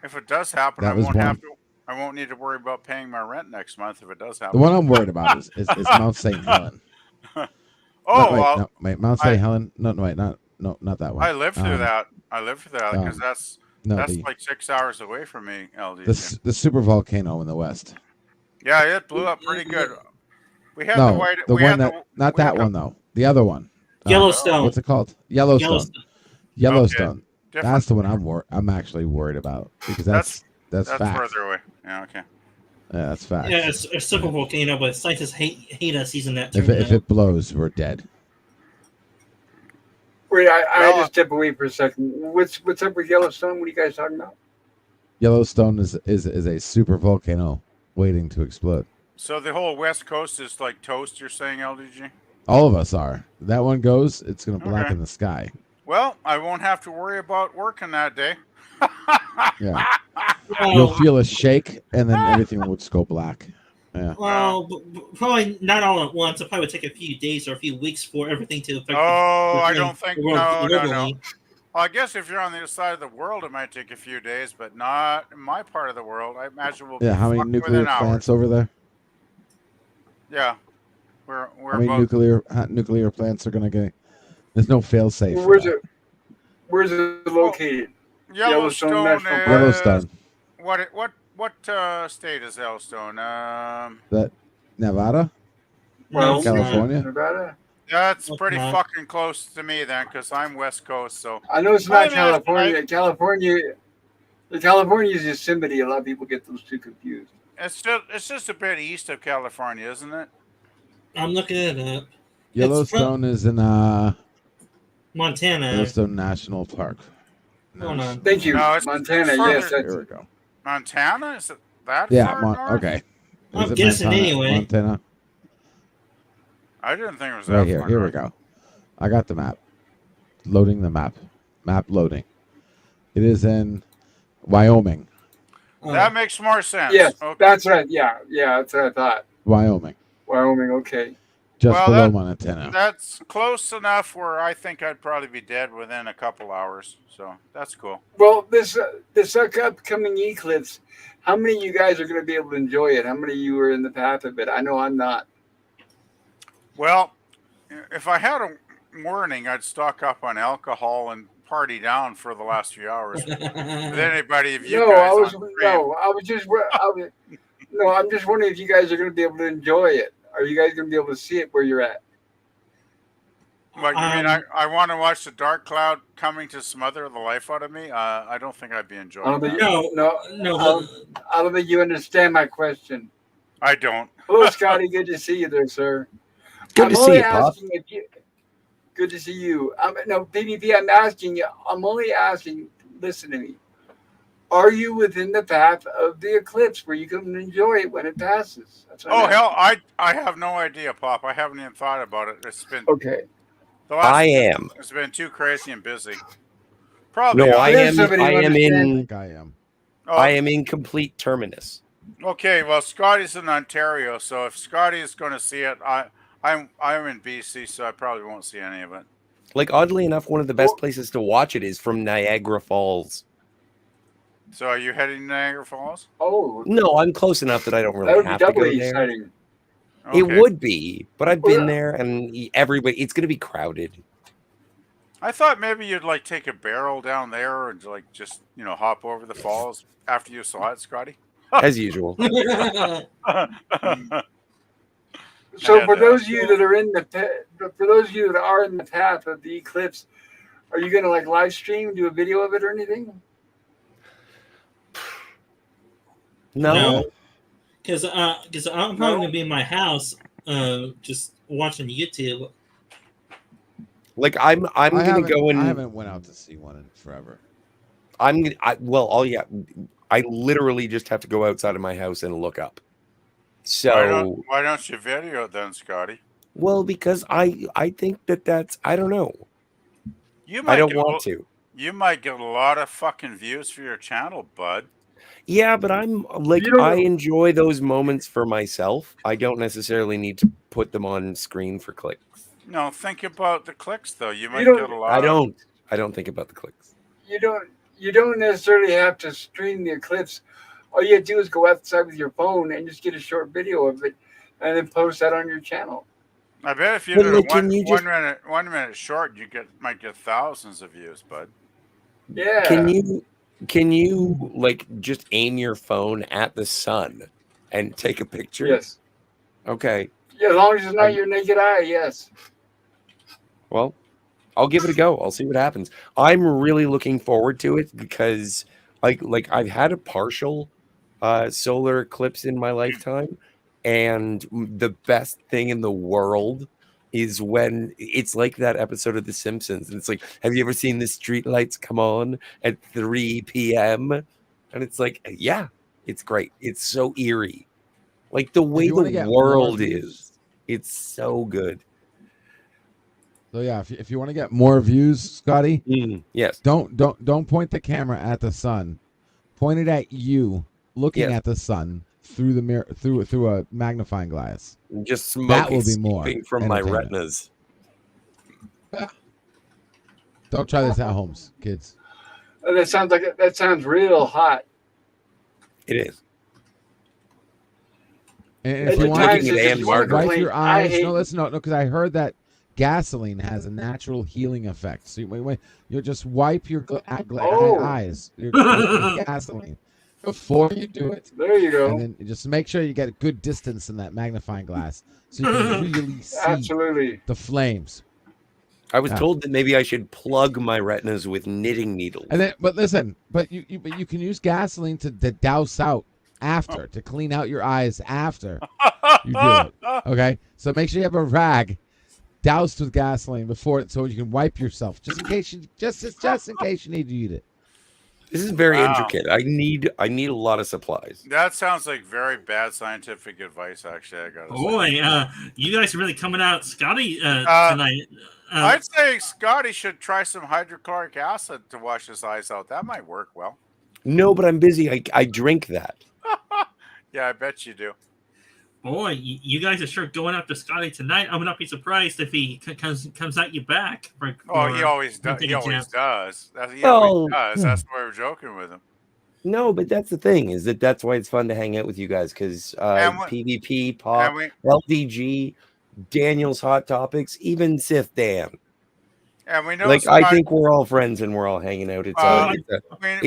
if it does happen, That was one. I won't need to worry about paying my rent next month if it does The happen. one I'm worried about is Mount St. Helen. Mount St. Helen. No, wait, not that one. I lived through that. I lived through that because that's the like 6 hours away from me, LD. the super volcano in the west. Yeah, it blew up pretty good. We had No, the white. the we one had that the, not we had that the- one though. The other one. Yellowstone. What's it called? Yellowstone. Different. That's the one I'm actually worried about because that's fact. further away. Yeah, okay. Yeah, that's facts. Yeah, it's a super volcano, but scientists hate us using that If term. if it blows, we're dead. Wait, I Well, had to step away for a second. What's up with Yellowstone? What are you guys talking about? Yellowstone is a super volcano waiting to explode. so the whole West Coast is like toast. You're saying, LDG? All of us are. That one goes, it's gonna Okay. blacken the sky. Well, I won't have to worry about working that day. Yeah. Well, You'll feel a shake, and then everything will just go black. Yeah. well, probably not all at once. It probably would take a few days or a few weeks for everything to affect. Oh, I the don't think. world No. globally. Well, I guess if you're on the other side of the world, it might take a few days, but not in my part of the world. I imagine we'll be Yeah. How many fucked nuclear within plants hours. over there? Yeah, we're How many about. nuclear plants are gonna get? There's no fail safe. Well, where's it located? Yellowstone National is Park. Yellowstone. What state is Yellowstone? That Nevada, Well, California? Nevada. That's It's pretty not. fucking close to me then, because I'm West Coast. So I know it's I not imagine California. California is Yosemite. A lot of people get those two confused. it's just a bit east of California, isn't it? I'm looking it up. Yellowstone is in Montana. Yellowstone National Park. Hold on. Thank you, No, it's Montana. further. Yes, that's Here we go. Montana? Is it that Yeah. far north? Okay. I'm Is it guessing Montana? anyway. Montana. I didn't think it was that Right here. far Here we north. go. I got the map. Loading the map. Map loading. It is in Wyoming. That makes more sense. yes, Okay. that's right. Yeah, that's what I thought. Wyoming. Wyoming. Okay. Just Well, below that- Montana. That's close enough where I think I'd probably be dead within a couple hours. So that's cool. Well, this upcoming eclipse. How many of you guys are going to be able to enjoy it? How many of you are in the path of it? I know I'm not. Well, if I had a warning, I'd stock up on alcohol and party down for the last few hours. With anybody of you No, guys I was on stream. I'm just wondering if you guys are going to be able to enjoy it. Are you guys going to be able to see it where you're at? What, you mean I want to watch the dark cloud coming to smother the life out of me? I don't think I'd be I enjoying don't think that. No. I don't think you understand my question. I don't. Hello, Scotty. Good to see you there, sir. Good I'm to only see you, Pop. asking if you. Good to see you. No, PvP. I'm asking you. I'm only asking. Listen to me. Are you within the path of the eclipse where you can enjoy it when it passes? That's what I'm Oh asking. hell, I have no idea, Pop. I haven't even thought about it. It's been Okay. the last. I am. It's been too crazy and busy. Probably. No, not. I There's am. somebody I who am I in. think I am. Oh, I am in complete terminus. okay. Well, Scotty's in Ontario, so if Scotty is going to see it, I'm in BC, so I probably won't see any of it. Like, oddly enough, one of the best Well- places to watch it is from Niagara Falls. So are you heading to Niagara Falls? Oh, No, I'm close enough that I don't that really would be have to go doubly there. exciting. It Okay. would be, but I've been Well- there, and everybody. It's going to be crowded. I thought maybe you'd like take a barrel down there and like just hop over the falls after you saw it, Scotty. As usual. So Yeah, for no. those of you that are in the path of the eclipse, are you going to like live stream, do a video of it or anything? No. Because I'm probably gonna be in my house, just watching YouTube. Like I'm I gonna haven't, go and I haven't went out to see one in forever. I literally just have to go outside of my house and look up. So Why don't you video it then, Scotty? well, because I think that's I don't know. You might I don't get want to. You might get a lot of fucking views for your channel, bud. Yeah, but I'm like You don't I know. enjoy those moments for myself. I don't necessarily need to put them on screen for clicks. No, think about the clicks though. You might don't- get a lot. I don't think about the clicks. You don't necessarily have to stream the eclipse. All you have to do is go outside with your phone and just get a short video of it, and then post that on your channel. I bet if you Well, did like, a can you just- 1 minute short, might get thousands of views, bud. Yeah. Can you like just aim your phone at the sun and take a picture? Yes. Okay. Yeah, as long as it's not your naked eye. Yes. Well, I'll give it a go. I'll see what happens. I'm really looking forward to it because like I've had a partial solar eclipse in my lifetime, and the best thing in the world is when it's like that episode of The Simpsons, and it's like, have you ever seen the street lights come on at 3 p.m.? And it's like, yeah, it's great. It's so eerie, like the way you the wanna get more world views- is. It's so good. So yeah, if you want to get more views, Scotty, Yes. don't point the camera at the sun. Point it at you, looking Yes. at the sun through the mirror, through a magnifying glass. Just smoke That will be more escaping from my entertainment. retinas. Don't try this at home, kids. That sounds real hot. It is. And At if you the want time, Looking says, at if Anne you want to Margaret. wipe complain, your I eyes. hate. No, listen, no, because I heard that gasoline has a natural healing effect. So you just wipe your Oh. eyes, your gasoline, before you do it, There you go. and then just make sure you get a good distance in that magnifying glass, so you can really see Absolutely. the flames. I was Yeah. told that maybe I should plug my retinas with knitting needles. And then, but listen, but you can use gasoline to douse out after, to clean out your eyes after you do it. Okay, so make sure you have a rag doused with gasoline before it, so you can wipe yourself, just in case you need to eat it. This is very Wow. intricate. I need a lot of supplies. That sounds like very bad scientific advice, actually. I gotta say. Boy, you guys are really coming out, Scotty, Uh, tonight. I'd say Scotty should try some hydrochloric acid to wash his eyes out. That might work well. No, but I'm busy. I drink that. Yeah, I bet you do. Boy, you guys are sure going after Scotty tonight. I would not be surprised if he comes at you back. Oh, he always does. taking He a always chance. does. He Well, always does. That's why we're joking with him. No, but that's the thing, is that's why it's fun to hang out with you guys, because And we- PvP, Pop, And we LDG, Daniel's Hot Topics, even Sith Dan. know. Like, Scotty, I think we're all friends and we're all hanging out. It's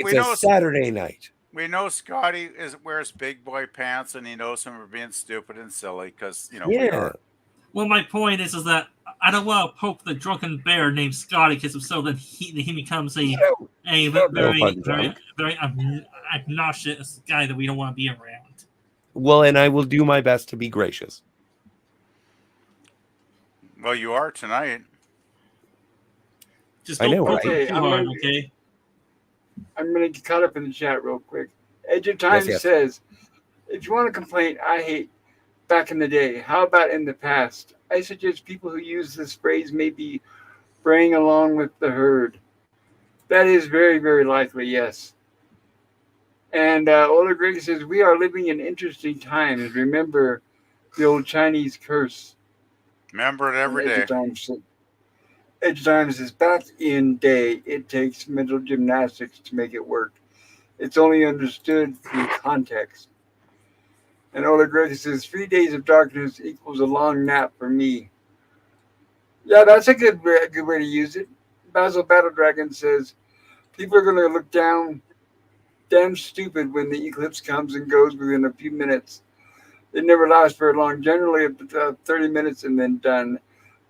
we a know Saturday night. we know Scotty wears big boy pants, and he knows him for being stupid and silly because we Yeah. are. Well, my point is that I don't want to poke the drunken bear named Scotty, because if so, then he becomes a very fun, very drunk. very obnoxious guy that we don't want to be around. Well, and I will do my best to be gracious. Well, you are tonight. Just I don't know, poke right? him too hard, okay? I'm going to get caught up in the chat real quick. Edge of Time yes. says, if you want to complain, I hate back in the day. How about in the past? I suggest people who use this phrase may be braying along with the herd. That is very, very likely, yes. And Ola Greg says, we are living in interesting times. Remember the old Chinese curse. Remember it every day. Edge of Time says, back in day, it takes mental gymnastics to make it work. It's only understood through context. And Ola Greg says, 3 days of darkness equals a long nap for me. Yeah, that's a good way to use it. Basil Battle Dragon says, people are going to look damn stupid when the eclipse comes and goes within a few minutes. It never lasts very long, generally about 30 minutes and then done,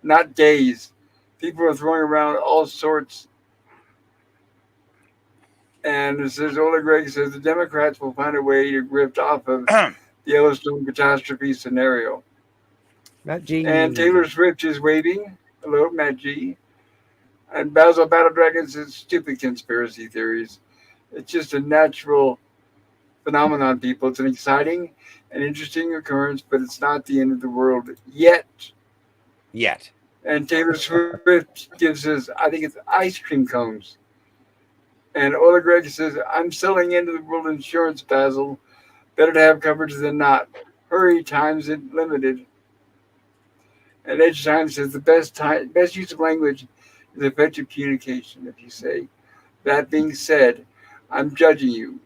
not days. People are throwing around all sorts. And it says, Ola Greg says, the Democrats will find a way to grift off of the Yellowstone catastrophe scenario. Matt G. And Taylor Swift is waving. Hello, Matt G. And Basil Battle Dragon says, stupid conspiracy theories. It's just a natural phenomenon, people. It's an exciting and interesting occurrence, but it's not the end of the world yet. And Taylor Swift gives us, I think it's ice cream cones. And Ola Greg says, I'm selling into the world insurance, Basil. Better to have coverage than not. Hurry, time's limited. And Edge Time says the best use of language is effective communication. If you say, that being said, I'm judging you.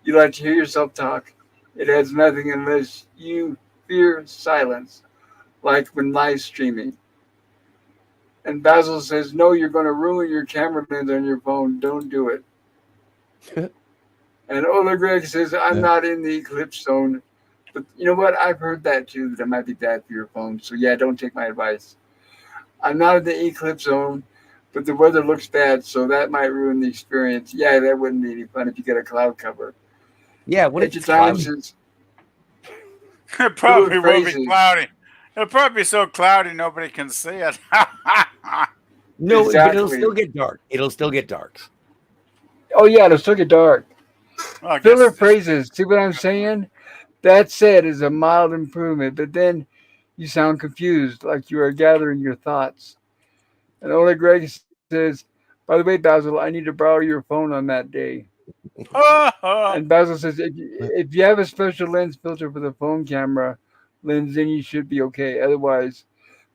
You like to hear yourself talk. It adds nothing unless you fear silence, like when live streaming. And Basil says, no, you're going to ruin your camera lens on your phone. Don't do it. And Ola Greg says, I'm not in the eclipse zone. But you know what? I've heard that too, that it might be bad for your phone. So yeah, don't take my advice. I'm not in the eclipse zone, but the weather looks bad, so that might ruin the experience. Yeah, that wouldn't be any fun if you get a cloud cover. Yeah, what if Edge it's of Time cloudy? says It probably will be phrases. cloudy. It'll probably be so cloudy nobody can see it. No, but it'll Exactly. still get dark. It'll still get dark. Oh yeah, it'll still get dark. Well, I Filler guess phrases. See what I'm saying? That said is a mild improvement, but then you sound confused, like you are gathering your thoughts. And Oleg Greg says, "By the way, Basil, I need to borrow your phone on that day." And Basil says, if you have a special lens filter for the phone camera lens, then you should be okay. Otherwise,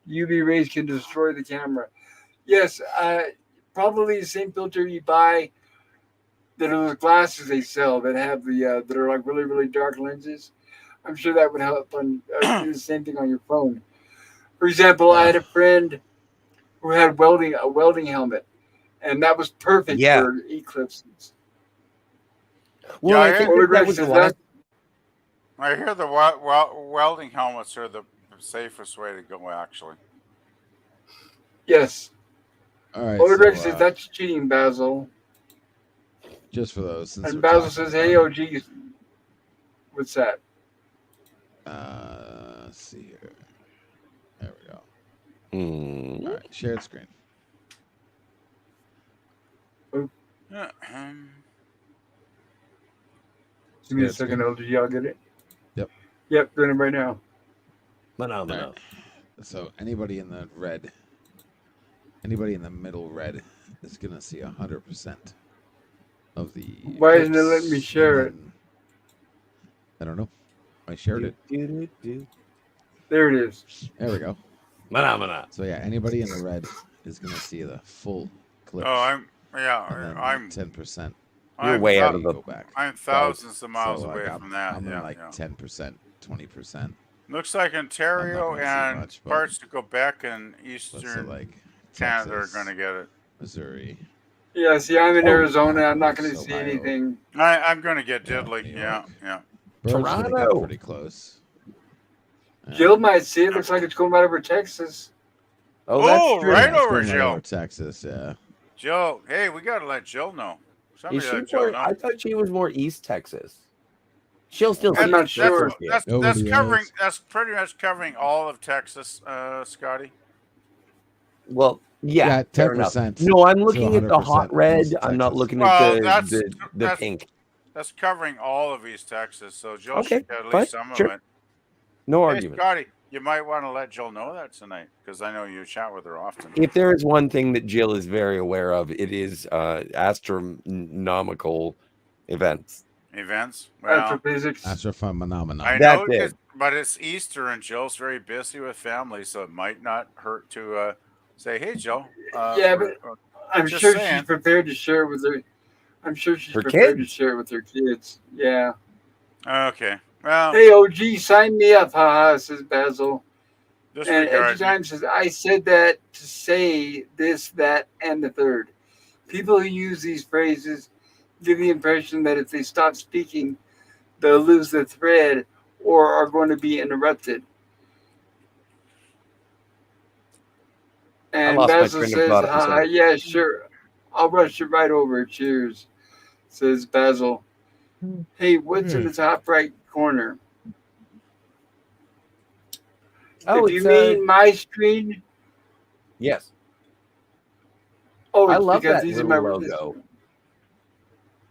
UV rays can destroy the camera. Yes, probably the same filter you buy that are those glasses they sell that have that are like really really dark lenses. I'm sure that would help on do the same thing on your phone. For example, I had a friend who had a welding helmet, and that was perfect Yeah. for eclipses. Well, Yeah, I think Oleg that Greg was the says last. I hear the welding helmets are the safest way to go, actually. yes. All right. Oleg Greg So says that's cheating, Basil. just for those, since And we're Basil talking says, about "Hey, it, OG, what's that?" let's see here. There we go. Hmm. All right. Shared screen. Give me a Shared second, screen. OG. Y'all get it? Yep. Yep, doing it right now. All Phenomena. right. So anybody in the red, anybody in the middle red is gonna see 100% of the. Why isn't it eclipse, letting me share it? and then- I don't know. I shared it. There it is. There we go. Phenomena. So yeah, anybody in the red is gonna see the full eclipse. Oh, and then I'm 10%. You're I'm way out thou- of the. Go back. I'm thousands of miles So away like from that. I'm Yeah, in like yeah. 10%, 20%. Looks like Ontario gonna see and much, but parts of Quebec and Let's say eastern like Canada are Texas, going to get it. Missouri. Yeah, see, I'm in Oh, Arizona. I'm not going to Ohio. see anything. I'm going to get Yeah, diddly. New Yeah, York. yeah. Bird's gonna get Toronto. pretty close. Jill might see it. Looks like it's going right over Texas. Oh, that's Oh, true. right Yeah, it's over going right Jill. over Texas. Yeah. Jill, hey, we got to let Jill know. Is Somebody she let Jill more? know. I thought she was more East Texas. She'll still I'm see not it. sure. That's Nobody covering. knows. That's pretty much covering all of Texas, Scotty. Well, yeah, fair enough. 10%. No, I'm to looking at the 100% hot red. most of I'm not Texas. looking Well, at the that's pink. that's covering all of East Texas. So Jill Okay, should get at fine, least some sure. of it. No Hey, argument. Scotty, you might want to let Jill know that tonight because I know you chat with her often. If there is one thing that Jill is very aware of, it is astronomical events. Events. Well, Astrophysics. Astrophenomena. I That's know, it. but it's Easter and Jill's very busy with family, so it might not hurt to say, "Hey, Jill." Yeah, but I'm just sure saying. she's prepared to share with her. I'm sure she's Her prepared to kids. share with her kids. Yeah. Okay. Well, Hey, OG, sign me up, haha, says Basil. And disregard Edge me. Time says, I said that to say this, that, and the third. People who use these phrases give the impression that if they stop speaking, they'll lose the thread or are going to be interrupted. And lost my Basil train of says, thought, I'm haha, sorry. yeah, sure. I'll rush it right over. Cheers, says Basil. Hey, what's in the top right corner? Oh, if you it's mean my screen, yes. oh, I it's love because that these are little my logo.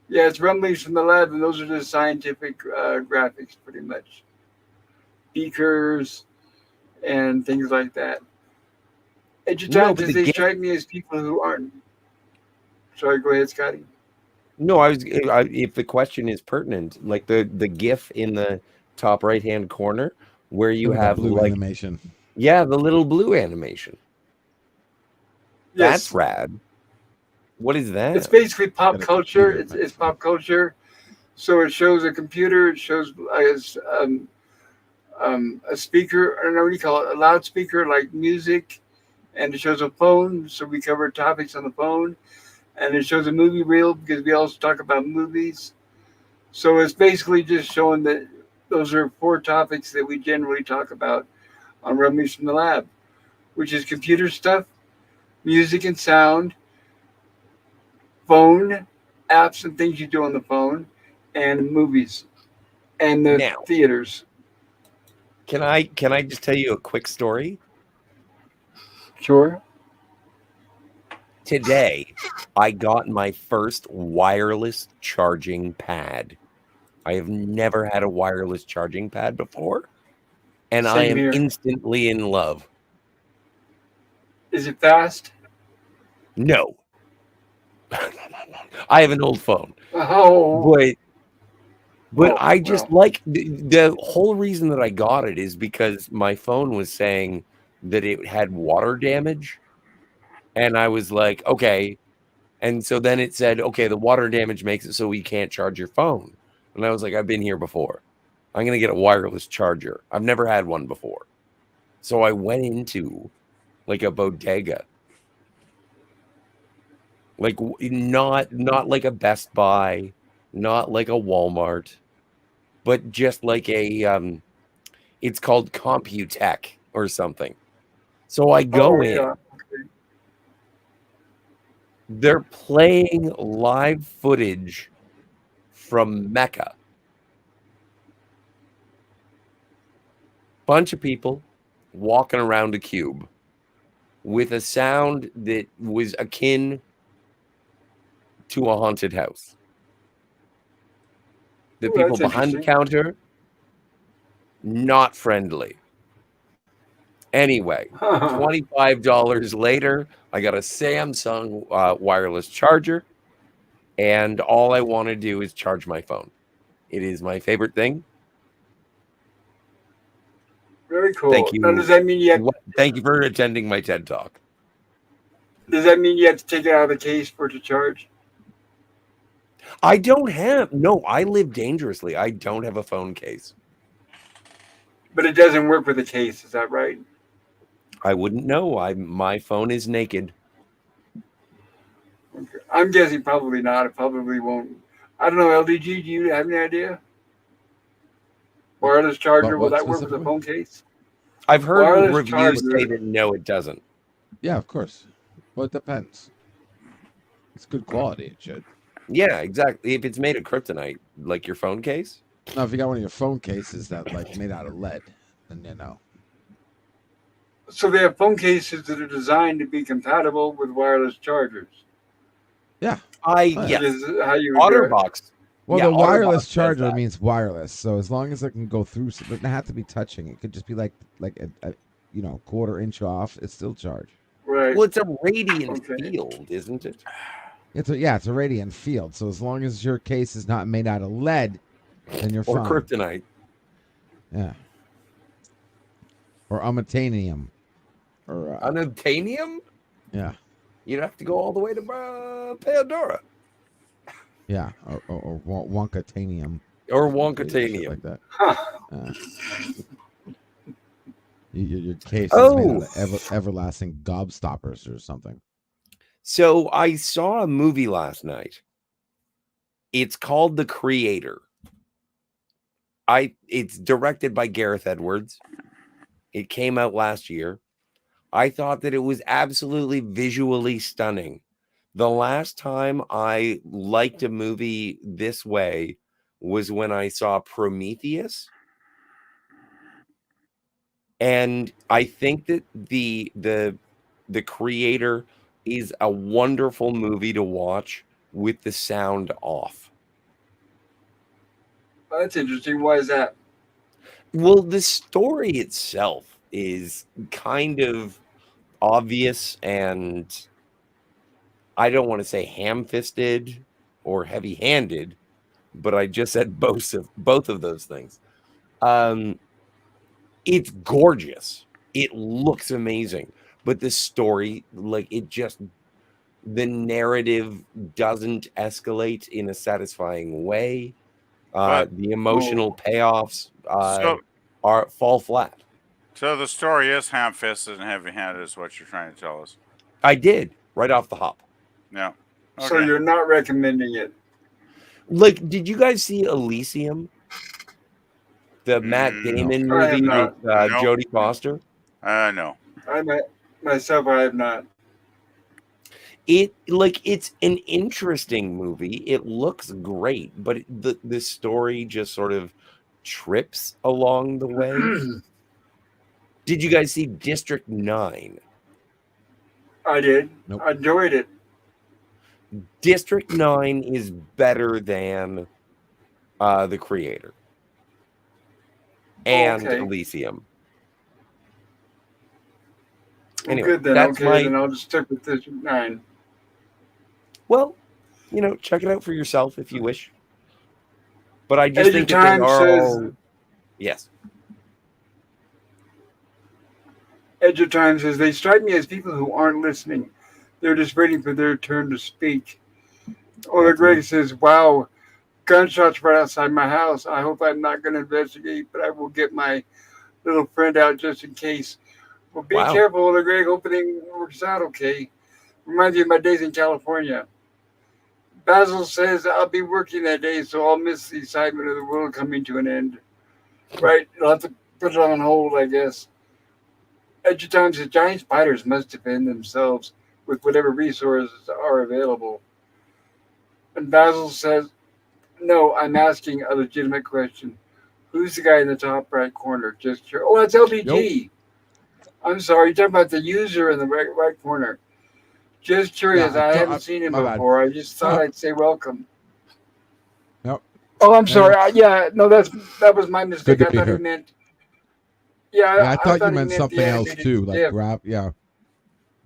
Yeah, it's rumblings from the lab, and those are just scientific graphics, pretty much. Beakers and things like that. At your No, time, but they the GIF. strike me as people who aren't. Sorry, go ahead, Scotty. No, if the question is pertinent, like the GIF in the top right hand corner where you Look at have that blue like animation. the little blue animation. Yes. That's rad. What is that? It's basically pop Got a culture. computer It's pop culture. So it shows a computer. It shows as a speaker. I don't know what you call it, a loudspeaker, like music, and it shows a phone. So we cover topics on the phone, and it shows a movie reel because we also talk about movies. So it's basically just showing that those are 4 topics that we generally talk about on Rumblings from the Lab, which is computer stuff, music and sound, phone, apps and things you do on the phone, and movies. and the Now, theaters. can I just tell you a quick story? Sure. Today, I got my first wireless charging pad. I have never had a wireless charging pad before, and I Same am here. instantly in love. Is it fast? No. I have an old phone, Oh, but Oh, I just well. like the whole reason that I got it is because my phone was saying that it had water damage, and I was like, okay. And so then it said, okay, the water damage makes it so you can't charge your phone. And I was like, I've been here before. I'm going to get a wireless charger. I've never had one before. So I went into like a bodega. Like not like a Best Buy, not like a Walmart, but just like a it's called Computech or something. So I go Oh, in. yeah. They're playing live footage from Mecca. Bunch of people walking around a cube with a sound that was akin to a haunted house. The Ooh, people that's behind the interesting. counter, not friendly. Anyway, $25 later, I got a Samsung wireless charger, and all I want to do is charge my phone. It is my favorite thing. Very cool. Thank Now, you. does that mean you have, Thank you for attending my TED Talk. does that mean you have to take it out of the case for it to charge? I don't have, no, I live dangerously. I don't have a phone case. But it doesn't work with the case. Is that right? I wouldn't know. My phone is naked. Okay. I'm guessing probably not. It probably won't. I don't know. LDG, do you have any idea? Wireless charger, will what that work with a specifically? phone case? I've heard Wireless reviews say charger. that no, it doesn't. Yeah, of course. Well, it depends. It's good quality. It should. Yeah, exactly. If it's made of kryptonite, like your phone case. Now, if you got one of your phone cases that like made out of lead, then you know. So they have phone cases that are designed to be compatible with wireless chargers. Yeah. Yes. That is how you would do it. OtterBox. Well, Yeah, the wireless OtterBox does charger that. means wireless, so as long as it can go through, it doesn't have to be touching. It could just be like a quarter inch off. It's still charged. Right. Well, it's a radiant Okay. field, isn't it? It's a radiant field. So as long as your case is not made out of lead, then you're Or fine. kryptonite. Yeah. Or unobtainium. Or Unobtainium? yeah, You'd have to go all the way to Pandora. yeah. Or wonkatanium. Or Shit wonkatanium. like that. Huh. Your case is made Oh. out of everlasting gobstoppers or something. So I saw a movie last night. It's called The Creator. It's directed by Gareth Edwards. It came out last year. I thought that it was absolutely visually stunning. The last time I liked a movie this way was when I saw Prometheus. And I think that the Creator is a wonderful movie to watch with the sound off. That's interesting. Why is that? Well, the story itself is kind of obvious, and I don't want to say ham-fisted or heavy-handed, but I just said both of those things. It's gorgeous. It looks amazing, but the story, the narrative doesn't escalate in a satisfying way. The emotional payoffs fall flat. So the story is ham-fisted and heavy-handed, is what you're trying to tell us. I did right off the hop. Yeah. Okay. So you're not recommending it. Like, did you guys see Elysium? The Matt Damon I have movie not. with No. Jodie Foster? No. I myself, I have not. It's an interesting movie. It looks great, but the story just sort of trips along the way. Did you guys see District 9? I did. Nope. I enjoyed it. District 9 is better than The Creator and Okay. Elysium. Well, Anyway, good then. that's Okay, then I'll just stick with District 9. Well, check it out for yourself if you wish. But I just Edge think of that they Time are says- all... Yes. Edge of Time says they strike me as people who aren't listening. They're just waiting for their turn to speak. Ola That's Greg me. says, wow, gunshots right outside my house. I hope I'm not going to investigate, but I will get my little friend out just in case. Well, be Wow. careful, Ola Greg. Hoping it works out okay. Reminds me of my days in California. Basil says, I'll be working that day, so I'll miss the excitement of the world coming to an end. Right? You'll have to put it on hold, I guess. Edge of Time says, giant spiders must defend themselves with whatever resources are available. And Basil says, no, I'm asking a legitimate question. Who's the guy in the top right corner? Just curious. Oh, that's LDG. I'm sorry, you're talking about the user in the right corner. Just curious. Yeah, I haven't seen him my bad. before. I just thought I'd say welcome. Yep. Oh, I'm sorry. No, that was my mistake. Good I to be thought he here. meant. Yeah, I thought you he meant the something else animated too, like GIF. rap. Yeah.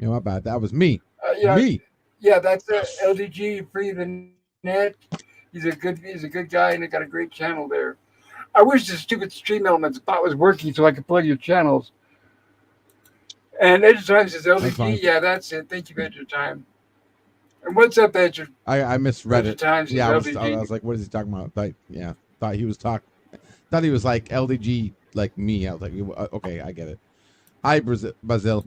My bad. That was me. Yeah, Me. yeah, that's LDG Free the Net. He's a good guy, and he got a great channel there. I wish the stupid Stream Elements bot was working so I could plug your channels. And Edge of Time says That's LDG. fine. Yeah, that's it. Thank you, Edge of Time. And what's up, Edge of I misread Edge of it. Time says Yeah, I LDG? was like, what is he talking about? Thought he was thought he was like LDG like me. I was like, okay, I get it. Hi, Basil.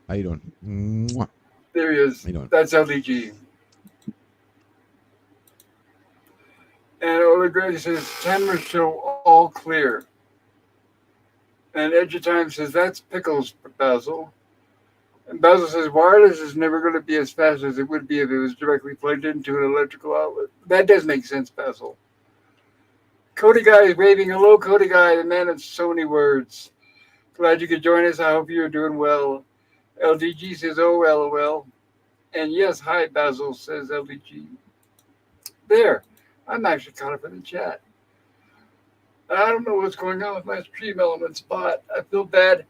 How you doing? Mwah. There he is. How you doing? That's LDG. And Ola Greg says, camera show all clear. And Edge of Time says, that's Pickles, Basil. And Basil says, wireless is never going to be as fast as it would be if it was directly plugged into an electrical outlet. That does make sense, Basil. Cody Guy is waving. Hello, Cody Guy, the man of so many words. Glad you could join us. I hope you're doing well. LDG says, oh, LOL. And yes, hi, Basil, says LDG. There. I'm actually caught up in the chat. I don't know what's going on with my Stream Elements bot. I feel bad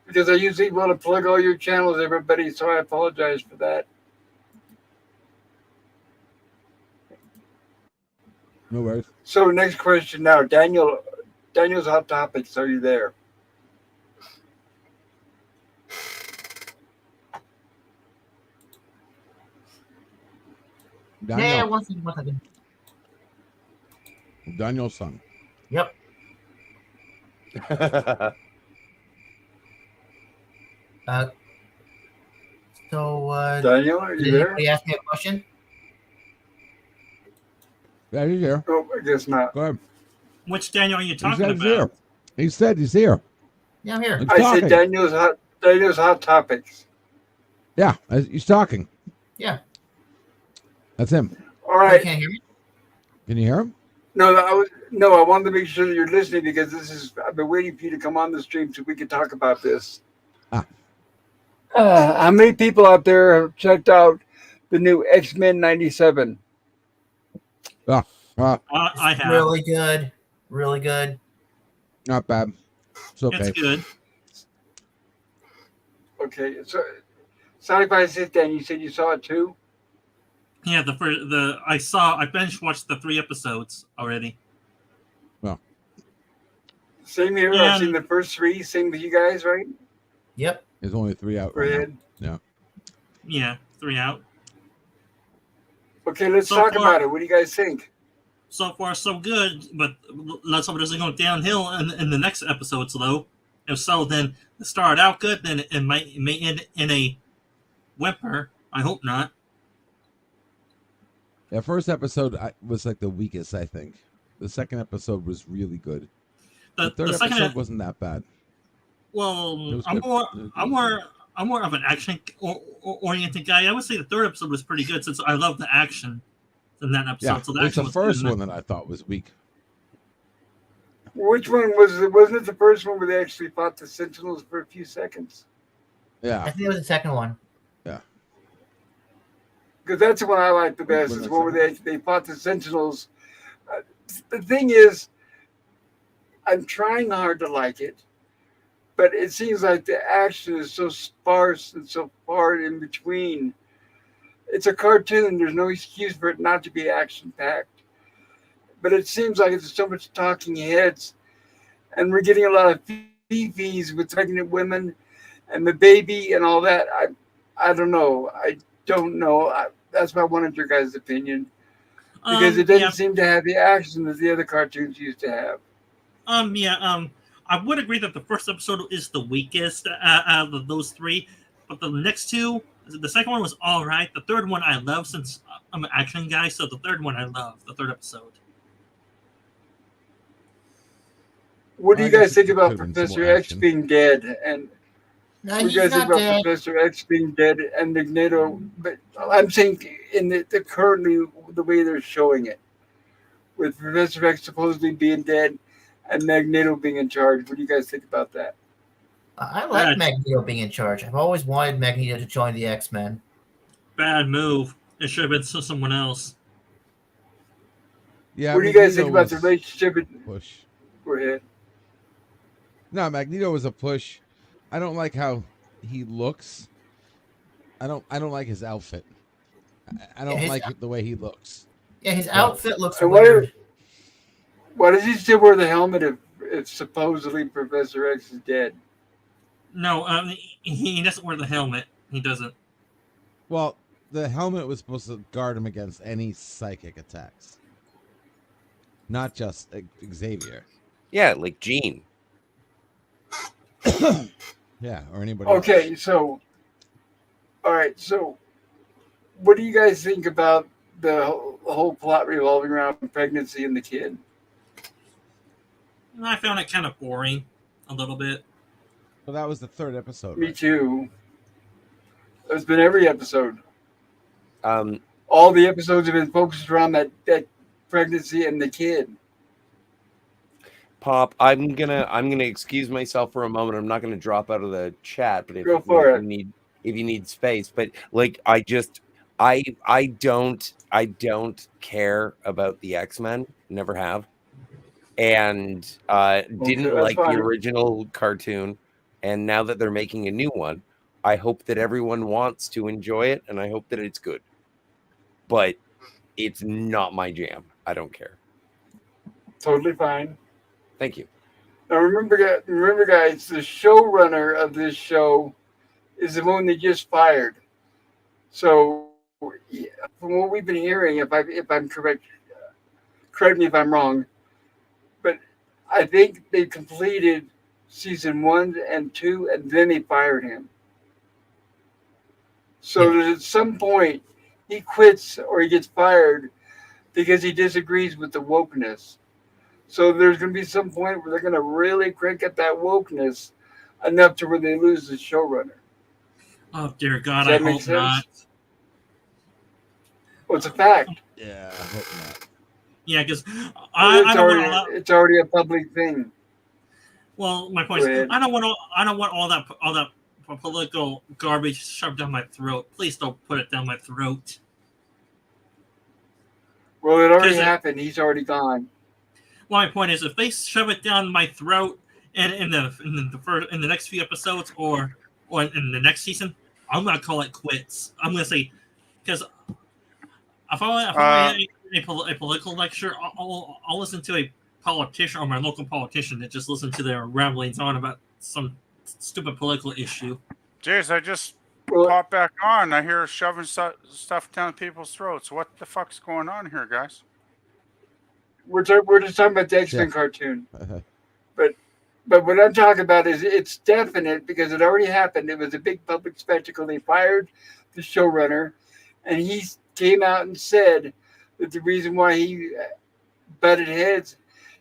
because I usually want to plug all your channels, everybody, so I apologize for that. No worries. So next question now. Daniel's Hot Topics, are you there? Yeah, one second. Daniel's son. Yep. Daniel, are you did there? anybody ask me a question? Yeah, he's here. Oh, I guess not. Go ahead. Which Daniel are you He talking said he's about? here. He said he's here. Yeah, I'm here. He's I talking. said Daniel's Hot Topics. Yeah, he's talking. Yeah. That's him. All You right. can't hear me? Can you hear him? No, I wanted to make sure that you're listening because I've been waiting for you to come on the stream so we can talk about this. Ah. How many people out there have checked out the new X-Men 97? I have. Really good. Really good. Not bad. It's okay. It's good. Okay, so sorry if I sit down. You said you saw it too? Yeah, I binge watched the 3 episodes already. Same here. Yeah. I've seen the first 3. Same with you guys, right? Yep. There's only 3 out Go right ahead. now. Yeah, 3 out. Okay, let's So talk far- about it. What do you guys think? So far, so good, but let's hope it doesn't go downhill in the next episodes, though. If so, then it started out good, then it may end in a whimper. I hope not. That first episode was like the weakest, I think. The second episode was really good. The third The second episode wasn't that bad. It well, was I'm good. more It was I'm more I'm more of an action oriented guy. I would say the third episode was pretty good since I love the action in that episode. Yeah, So the it's action the was first good. one that I thought was weak. Which one was it? Wasn't it the first one where they actually fought the Sentinels for a few seconds? I Yeah. think it was the second one. Because that's the one I like the best. Was Is that the one where second? they fought the Sentinels. The thing is, I'm trying hard to like it, but it seems like the action is so sparse and so far in between. It's a cartoon. There's no excuse for it not to be action packed. But it seems like there's so much talking heads, and we're getting a lot of fifis with pregnant women and the baby and all that. I don't know. I don't know. That's why I wanted your guys' opinion because it doesn't Yeah, seem to have the action that the other cartoons used to have. I would agree that the first episode is the weakest out of those three, but the next two, the second one was all right. The third one I love since I'm an action guy, so the third one I love. The third episode. What do I you guess guys it think could about have been some more Professor X action. being dead? And No, what do you he's guys think not about dead. Professor X being dead and Magneto? But I'm saying in the currently the way they're showing it, with Professor X supposedly being dead and Magneto being in charge. What do you guys think about that? I like Magneto being in charge. I've always wanted Magneto to join the X-Men. Bad move. It should have been someone else. Yeah. What do you guys Magneto think about the was relationship? a push. Go ahead. No, Magneto was a push. I don't like how he looks. I don't like his outfit. I don't his- like the way he looks. Yeah, his But- outfit looks And weird. why does he still wear the helmet if supposedly Professor X is dead? No, he doesn't wear the helmet. He doesn't. Well, the helmet was supposed to guard him against any psychic attacks, not just Xavier. Yeah, like Jean. Yeah, or anybody else. Okay, so all right, so what do you guys think about the whole plot revolving around pregnancy and the kid? I found it kind of boring, a little bit. Well, that was the third episode. Me Right? too. It's been every episode. Um, All the episodes have been focused around that pregnancy and the kid. Pop, I'm gonna excuse myself for a moment. I'm not gonna drop out of the chat, but if Go for it. if you need space, but like I don't care about the X-Men. Never have, and didn't that's like fine. the original cartoon. And now that they're making a new one, I hope that everyone wants to enjoy it, and I hope that it's good. But it's not my jam. I don't care. Totally fine. Thank you. Now remember, guys, the showrunner of this show is the one they just fired. So, yeah, from what we've been hearing, if I'm correct, correct me if I'm wrong, but I think they completed season 1 and 2, and then they fired him. So that at some point he quits or he gets fired because he disagrees with the wokeness. So there's going to be some point where they're going to really crank up that wokeness enough to where they lose the showrunner. Oh dear God, Does I that make hope sense? not. Well, it's a fact. Yeah, I hope not. Yeah, because I don't want all that. It's already a public thing. Well, my point Go is, ahead. I don't want all that political garbage shoved down my throat. Please don't put it down my throat. Well, it already Because happened. He's already gone. Well, my point is, if they shove it down my throat in the next few episodes or in the next season, I'm gonna call it quits. I'm gonna say because if I a political lecture, I'll listen to a politician or my local politician that just listen to their ramblings on about some stupid political issue. Jeez, I just Well, popped back on. I hear shoving stuff down people's throats. What the fuck's going on here, guys? we're just talking about the X-Men Yeah. cartoon. But what I'm talking about is it's definite because it already happened. It was a big public spectacle. They fired the showrunner, and he came out and said that the reason why he butted heads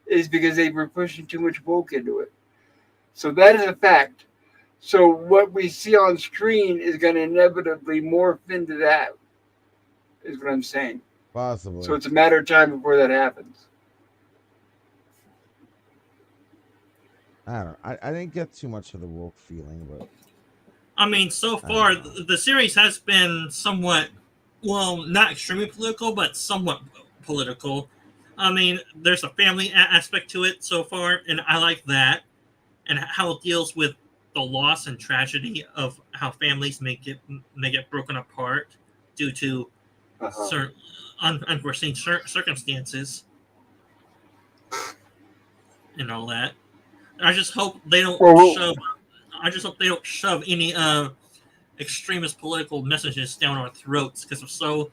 is because they were pushing too much woke into it. So that is a fact. So what we see on screen is going to inevitably morph into that, is what I'm saying. Possibly. So it's a matter of time before that happens. I don't. I didn't get too much of the woke feeling, but I mean, so I far don't know. the series has been somewhat, well, not extremely political, but somewhat political. I mean, there's a family aspect to it so far, and I like that, and how it deals with the loss and tragedy of how families may get broken apart due to Uh-huh. certain unforeseen circumstances and all that. I just hope they don't Well, shove. I just hope they don't shove any extremist political messages down our throats. Because if so,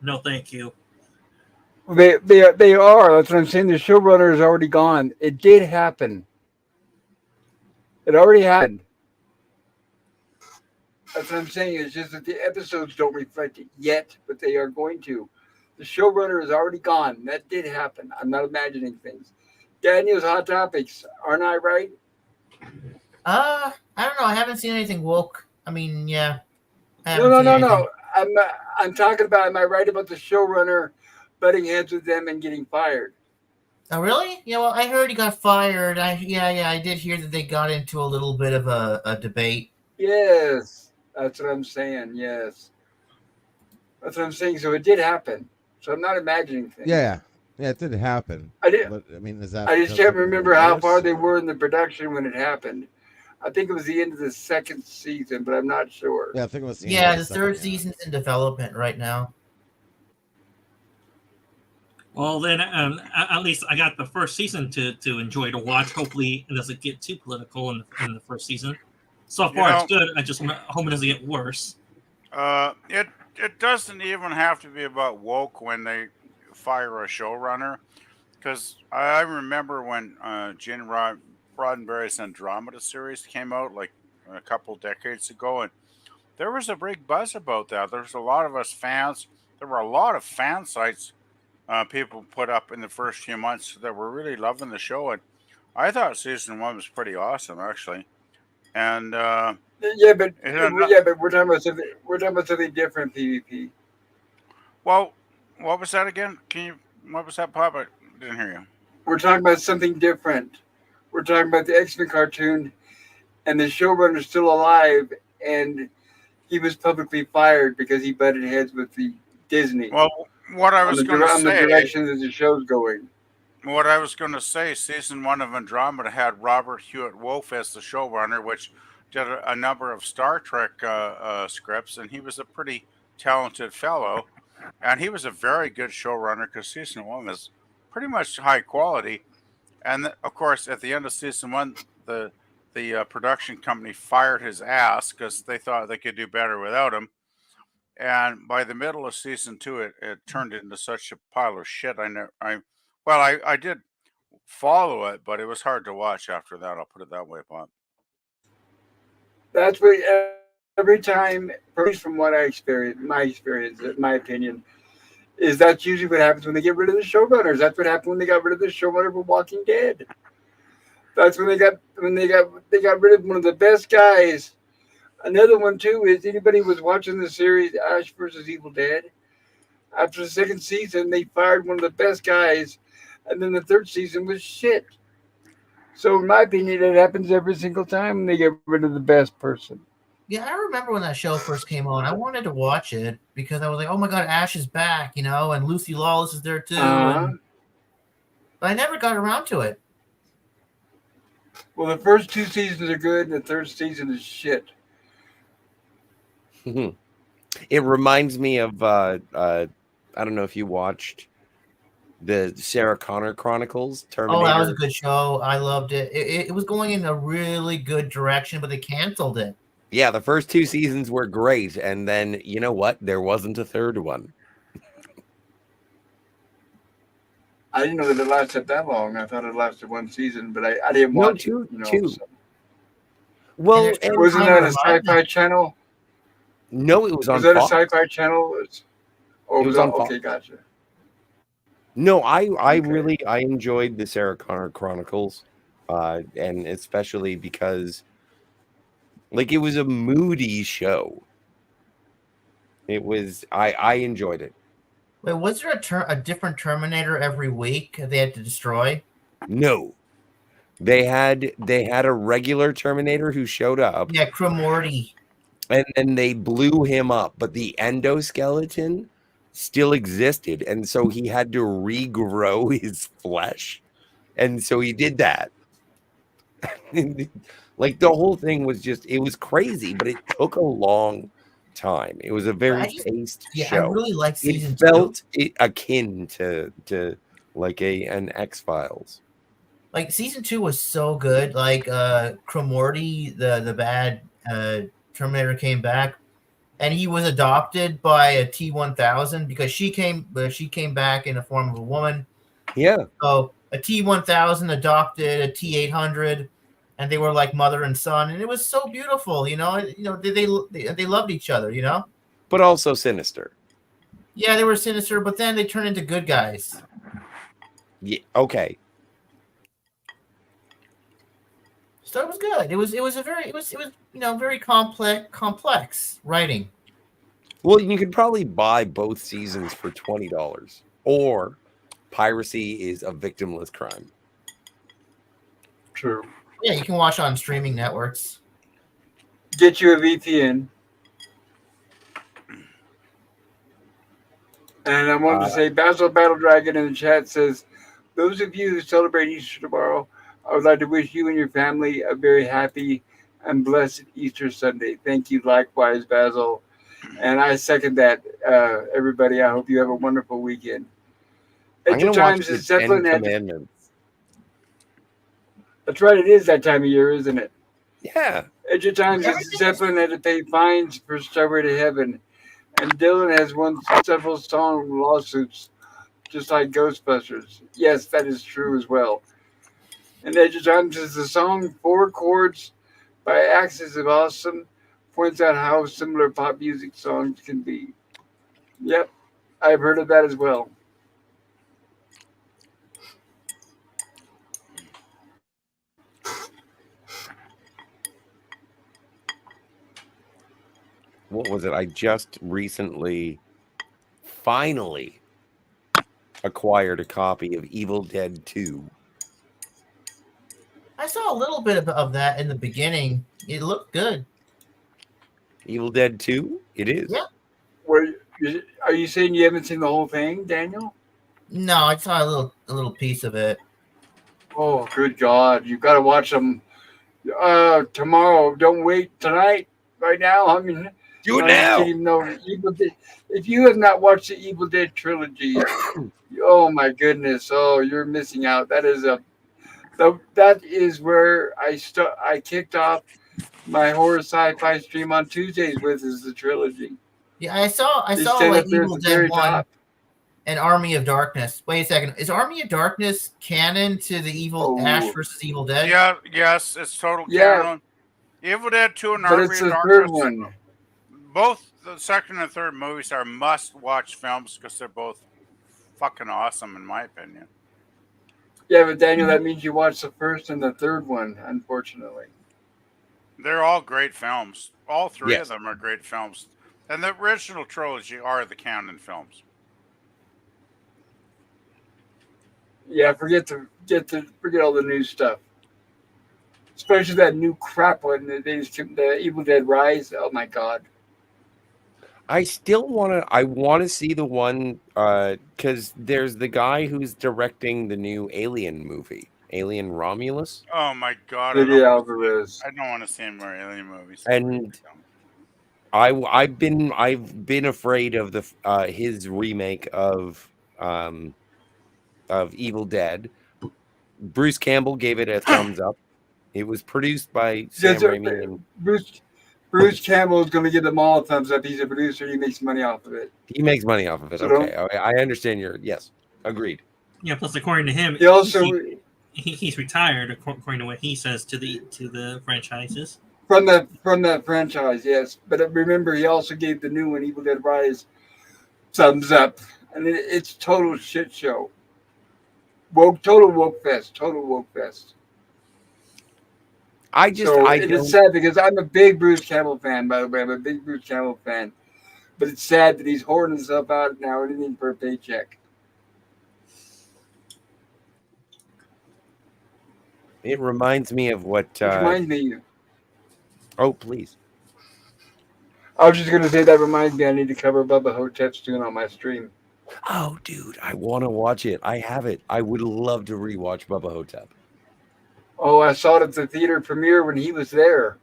no, thank you. they are. That's what I'm saying. The showrunner is already gone. It did happen. It already happened. That's what I'm saying. It's just that the episodes don't reflect it yet, but they are going to. The showrunner is already gone. That did happen. I'm not imagining things. Daniel's Hot Topics, aren't I right? I don't know. I haven't seen anything woke. I mean, yeah, I No, haven't no, seen no, anything. no. I'm talking about. Am I right about the showrunner butting heads with them and getting fired? Oh, really? Yeah. Well, I heard he got fired. Yeah. I did hear that they got into a little bit of a debate. Yes, that's what I'm saying. Yes, that's what I'm saying. So it did happen. So I'm not imagining things. Yeah, it did happen. I did. But I mean, is that I just because can't it made it remember how far worse? they were in the production when it happened. I think it was the end of the second season, but I'm not sure. Yeah, I think it was the end Yeah, of the the second. third season's in development right now. Well, then at least I got the first season to enjoy to watch. Hopefully, it doesn't get too political in the first season. So You far, it's know, good. I just hope it doesn't get worse. it doesn't even have to be about woke when they fire a showrunner, because I remember when Gene Roddenberry's Andromeda series came out like a couple decades ago, and there was a big buzz about that. There's a lot of us fans. There were a lot of fan sites people put up in the first few months that were really loving the show, and I thought season one was pretty awesome actually. And Yeah, but it had we're talking about something. We're talking about something different. PvP. well, what was that again? Can you? What was that, Pop? I didn't hear you. We're talking about something different. We're talking about the X-Men cartoon, and the showrunner's still alive, and he was publicly fired because he butted heads with the Disney Well, what I was going to on the say, direction that the show's going. season one of Andromeda had Robert Hewitt Wolf as the showrunner, which did a number of Star Trek scripts, and he was a pretty talented fellow, and he was a very good showrunner because season one was pretty much high quality. And of course, at the end of season one, the production company fired his ass because they thought they could do better without him. And by the middle of season two, it turned into such a pile of shit. I did follow it, but it was hard to watch after that. I'll put it that way, Bob. That's what every time, from what I experienced, my opinion, is that's usually what happens when they get rid of the showrunners. That's what happened when they got rid of the showrunner for Walking Dead. That's when they got rid of one of the best guys. Another one too is anybody was watching the series Ash versus Evil Dead. After the second season, they fired one of the best guys, and then the third season was shit. So, in my opinion, it happens every single time when they get rid of the best person. Yeah, I remember when that show first came on. I wanted to watch it because I was like, "Oh my god, Ash is back," and Lucy Lawless is there too. Uh-huh. But I never got around to it. Well, the first two seasons are good, and the third season is shit. It reminds me of I don't know if you watched the Sarah Connor Chronicles, Terminator. Oh, that was a good show. I loved it. It was going in a really good direction, but they canceled it. Yeah, the first two seasons were great, and then you know what? There wasn't a third one. I didn't know that it lasted that long. I thought it lasted one season, but I didn't No, watch two. it. So. Well, and wasn't that a sci-fi channel? No, it was on Was that Fox. a sci-fi channel? It was on Fox. Okay, gotcha. No, I really enjoyed the Sarah Connor Chronicles, and especially because, like, it was a moody show. It was I enjoyed it. Wait, was there a different Terminator every week they had to destroy? No, They had a regular Terminator who showed up, Yeah, Cremorty. and then they blew him up, but the endoskeleton still existed, and so he had to regrow his flesh, and so he did that. Like the whole thing was just, it was crazy, but it took a long time. It was a very paced I show. really like It season 2. felt akin to like an X-Files. Like season 2 was so good. Like Cremorty, the bad Terminator came back, and he was adopted by a T-1000 because she came back in the form of a woman. Yeah. So a T-1000 adopted a T-800, and they were like mother and son, and it was so beautiful. You know, they loved each other. You know, but also sinister. Yeah, they were sinister, but then they turned into good guys. Yeah. Okay. So it was good. It was very complex writing. Well, you could probably buy both seasons for $20, or piracy is a victimless crime. True. Yeah, you can watch on streaming networks. Get you a VPN. And I wanted to say, Basil Battle Dragon in the chat says, those of you who celebrate Easter tomorrow, I would like to wish you and your family a very happy and blessed Easter Sunday. Thank you likewise, Basil. And I second that, everybody. I hope you have a wonderful weekend. I'm going to watch the Zeppelin Ten Commandments. That's right. It is that time of year, isn't it? Yeah. At your times, Zeppelin had to pay fines for Stairway to Heaven. And Dylan has won several song lawsuits, just like Ghostbusters. Yes, that is true as well. And Edge of Times is the song Four Chords by Axis of Awesome, points out how similar pop music songs can be. Yep, I've heard of that as well. What was it? I just recently, finally, acquired a copy of Evil Dead 2. I saw a little bit of that in the beginning. It looked good. Evil Dead 2? It is. Yeah. Are you saying you haven't seen the whole thing, Daniel? No, I saw a little piece of it. Oh, good God. You've got to watch them tomorrow. Don't wait tonight. Right now. I mean, do it now. If you have not watched the Evil Dead trilogy, oh my goodness. Oh, you're missing out. That is where I kicked off my horror sci-fi stream on Tuesdays with, is the trilogy. Yeah, I saw like Evil Dead 1 and Army of Darkness. Wait a second. Is Army of Darkness canon to the Ash versus Evil Dead? Yeah, yes, it's total canon. Evil Dead 2 and Army of Darkness. Third one. Both the second and third movies are must-watch films because they're both fucking awesome, in my opinion. Yeah, but Daniel, that means you watched the first and the third one, unfortunately. They're all great films. All three of them are great films. And the original trilogy are the canon films. Yeah, forget all the new stuff. Especially that new crap one, the Evil Dead Rise. Oh my God! I still want to see the one because there's the guy who's directing the new Alien movie, Alien Romulus. Oh my God! Alvarez. I don't want to see more Alien movies. And I've been afraid of the his remake of Evil Dead. Bruce Campbell gave it a thumbs up. It was produced by Sam Raimi. And Bruce Campbell is going to give them all a thumbs up. He's a producer. He makes money off of it. He makes money off of it. Okay, I understand yes, agreed. Yeah. Plus, according to him, he's retired. According to what he says to the franchises. From that franchise, yes. But remember, he also gave the new one, Evil Dead Rise, thumbs up, and it's total shit show. Total woke fest. It is sad because I'm a big Bruce Campbell fan, by the way. I'm a big Bruce Campbell fan. But it's sad that he's hoarding himself out now, anything for a paycheck. It reminds me of what. Which reminds me. Oh, please. I was just gonna say that reminds me. I need to cover Bubba Hotep's tune on my stream. Oh, dude, I want to watch it. I have it. I would love to rewatch Bubba Hotep. Oh, I saw it at the theater premiere when he was there.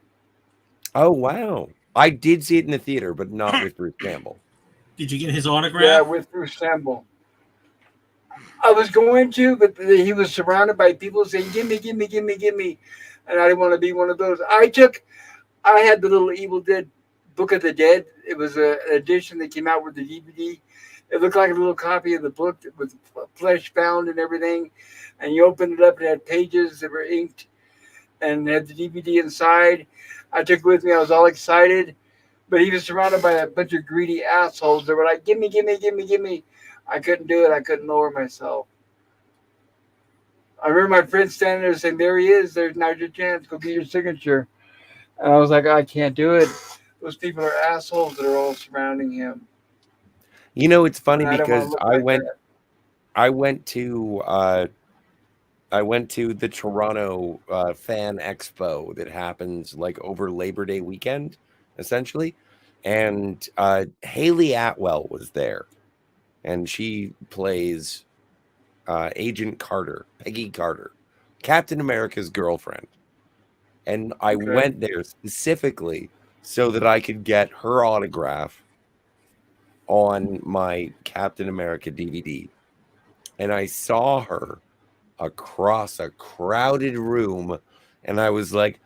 Oh, wow. I did see it in the theater, but not with Bruce Campbell. Did you get his autograph? Yeah, with Bruce Campbell. I was going to, but he was surrounded by people saying, "Gimme, gimme, gimme, gimme," and I didn't want to be one of those. I had the little Evil Dead Book of the Dead. It was an edition that came out with the DVD. It looked like a little copy of the book with flesh bound and everything. And you opened it up, it had pages that were inked and had the DVD inside. I took it with me. I was all excited. But he was surrounded by a bunch of greedy assholes that were like, "Gimme, gimme, gimme, gimme." I couldn't do it. I couldn't lower myself. I remember my friend standing there saying, "There he is. There's now your chance. Go get your signature." And I was like, "I can't do it. Those people are assholes that are all surrounding him." You know, it's funny And I don't wanna because look I like went that. I went to the Toronto Fan Expo that happens like over Labor Day weekend, essentially. And Haley Atwell was there. And she plays Agent Carter, Peggy Carter, Captain America's girlfriend. And I Okay. went there specifically so that I could get her autograph on my Captain America DVD. And I saw her across a crowded room, and I was like,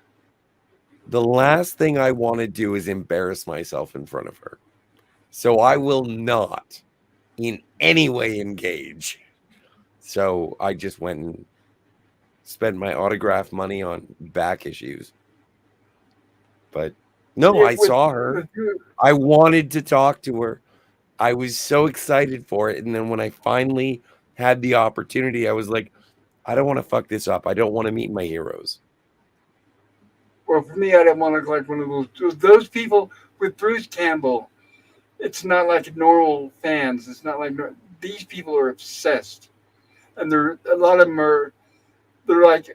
the last thing I want to do is embarrass myself in front of her. So I will not in any way engage. So I just went and spent my autograph money on back issues. But no, Yeah, I saw her. I wanted to talk to her. I was so excited for it. And then when I finally had the opportunity, I was like, I don't want to fuck this up. I don't want to meet my heroes. Well, for me, I didn't want to look like one of those people with Bruce Campbell. It's not like normal fans. It's not like these people are obsessed, and a lot of them are. They're like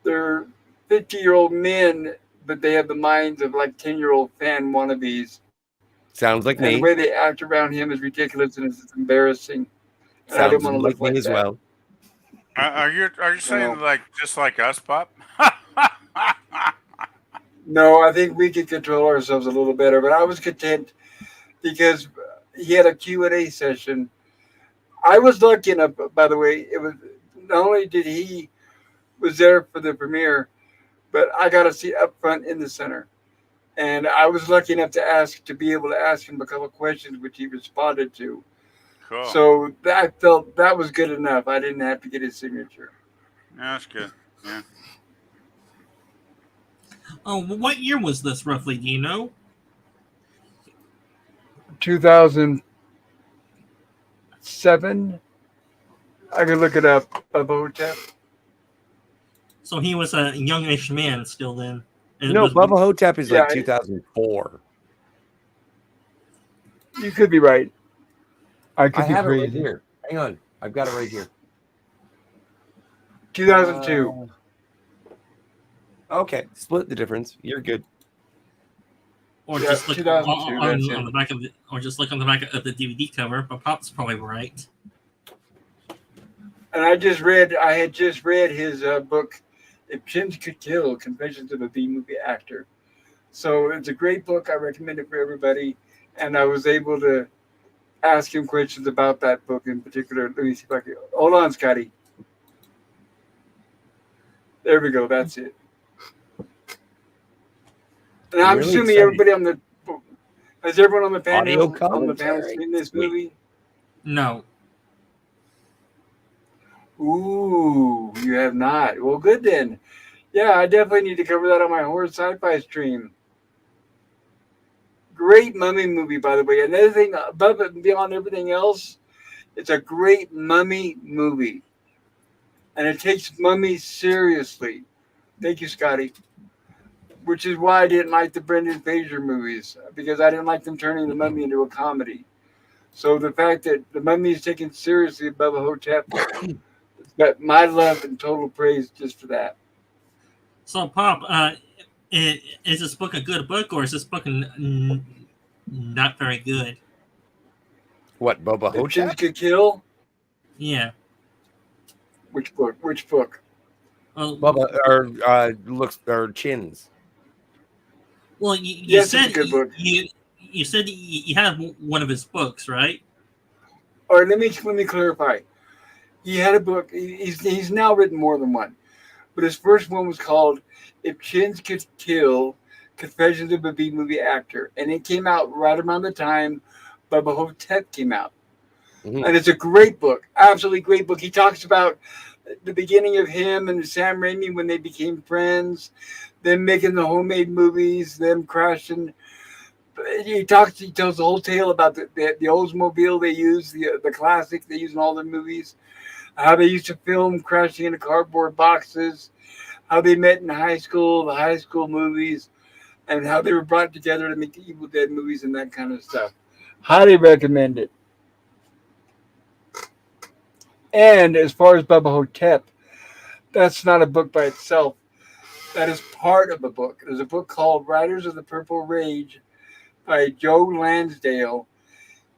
they're 50-year-old men, but they have the minds of like 10-year-old fan wannabes. Sounds like And the me. way they act around him is ridiculous and it's embarrassing. And I didn't Sounds want to like look me like as that. well. Are you saying like just like us, Pop? No, I think we could control ourselves a little better, but I was content because he had a Q&A session. I was lucky enough, by the way, it was not only did he was there for the premiere, but I got a seat up front in the center. And I was lucky enough to be able to ask him a couple of questions, which he responded to. Cool. So I felt that was good enough. I didn't have to get his signature. Yeah, that's good. Yeah. Oh, what year was this roughly? Do you know? 2007. I could look it up. Bubba Hotep. So he was a youngish man still then. And No, Bubba Hotep is like Yeah, 2004. You could be right. I I could be have it right crazy. here. Hang on. I've got it right here. 2002. Okay. Split the difference. You're good. Or Yeah, just look 2002, that's on it. the back of or just look on the back of the DVD cover. But Pop's probably right. And I had just read his book, If Chimps Could Kill, Confessions of a B-Movie Actor. So it's a great book. I recommend it for everybody. And I was able to ask him questions about that book in particular. Let me see if I can. Hold on, Scotty. There we go. That's it. And I'm Really assuming excited. everybody has everyone on the panel commentary. seen this Sweet. movie? No. Ooh, you have not. Well, good then. Yeah, I definitely need to cover that on my horror sci-fi stream. Great mummy movie, by the way. Another thing above and beyond everything else, it's a great mummy movie. And it takes mummy seriously. Thank you, Scotty. Which is why I didn't like the Brendan Fraser movies, because I didn't like them turning the mummy into a comedy. So the fact that the mummy is taken seriously above a Hotep But my love and total praise just for that. So, Pop, is this book a good book, or is this book not very good? What, Bubba If Chins Hotep? Could Kill, Yeah. which book? Which book? Well, Bubba looks or chins. well, you Yes, it's said a good book. you said you had one of his books, right? All right, let me clarify. He had a book. He's now written more than one, but his first one was called "If Chins Could Kill: Confessions of a B-Movie Actor," and it came out right around the time Bubba Hotep came out. Mhm. And it's a great book, absolutely great book. He talks about the beginning of him and Sam Raimi when they became friends, them making the homemade movies, them crashing. He tells the whole tale about the Oldsmobile they use, the classic they use in all their movies, how they used to film crashing into cardboard boxes, how they met in high school, the high school movies, and how they were brought together to make the Evil Dead movies and that kind of stuff. Highly recommend it. And as far as Bubba Hotep, that's not a book by itself. That is part of a book. There's a book called Riders of the Purple Rage by Joe Lansdale,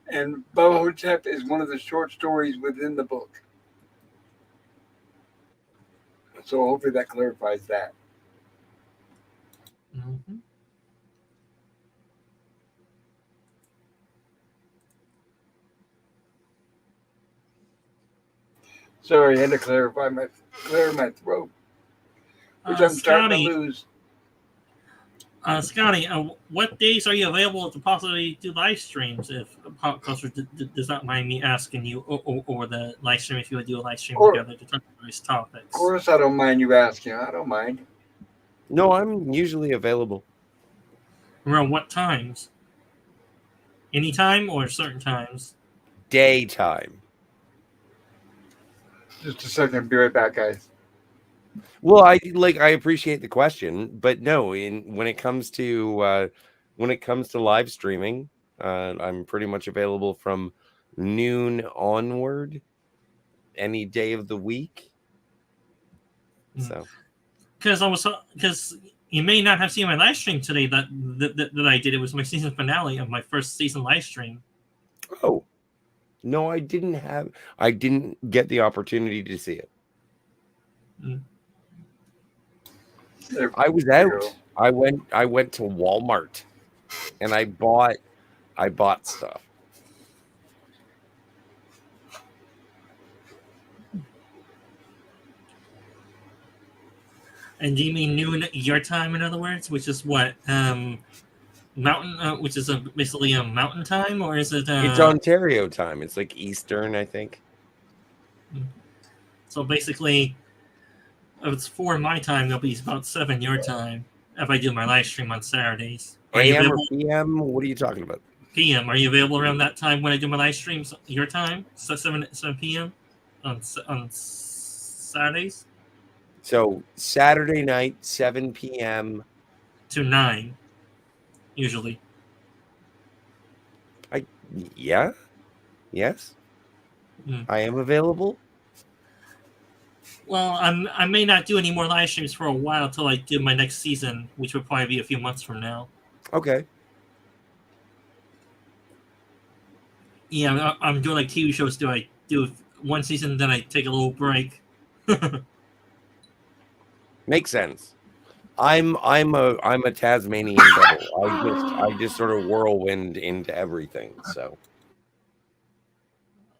and Bubba Hotep is one of the short stories within the book. So hopefully that clarifies that. Mm-hmm. Sorry, I had to clear my throat, which I'm starting to Scotty, lose. Scotty, what days are you available to possibly do live streams? If Pop Culture does not mind me asking you, or the live stream, if you would do a live stream Or, together to talk about these of topics. course, I don't mind you asking. I don't mind. No, I'm usually available. Around what times? Anytime or certain times? Daytime. Just a second. Be right back, guys. Well, I appreciate the question, but no, when it comes to live streaming, I'm pretty much available from noon onward, any day of the week. So, Because you may not have seen my live stream today that I did. It was my season finale of my first season live stream. oh no, I didn't get the opportunity to see it. I was out. I went to Walmart and I bought stuff. And do you mean noon your time, in other words, which is what mountain, which is basically a mountain time, or is it? It's Ontario time. It's like Eastern, I think. So basically, if it's 4 my time, it'll be about 7 your time if I do my live stream on Saturdays. AM or PM? What are you talking about? PM. Are you available around that time when I do my live streams? Your time, so 7 PM on Saturdays. So Saturday night, 7 p.m. to 9, usually. Yes. I am available. Well, I may not do any more live streams for a while until I do my next season, which will probably be a few months from now. Okay. Yeah, I'm doing like TV shows. Do I do one season, then I take a little break? Makes sense. I'm a Tasmanian devil. I just sort of whirlwind into everything. So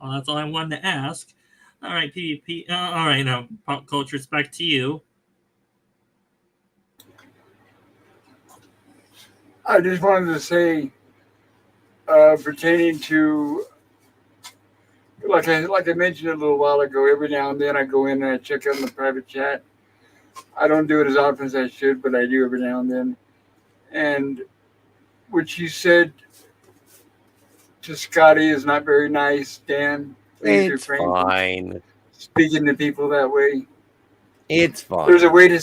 Well, that's all I wanted to ask. All right, PvP. All right, now Pop Culture, it's back to you. I just wanted to say, pertaining to, like I mentioned a little while ago, every now and then I go in and I check out in the private chat. I don't do it as often as I should, but I do every now and then. And what you said to Scotty is not very nice, Dan. Please it's refrain from fine. speaking to people that way. It's fine. There's a way to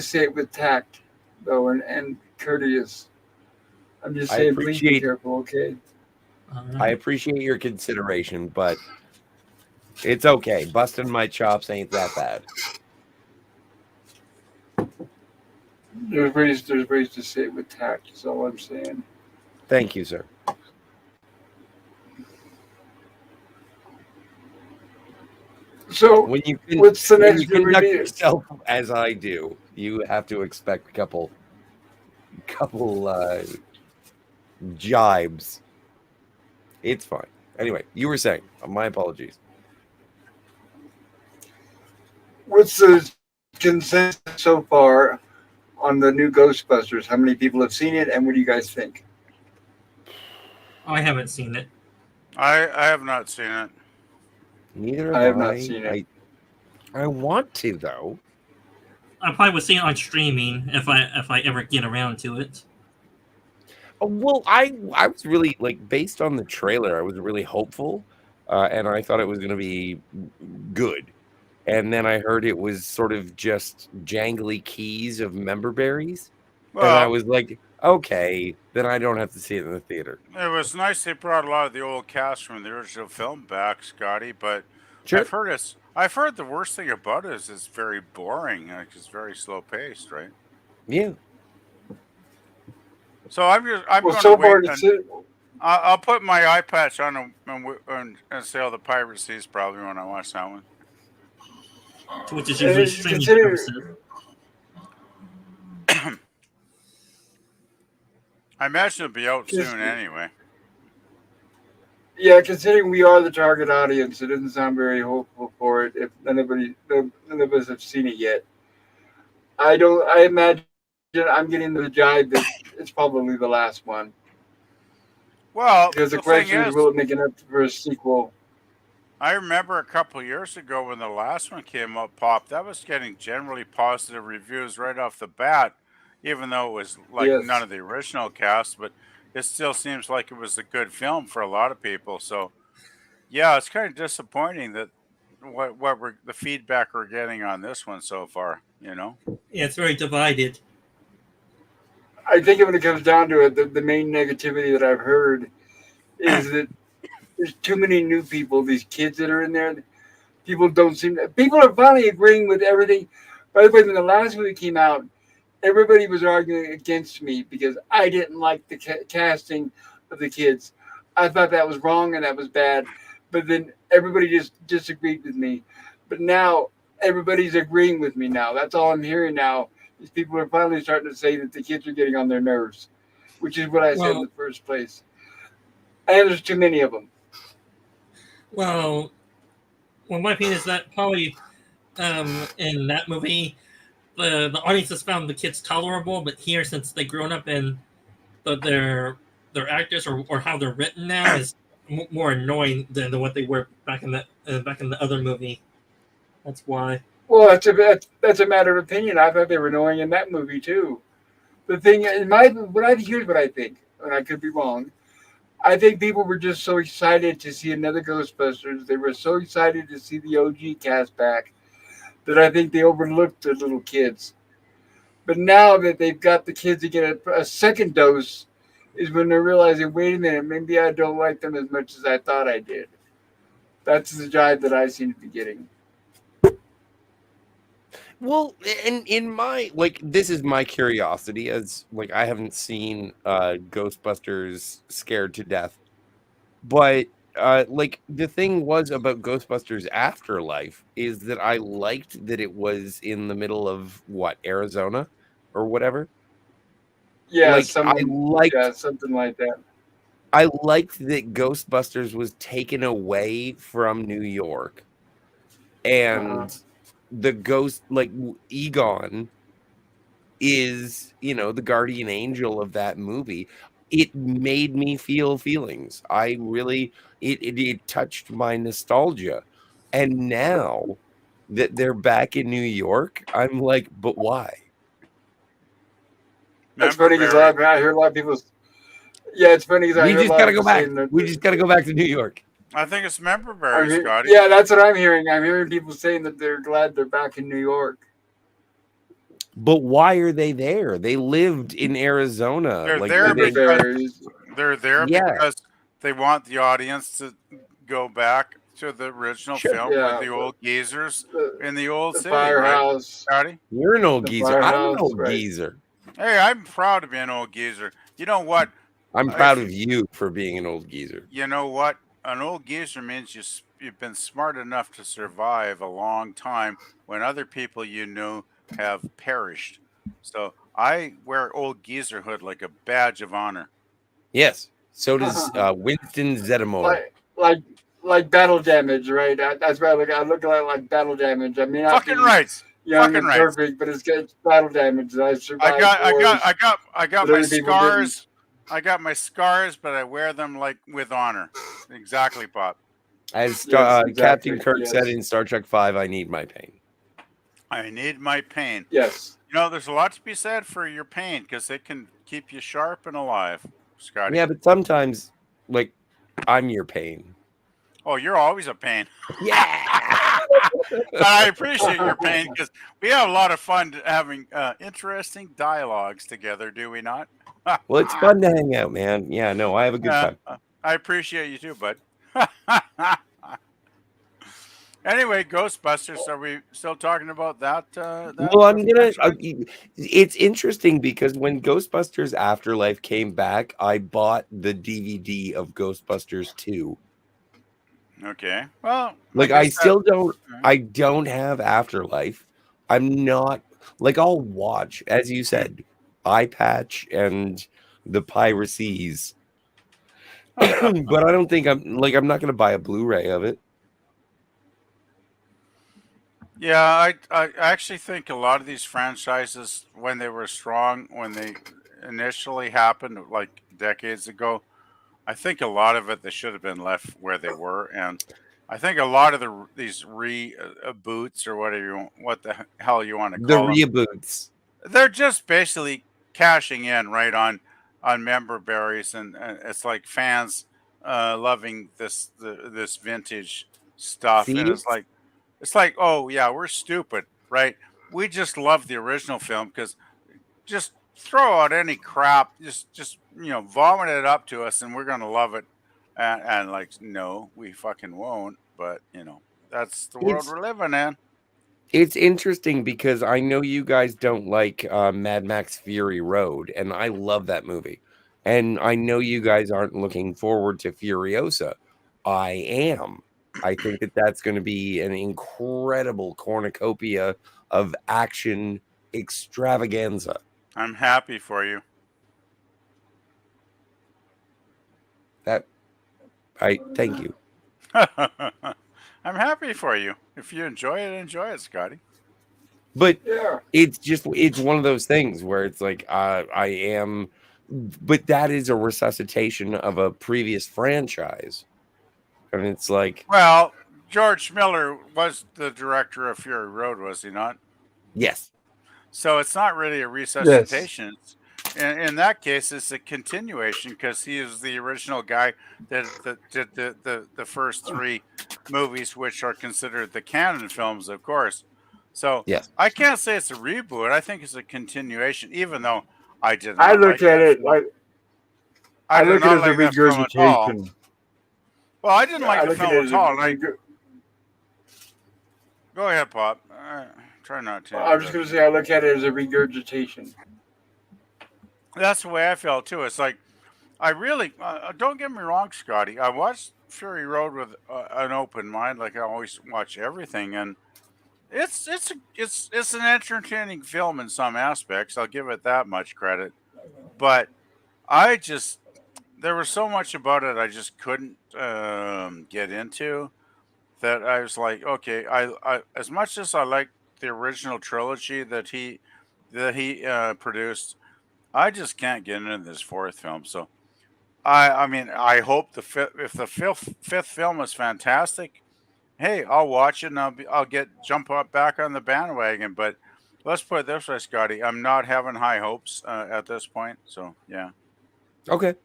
say it with tact, though, and courteous. I'm just saying, please be careful, okay? I appreciate your consideration, but It's okay. Busting my chops ain't that bad. There's ways to say it with tact. Is all I'm saying. Thank you, sir. So, When you what's the when next you good conduct review? yourself as I do, you have to expect a couple jibes. It's fine. Anyway, you were saying. My apologies. What's the consensus so far on the new Ghostbusters? How many people have seen it, and what do you guys think? I haven't seen it. I have not seen it. Neither I have have not seen it. I want to though. I probably would see it on streaming if I ever get around to it. Well, I was really like based on the trailer. I was really hopeful, and I thought it was going to be good. And then I heard it was sort of just jangly keys of member berries, and I Well, was like, okay, then I don't have to see it in the theater. it was nice they brought a lot of the old cast from the original film back, Scotty. But Sure. I've heard the worst thing about it is it's very boring. Like it's very slow paced, right? Yeah. So I'm Well, going to so wait far, and I'll put my eye patch on and sail the piracies probably when I watch that one. Which is usually streaming consider services. I imagine it'll be out soon anyway. yeah, considering we are the target audience, it doesn't sound very hopeful for it. If none of us have seen it yet, I don't. I imagine I'm getting the jibe that it's probably the last one Well, because the the thing question is, is, will it make enough for a sequel? I remember a couple of years ago when the last one came up, Pop, that was getting generally positive reviews right off the bat, even though it was like none Yes. of the original cast, but it still seems like it was a good film for a lot of people. So, yeah, it's kind of disappointing that what we're the feedback we're getting on this one so far, you know? Yeah, it's very divided. I think when it comes down to it, the main negativity that I've heard is that there's too many new people. These kids that are in there, people don't seem. People are finally agreeing with everything. By the way, when the last movie came out, everybody was arguing against me because I didn't like the casting of the kids. I thought that was wrong and that was bad. But then everybody just disagreed with me. But now everybody's agreeing with me now. That's all I'm hearing now. These people are finally starting to say that the kids are getting on their nerves, which is what I said in the first place. And there's too many of them. Well, my opinion is that probably in that movie, the audience has found the kids tolerable, but here, since they've grown up and their actors or how they're written now is more annoying than what they were back in the other movie. That's why. Well, that's a matter of opinion. I thought they were annoying in that movie too. The thing, here's what I think, and I could be wrong. I think people were just so excited to see another Ghostbusters. They were so excited to see the OG cast back that I think they overlooked the little kids. But now that they've got the kids to get a second dose, is when they're realizing, wait a minute, maybe I don't like them as much as I thought I did. That's the jive that I seem to be getting. Well, and in my this is my curiosity as I haven't seen Ghostbusters Scared to Death, but the thing was about Ghostbusters Afterlife is that I liked that it was in the middle of Arizona or whatever. Yeah, something like that. I liked that Ghostbusters was taken away from New York, and the ghost, Egon, is the guardian angel of that movie. It made me feel feelings. I really it touched my nostalgia, and now that they're back in New York, I'm like, but why? That's funny because I heard a lot of people. Yeah, it's funny because I heard a lot of people saying that we just got to go back to New York. I think it's Memberberry, Scotty. Yeah, that's what I'm hearing. I'm hearing people saying that they're glad they're back in New York. But why are they there? They lived in Arizona. They're there because they want the audience to go back to the original Sure. film Yeah, with the old geezers the, in the old the city, right, firehouse, Scotty? You're an old the geezer. I'm an firehouse, old right? geezer. Hey, I'm proud to be an old geezer. You know what? I'm If proud of you for being an old geezer. you know what, an old geezer means you've been smart enough to survive a long time when other people you know have perished. So I wear old geezerhood like a badge of honor. Yes. So does Winston Zeddemore. like like battle damage, right? That's why I look at it like battle damage. I may not Fucking be rights. young Fucking and rights. perfect, but it's battle damage. I survived wars I got that my other people didn't. scars. I got my scars, but I wear them like with honor. Exactly, Pop. As Yes, Captain exactly. Kirk said Yes, in Star Trek V, I need my pain. I need my pain. yes. You know, there's a lot to be said for your pain because it can keep you sharp and alive, Scotty. Yeah, but sometimes, like, I'm your pain. Oh, you're always a pain. Yeah. I appreciate your pain because we have a lot of fun having interesting dialogues together, do we not? Well, it's fun to hang out, man. Yeah, no, I have a good time. I appreciate you too, bud. Anyway, Ghostbusters. Are we still talking about that? Well, I'm gonna. It's interesting because when Ghostbusters Afterlife came back, I bought the DVD of Ghostbusters 2. Okay. Well, Like I still don't. I don't have Afterlife. I'm not like I'll watch, as you said, Eye Patch and the Piracies, but I don't think I'm not gonna buy a Blu-ray of it. Yeah, I actually think a lot of these franchises, when they were strong, when they initially happened, like decades ago, I think a lot of it they should have been left where they were, and I think a lot of these reboots or whatever what the hell you want to The call them, reboots. they're just basically cashing in right on member berries, and it's like fans loving this vintage stuff, See, and it's like, oh yeah, we're stupid, right? We just love the original film because just throw out any crap, just vomit it up to us, and we're gonna love it. And like, no, we fucking won't. But that's the world it's we're living in. it's interesting because I know you guys don't like Mad Max Fury Road, and I love that movie. And I know you guys aren't looking forward to Furiosa. I am. I think that that's going to be an incredible cornucopia of action extravaganza. I'm happy for you. Thank you. I'm happy for you. If you enjoy it, Scotty. But Yeah. it's one of those things where it's like I am, but that is a resuscitation of a previous franchise, and it's like, Well, George Miller was the director of Fury Road, was he not? yes, So it's not really a resuscitation. In that case, it's a continuation because he is the original guy that did the first three movies, which are considered the canon films, of course. So yes. I can't say it's a reboot. I think it's a continuation, even though I did not I look like at that it film. like I I did look at not it as a like that film at all. regurgitation. Well, I didn't I like the look at film it as at all. Go ahead, Pop. Try not to. I was just going to say I look at it as a regurgitation. That's the way I felt too. It's like I really don't get me wrong, Scotty. I watched Fury Road with an open mind, like I always watch everything, and it's an entertaining film in some aspects. I'll give it that much credit. But there was so much about it I just couldn't get into that I was like, okay, I as much as I like the original trilogy that he produced, I just can't get into this fourth film. So I mean, I hope if the fifth film is fantastic, hey, I'll watch it and I'll jump up back on the bandwagon. But let's put it this way, Scotty, I'm not having high hopes at this point. So yeah. Okay.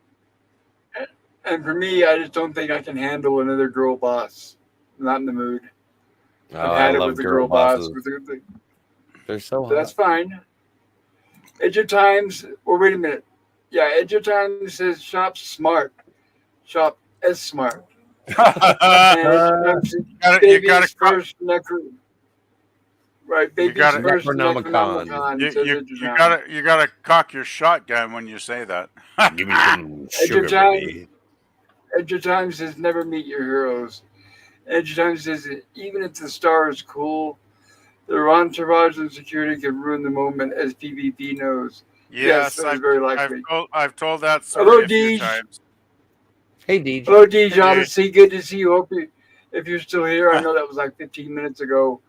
And for me, I just don't think I can handle another girl boss. I'm not in the mood. Oh, I've I had it love with the girl boss. bosses. They're so So hot. that's fine. Edge of Times. Well, wait a minute. Yeah, Edge of Times says shop smart. Shop as smart. And you gotta baby's first baby's gotta first Necronomicon. Necronomicon, says you gotta cock your shotgun when you say that. Give me some Edge sugar, of Time. baby. Edge of Time says never meet your heroes. Edge of Time says that even if the star is cool, their entourage and security can ruin the moment, as PvP knows. Yes, that is very likely. I've told that Hello, story a few Deej. times. Hey, Deej. Hello, Deej Hey, Odyssey. Good to see you. Hope you, if you're still here, I know that was like 15 minutes ago.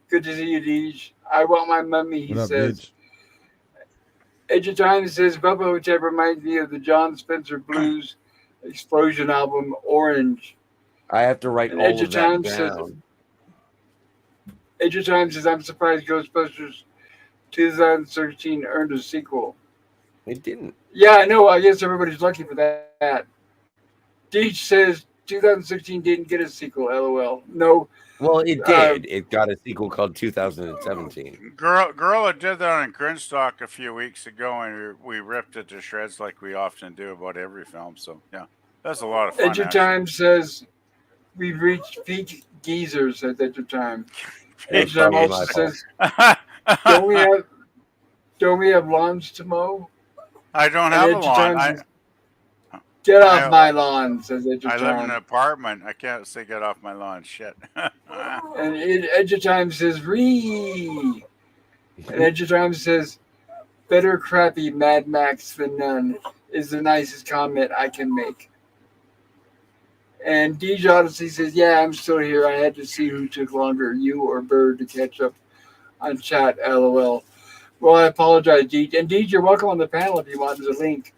Good to see you, Deej. I want my mummy, he What up, says. Deej? Edge of Time says Bubba Hotep reminds me of the John Spencer Blues Explosion album, Orange. I have to write And all Edge of of that Time down. Edge of Time says I'm surprised Ghostbusters 2013 earned a sequel. It didn't. Yeah, I know. I guess everybody's lucky for that. Deej says 2016 didn't get a sequel. LOL. No. Well, it did. It got a sequel called 2017. Gorilla did that on Grinstock a few weeks ago, and we ripped it to shreds like we often do about every film. So yeah, that's a lot of fun. Edge of Time says we've reached peak geezers at Edge of Time. Edge of Time also says don't we have lawns to mow? I don't And have Edge a of lawn. Time says, get off my lawn, says Edge of I Time. live in an apartment. I can't say get off my lawn. Shit. And Edge of Time says ree. And Edge of Time says better crappy Mad Max than none is the nicest comment I can make. And DJ Odyssey says, yeah, I'm still here. I had to see who took longer, you or Bird, to catch up on chat. LOL. Well, I apologize, Deej. And Deej, you're welcome on the panel if you want the link.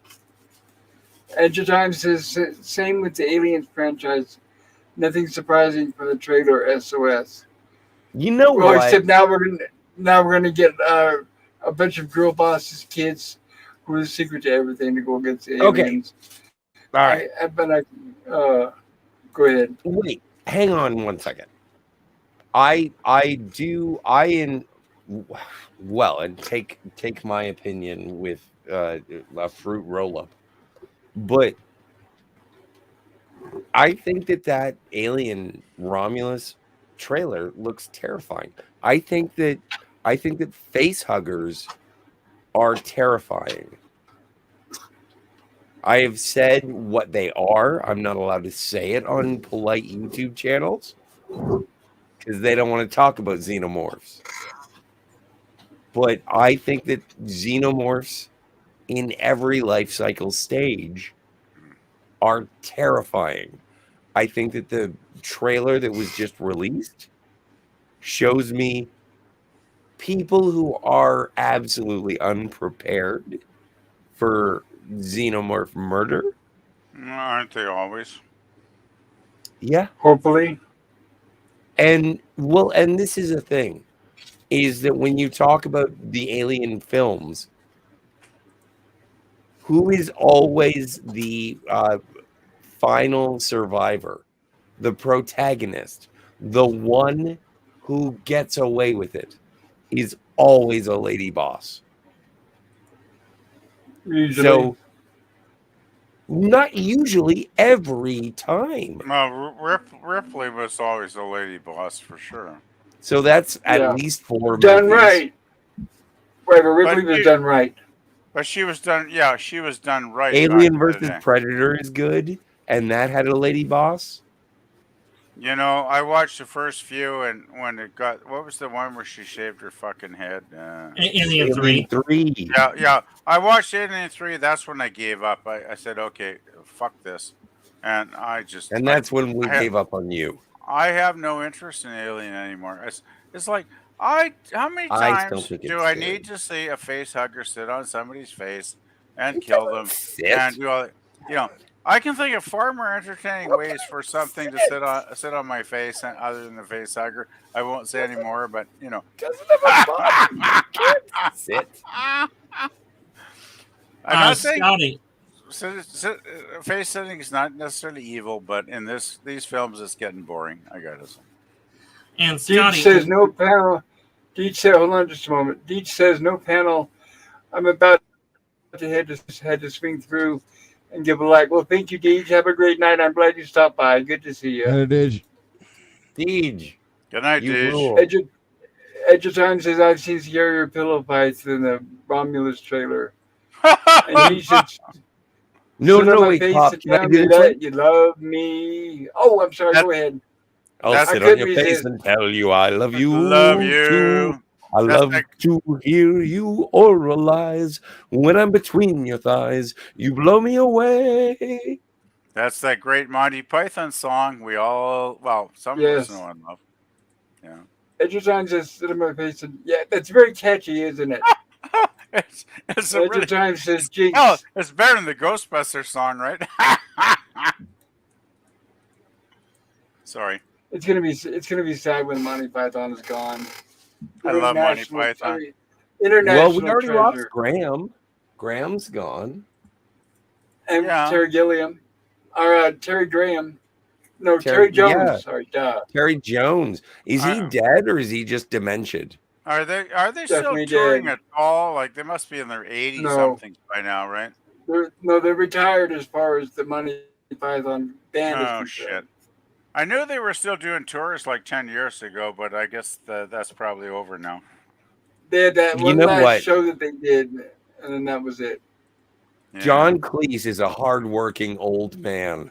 Edge of Time says, same with the Aliens franchise. Nothing surprising from the trailer, SOS. You know well, what? Except now we're gonna get a bunch of girl bosses kids who are the secret to everything to go against the aliens. All right. Go ahead. Wait, hang on one second. And take my opinion with a fruit roll up, but I think that Alien Romulus trailer looks terrifying. I think that face huggers are terrifying. I have said what they are. I'm not allowed to say it on polite YouTube channels because they don't want to talk about xenomorphs. But I think that xenomorphs in every life cycle stage are terrifying. I think that the trailer that was just released shows me people who are absolutely unprepared for xenomorph murder. Aren't they always? Yeah. Hopefully. And this is a thing, is that when you talk about the Alien films, who is always the final survivor, the protagonist, the one who gets away with it, is always a lady boss. Usually. So, not usually, every time. Ripley was always a lady boss for sure. So that's at least 4 done movies. Right. Right, but Ripley was done right. But she was done. Yeah, she was done right. Alien versus Predator is good, and that had a lady boss. You know, I watched the first few, and when it got, what was the one where she shaved her fucking head? Alien 3. Yeah. I watched Alien 3. That's when I gave up. I said, okay, fuck this, and that's when we gave up on you. I have no interest in Alien anymore. It's like how many times do I need to see a face hugger sit on somebody's face and kill them and do all? I can think of far more entertaining ways for something to sit on my face other than the face hugger. I won't say anymore, but sit. I'm not saying Scotty. Face sitting is not necessarily evil, but in these films, it's getting boring. I gotta say. And Scotty Deej says no panel. Deej said, hold on just a moment. Deej says no panel. I'm about to head to swing through and give a like. Well, thank you, Deej. Have a great night. I'm glad you stopped by. Good to see you. And it is. Deej, Good night, you Deej. rule. Edgerton says I've seen scarier pillow fights than the Romulus trailer. And he said, No, sit on my wait, face Pop. and Can I tell do me this one? that you love me. Oh, I'm sorry. That- Go ahead. I'll That's- sit I on couldn't your face resist. and tell you I love you. Love too. you. I That's love to hear you oralize when I'm between your thighs. You blow me away. That's that great Monty Python song we all, well, some of us Yes. know and love. Yeah. Edgerton says, sit on my face and yeah, that's very catchy, isn't it? It's a really, Edgerton says, oh, Jinx. it's better than the Ghostbusters song, right? Sorry. It's gonna be sad when Monty Python is gone. I love Monty International- Python. International Well, we already lost treasure. Graham. Graham's gone. And Yeah. Terry Gilliam. Or Terry Graham. No, Terry- Terry Jones. yeah. Sorry, duh. Terry Jones. Is he dead or is he just dementia? Are they still Definitely touring dead. at all? Like they must be in their 80 No. something by now, right? They're retired as far as the Monty Python band is Oh concerned. shit. I knew they were still doing tours like 10 years ago, but I guess that's probably over now. They had that You one know last what? show that they did, and then that was it. Yeah. John Cleese is a hardworking old man.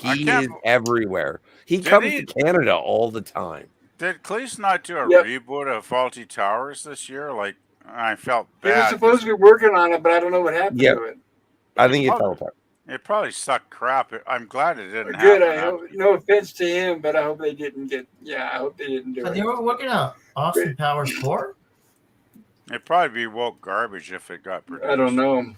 I He can't- is everywhere. He Did comes he? to Canada all the time. Did Cleese not do a Yep. reboot of Faulty Towers this year? Like I felt He was bad. supposed to be working on it, but I don't know what happened Yep. to it. I think it Oh, fell apart. It probably sucked crap. I'm glad it didn't Good. happen. I hope. No offense to him, but I hope they didn't get. Yeah, I hope they didn't do So it. they were working on Austin Powers 4? It'd probably be woke garbage if it got produced. I don't know.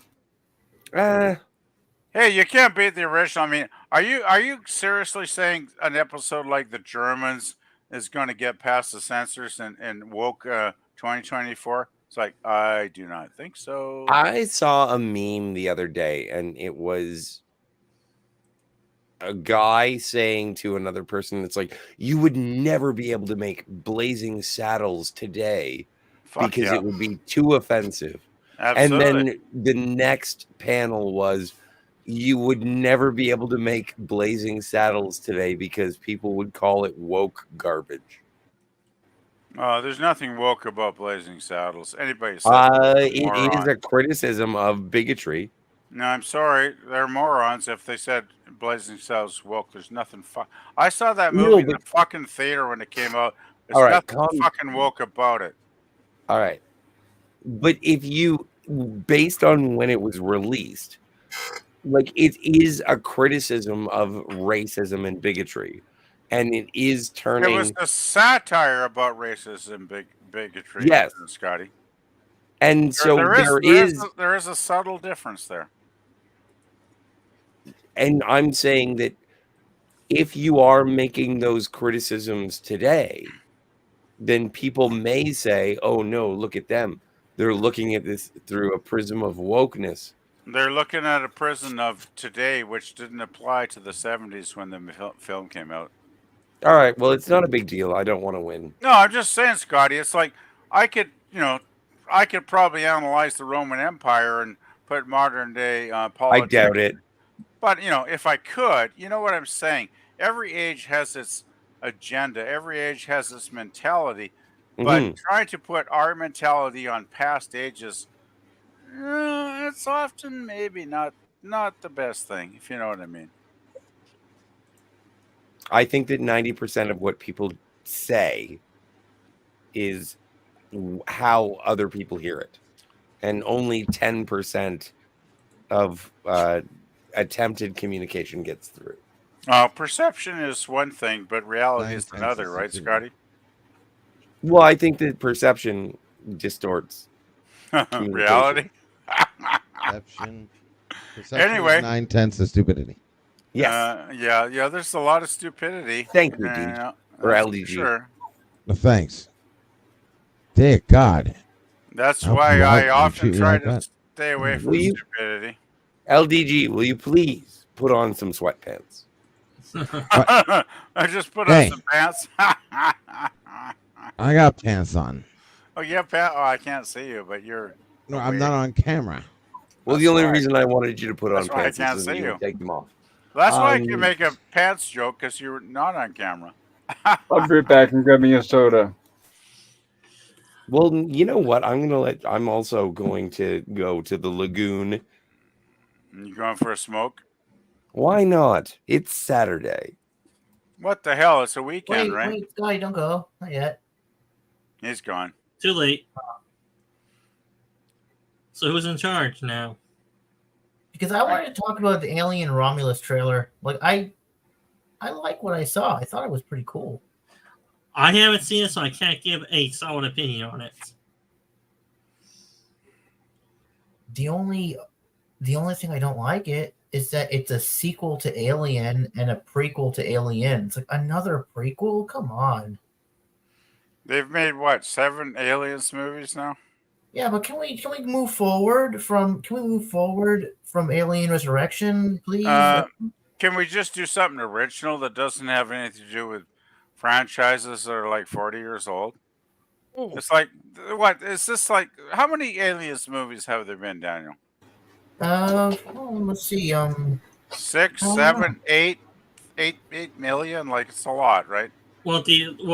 Hey, you can't beat the original. I mean, are you seriously saying an episode like The Germans is going to get past the censors and woke 2024? It's like I do not think so. I saw a meme the other day, and it was a guy saying to another person, it's like, you would never be able to make Blazing Saddles today Fuck because yeah. it would be too offensive. Absolutely. And then the next panel was, you would never be able to make Blazing Saddles today because people would call it woke garbage. There's nothing woke about Blazing Saddles. Anybody says It is a criticism of bigotry. No, I'm sorry. They're morons if they said Blazing Saddles woke. There's nothing I saw that No, movie in the but- fucking theater when it came out. There's All right, nothing calm- fucking woke about it. All right. But if you, based on when it was released, like it is a criticism of racism and bigotry. And it is turning. It was a satire about racism, bigotry. Yes. Scotty. And so there is a subtle difference there. And I'm saying that if you are making those criticisms today, then people may say, oh no, look at them. They're looking at this through a prism of wokeness. They're looking at a prison of today, which didn't apply to the 70s when the film came out. All right, well, it's not a big deal. I don't want to win. No, I'm just saying, Scotty. It's like I could probably analyze the Roman Empire and put modern day politics. I doubt it. But if I could, you know what I'm saying. Every age has its agenda. Every age has its mentality. But trying to put our mentality on past ages, it's often maybe not the best thing, if you know what I mean. I think that 90% of what people say is how other people hear it. And only 10% of attempted communication gets through. Perception is one thing, but reality is another, right, Scotty? Well, I think that perception distorts reality. Perception. Anyway. 9/10 of stupidity. Yes. Yeah. There's a lot of stupidity. Thank you, Deej. Or that's LDG. for sure. No, thanks. Dear God. That's How why polite I you often treat me try like to that. stay away from Will you- stupidity. LDG, will you please put on some sweatpants? I just put Hey. on some pants. I got pants on. Oh, yeah, Pat. Oh, I can't see you, but you're. No, I'm weird. not on camera. Well, That's the only why. reason I wanted you to put That's on why I pants is can't so that see you you. would take them off. That's why I can Um, make a pants joke because you're not on camera. I'll be right back and grab me a soda. Well, you know what? I'm also going to go to the lagoon. You going for a smoke? Why not? It's Saturday. What the hell? It's a weekend, Wait, right? wait, Scotty, don't go. Not yet. He's gone. Too late. So who's in charge now? Because I wanted to talk about the Alien Romulus trailer. Like I like what I saw. I thought it was pretty cool. I haven't seen it, so I can't give a solid opinion on it. The only thing I don't like it is that it's a sequel to Alien and a prequel to Alien. It's like another prequel. Come on. They've made what, 7 Aliens movies now? Yeah, but can we move forward from Alien Resurrection, please? Can we just do something original that doesn't have anything to do with franchises that are like 40 years old? It's like, what is this like? How many Aliens movies have there been, Daniel? Let's see. 6, I don't 7, 8, 8 million? Like, it's a lot, right? Well,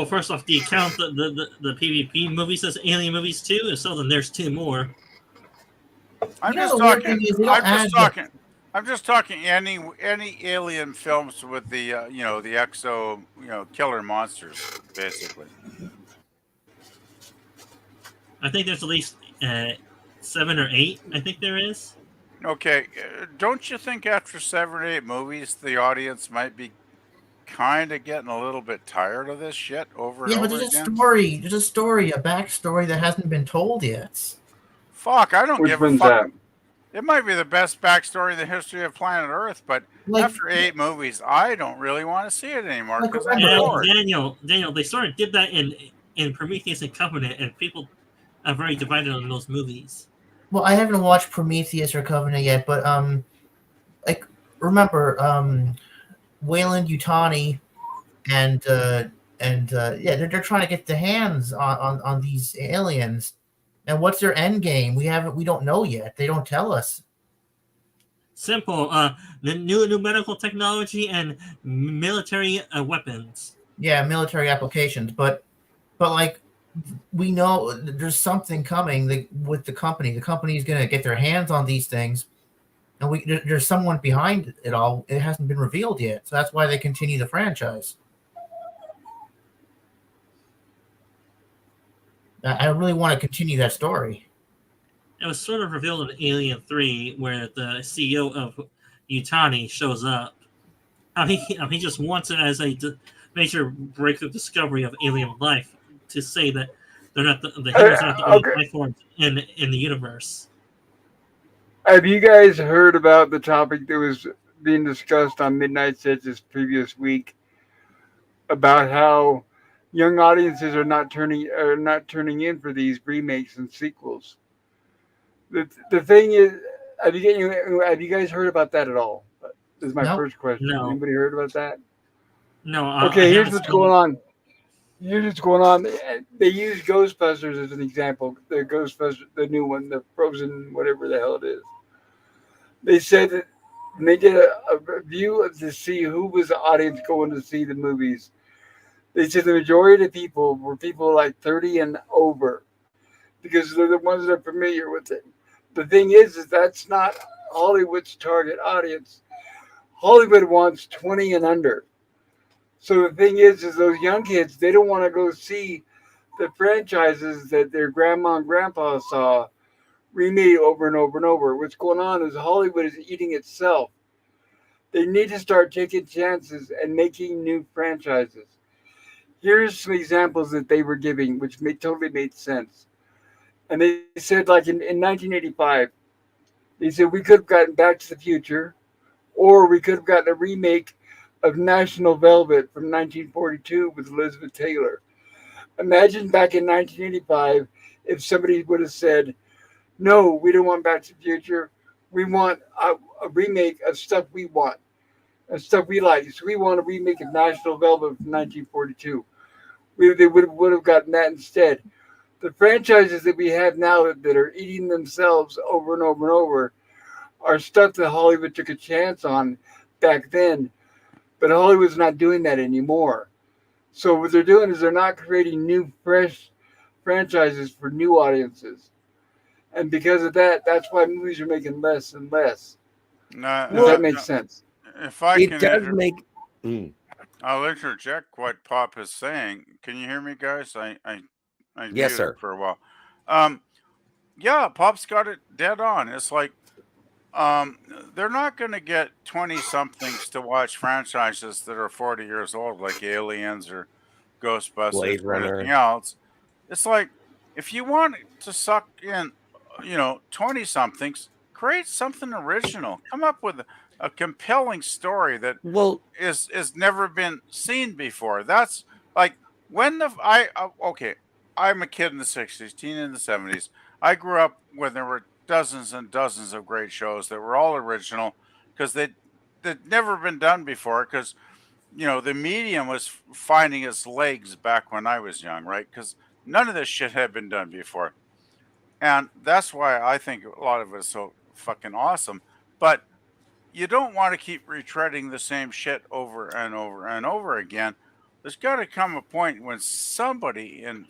first off, do you count the PvP movies as alien movies too? If so, then there's 2 more. I'm You know, just the weird talking. thing is they don't add the- I'm just talking any alien films with the the exo killer monsters, basically. I think there's at least 7 or 8. I think there is. Okay, don't you think after 7 or 8 movies, the audience might be kind of getting a little bit tired of this shit over and Yeah, but over there's again? there's a story, a backstory that hasn't been told yet. Fuck, I don't Which give a one's fuck. that? It might be the best backstory in the history of planet Earth, but Like- after 8 movies, I don't really want to see it anymore Like, because I'm remember- bored. Daniel, they sort of did that in Prometheus and Covenant, and people are very divided on those movies. Well, I haven't watched Prometheus or Covenant yet, but like remember Wayland Yutani and yeah, they're trying to get their hands on these aliens. And what's their end game? We don't know yet. They don't tell us. Simple. The new medical technology and military weapons. Yeah, military applications, but like we know there's something coming with the company. The company is going to get their hands on these things, and there's someone behind it all. It hasn't been revealed yet, so that's why they continue the franchise. I really want to continue that story. It was sort of revealed in Alien 3, where the CEO of Yutani shows up. He just wants it as a major breakthrough discovery of alien life to say that they're not the humans are not the only life forms in the universe. Have you guys heard about the topic that was being discussed on Midnight Sets this previous week about how young audiences are not turning in for these remakes and sequels? The thing is, have you guys heard about that at all? This is my No. first question. No. Anybody heard about that? No. Okay, here's what's going on. They use Ghostbusters as an example. The Ghostbusters, the new one, the Frozen, whatever the hell it is. They said that when they did a review to see who was the audience going to see the movies, they said the majority of the people were people like 30 and over because they're the ones that are familiar with it. The thing is that's not Hollywood's target audience. Hollywood wants 20 and under. So the thing is those young kids, they don't want to go see the franchises that their grandma and grandpa saw remade over and over and over. What's going on is Hollywood is eating itself. They need to start taking chances and making new franchises. Here's some examples that they were giving, which totally made sense. And they said, like in 1985, they said we could have gotten Back to the Future, or we could have gotten a remake of National Velvet from 1942 with Elizabeth Taylor. Imagine back in 1985 if somebody would have said, no, we don't want Back to the Future. We want a remake of stuff we want, and stuff we like. So we want a remake of National Velvet from 1942. They would have gotten that instead. The franchises that we have now that are eating themselves over and over and over are stuff that Hollywood took a chance on back then, but Hollywood's not doing that anymore. So what they're doing is they're not creating new, fresh franchises for new audiences, and because of that, that's why movies are making less and less. Does Well, that make sense? If I it can, does make. I'll interject what Pop is saying. Can you hear me, guys? I Yes, muted sir. for a while. Um, yeah, Pop's got it dead on. It's like um, they're not going to get 20 somethings to watch franchises that are 40 years old, like Aliens or Ghostbusters Blade or anything Runner. else. It's like if you want to suck in, 20 somethings, create something original. Come up with a compelling story that Well, is never been seen before. That's like when the I okay. I'm a kid in the '60s, teen in the '70s. I grew up when there were dozens and dozens of great shows that were all original because they'd never been done before. Because the medium was finding its legs back when I was young, right? Because none of this shit had been done before, and that's why I think a lot of it is so fucking awesome. But you don't want to keep retreading the same shit over and over and over again. There's got to come a point when somebody in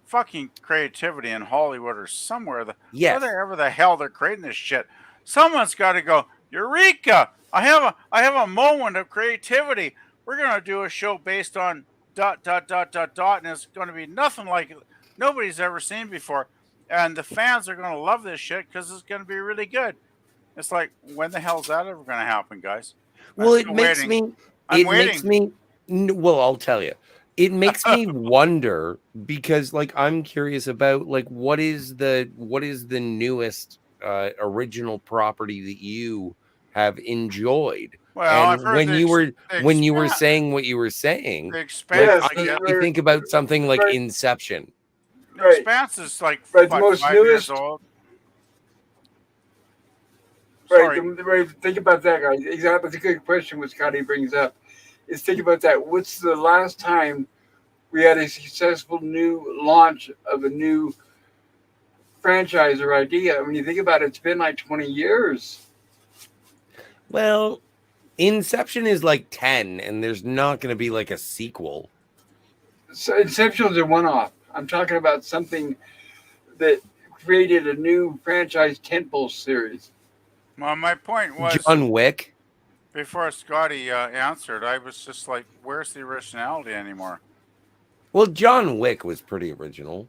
fucking creativity in Hollywood or somewhere, yes. wherever the hell they're creating this shit, someone's got to go, Eureka! I have a moment of creativity. We're gonna do a show based on dot dot dot dot dot, and it's going to be nothing like nobody's ever seen before, and the fans are going to love this shit because it's going to be really good. It's like, when the hell's that ever going to happen, guys? Well, I'm it still makes waiting. me. I'm It makes waiting. me. Well, I'll tell you. It makes me wonder because, like, I'm curious about like what is the newest original property that you have enjoyed. Well, I've And heard when you were the saying what you were saying, the like expanse. Yes, I get I think about something like right, Inception. the right, expanse is like right. The what, most 5 years newest, old. right. Sorry. Right. Think about that, guys. Exactly. That's a good question. What Scotty brings up is think about that. What's the last time we had a successful new launch of a new franchise or idea? When you think about it, it's been like 20 years. Well, Inception is like 10, and there's not going to be like a sequel. So Inception's a one-off. I'm talking about something that created a new franchise tentpole series. Well, my point was John Wick. before Scotty answered, I was just like, "Where's the originality anymore?" Well, John Wick was pretty original.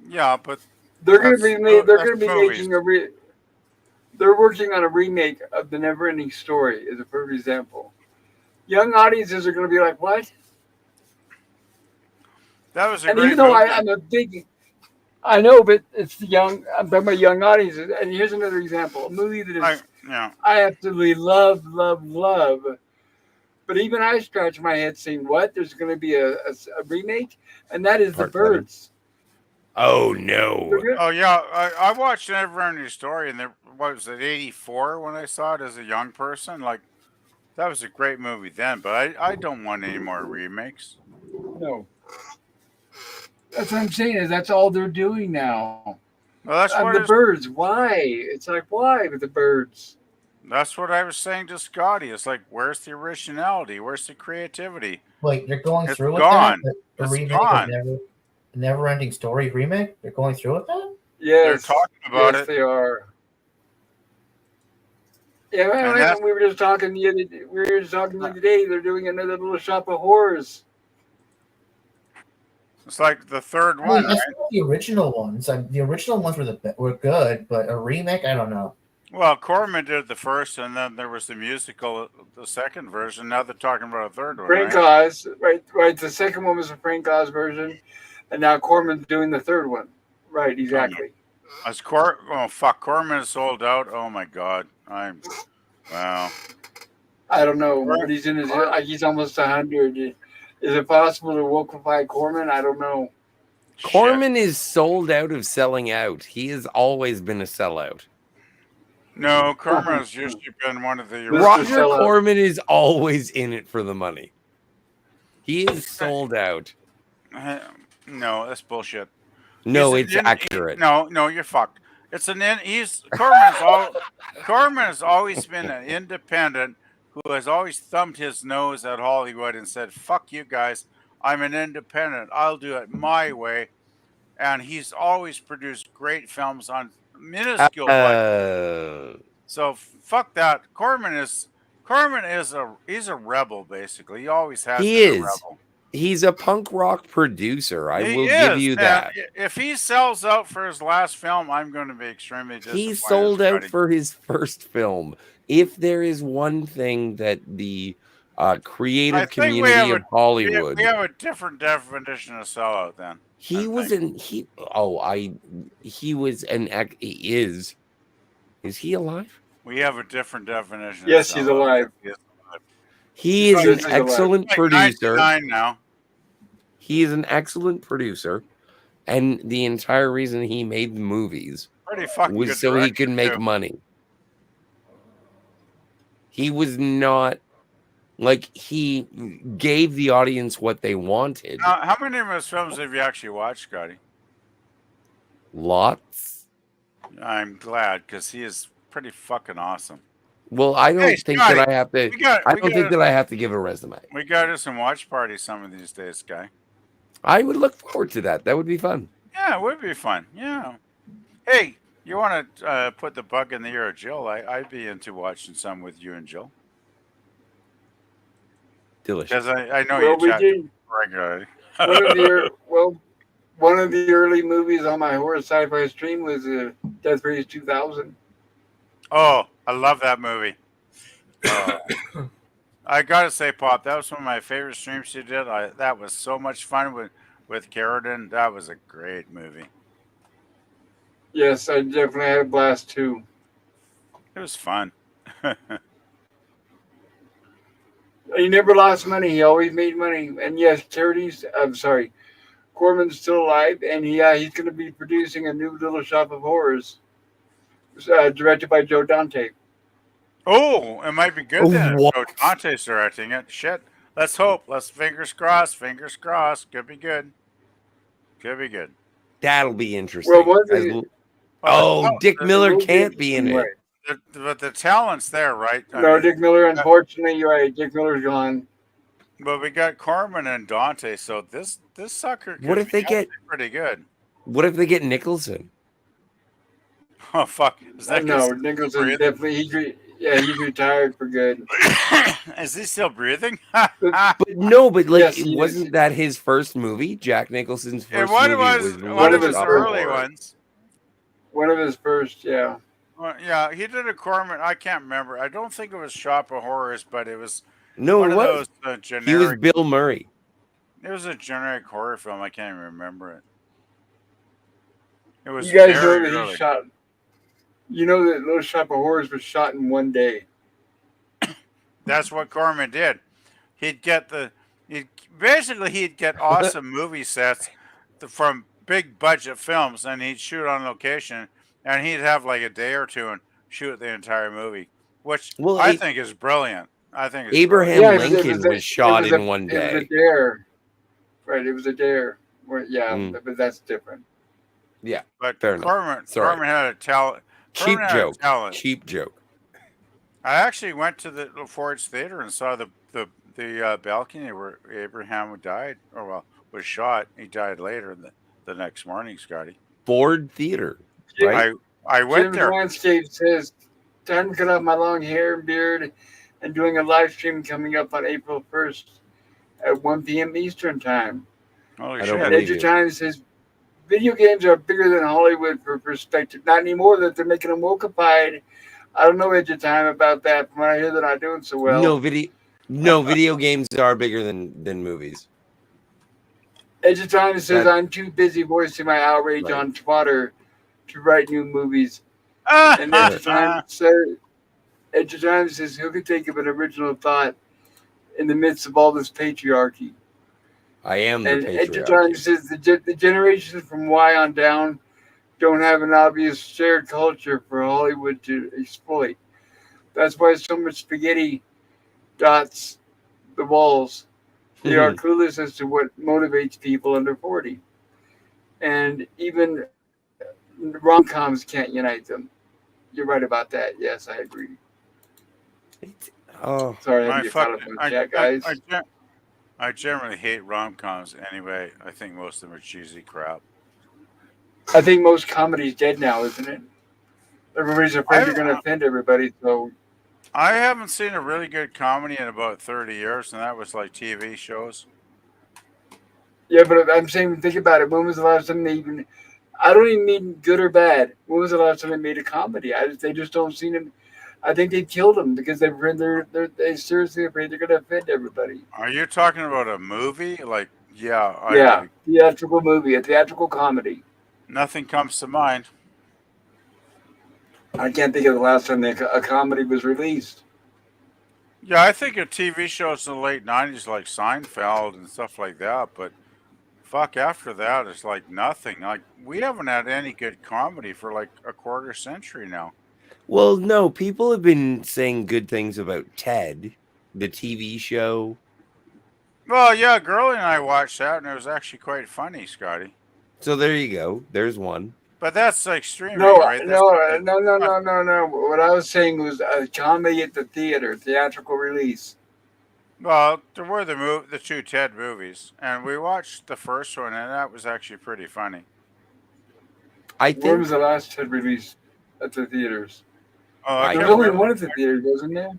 Yeah, but They're going to be made. They're that's going to be movies. making They're working on a remake of the Never-Ending Story. As a perfect example. Young audiences are going to be like, "What?" That was a And great even though movie. I'm a big, I know, but it's the young. I'm talking about young audiences. And here's another example: a movie that is Yeah. I absolutely love, love, love. But even I scratch my head saying, "What? There's going to be a remake?" And that is The Part 7. Birds. Oh no. Oh yeah, I watched Neverending Story, and there what was it, '84 when I saw it as a young person. Like that was a great movie then, but I don't want any more remakes. No, that's what I'm saying. Is that's all they're doing now. Well, that's what The Birds. Why? It's like why with the Birds? that's what I was saying to Scotty. It's like, where's the originality? Where's the creativity? Wait, they're going It's through with gone. that? The It's remake gone. of Never Ending Story remake? They're going through with that? Yes, They're talking about yes, it. they are. Yeah, And man, that's we were just talking the other day. They're doing another little shop of horrors. it's like the third I one, mean, that's right? not the original ones. The original ones were good, but a remake, I don't know. Well, Corman did the first, and then there was the musical, the second version. Now they're talking about a third one, Frank right? Oz, right. The second one was a Frank Oz version, and now Corman's doing the third one. Right, exactly. Oh fuck, Corman is sold out. Oh my god, wow. I don't know, Cor- but he's almost 100. Is it possible to wokeify Corman? I don't know. Shit. Corman is sold out of selling out. He has always been a sellout. No, Corman has usually been one of the Mr. Roger Sellout. Corman is always in it for the money. He is sold out. No, that's bullshit. No, He's it's accurate. No, you're fucked. Corman has always been an independent who has always thumbed his nose at Hollywood and said, "Fuck you guys, I'm an independent. I'll do it my way." And he's always produced great films on minuscule budget. So fuck that. He's a rebel basically. He always has He been a is. rebel. He's a punk rock producer. I He will give is, you and that. if he sells out for his last film, I'm going to be extremely disappointed. He sold out for his first film. If there is one thing that the creative community of Hollywood, we have a different definition of sellout. Then he was an he. Oh, he was an he is. Is he alive? We have a different definition. Yes, he's alive. He is an excellent producer. 99 now. He is an excellent producer, and the entire reason he made the movies was so he could make money. He was not like he gave the audience what they wanted. How many of his films have you actually watched, Scotty? Lots. I'm glad because he is pretty fucking awesome. Well, I don't think Scotty, that I have to. I don't think that I have to give a resume. We got to some watch parties some of these days, Guy. I would look forward to that. That would be fun. Yeah, it would be fun. Yeah. Hey, you want to put the bug in the ear of Jill? I'd be into watching some with you and Jill. Delicious. Because I know Well, you we chat did. regularly. One of the early movies on my horror sci-fi stream was Death Race 2000. Oh, I love that movie. I gotta say, Pop, that was one of my favorite streams you did. That was so much fun with Carradine. That was a great movie. Yes, I definitely had a blast too. It was fun. He never lost money. He always made money. And yes, Corman's still alive, and he's going to be producing a new Little Shop of Horrors, directed by Joe Dante. Oh, it might be good then. What? Joe Dante's directing it. Shit. Let's hope. Let's fingers crossed. Fingers crossed. Could be good. Could be good. That'll be interesting. Well, Dick Miller can't be in it. Right. But the talent's there, right? Dick Miller, unfortunately, you're right. Dick Miller's gone. But we got Corman and Dante, so this sucker could What if they get pretty good? What if they get Nicholson? Oh fuck! Nicholson definitely. He's retired for good. Is he still breathing? But wasn't that his first movie? Jack Nicholson's first movie was one of his early ones. One of his first, yeah. Well, yeah, he did a Corman. I can't remember. I don't think it was Shop of Horrors, but it was one of those generic. He was Bill Murray. It was a generic horror film. I can't even remember it. It was. You guys know that he shot. You know that Little Shop of Horrors was shot in one day. That's what Corman did. He'd get awesome movie sets from big budget films, and he'd shoot on location, and he'd have like a day or two and shoot the entire movie, which I think is brilliant. I think it's Abraham Lincoln was shot in one day. It was a dare. Right, it was a dare. But that's different. Yeah, but fair enough. Corman had a talent. Cheap joke. I actually went to the Ford's Theater and saw the balcony where Abraham died, was shot. He died later the next morning, Scotty. Ford Theater, right? I went Jim's there. Landscape says, time to cut off my long hair and beard and doing a live stream coming up on April 1st at 1 p.m. Eastern Time. Holy shit. shit. Edge of Time says, video games are bigger than Hollywood for perspective. Not anymore that they're making them wokeified. I don't know Edge of Time about that. From what I hear, they're not doing so well. No, video games are bigger than movies. Edge of Time says, I'm too busy voicing my outrage on Twitter to write new movies. And Edge of Time says, who could think of an original thought in the midst of all this patriarchy? I am the patriarchy. Edge of Time says the generations from Y on down don't have an obvious shared culture for Hollywood to exploit. That's why so much spaghetti dots the walls. They are clueless as to what motivates people under 40. And even rom-coms can't unite them. You're right about that. Yes, I agree. Oh, Sorry, I had to I get fuck. caught up on the chat, guys. I generally hate rom-coms anyway. I think most of them are cheesy crap. I think most comedy's dead now, isn't it? Everybody's afraid they're I going to offend everybody. So I haven't seen a really good comedy in about 30 years, and that was like TV shows. yeah, but I'm saying, think about it. When was the last time they even? I don't even mean good or bad. When was the last time they made a comedy? They just don't seem to. I think they killed them because they seriously afraid they're going to offend everybody. Are you talking about a movie? Like, yeah, I would. Yeah, theatrical movie, a theatrical comedy. Nothing comes to mind. I can't think of the last time a comedy was released. Yeah, I think of TV shows in the late 90s like Seinfeld and stuff like that, but fuck, after that, it's like nothing. Like, we haven't had any good comedy for like a quarter century now. well, no, people have been saying good things about Ted, the TV show. Well, yeah, Girlie and I watched that, and it was actually quite funny, Scotty. So there you go. There's one. But that's like streaming, No, right? no. What I was saying was a comedy at the theater, theatrical release. Well, there were the two Ted movies, and we watched the first one, and that was actually pretty funny. I When think was the last Ted release at the theaters? I There was can't only remember. one at the theaters, wasn't there?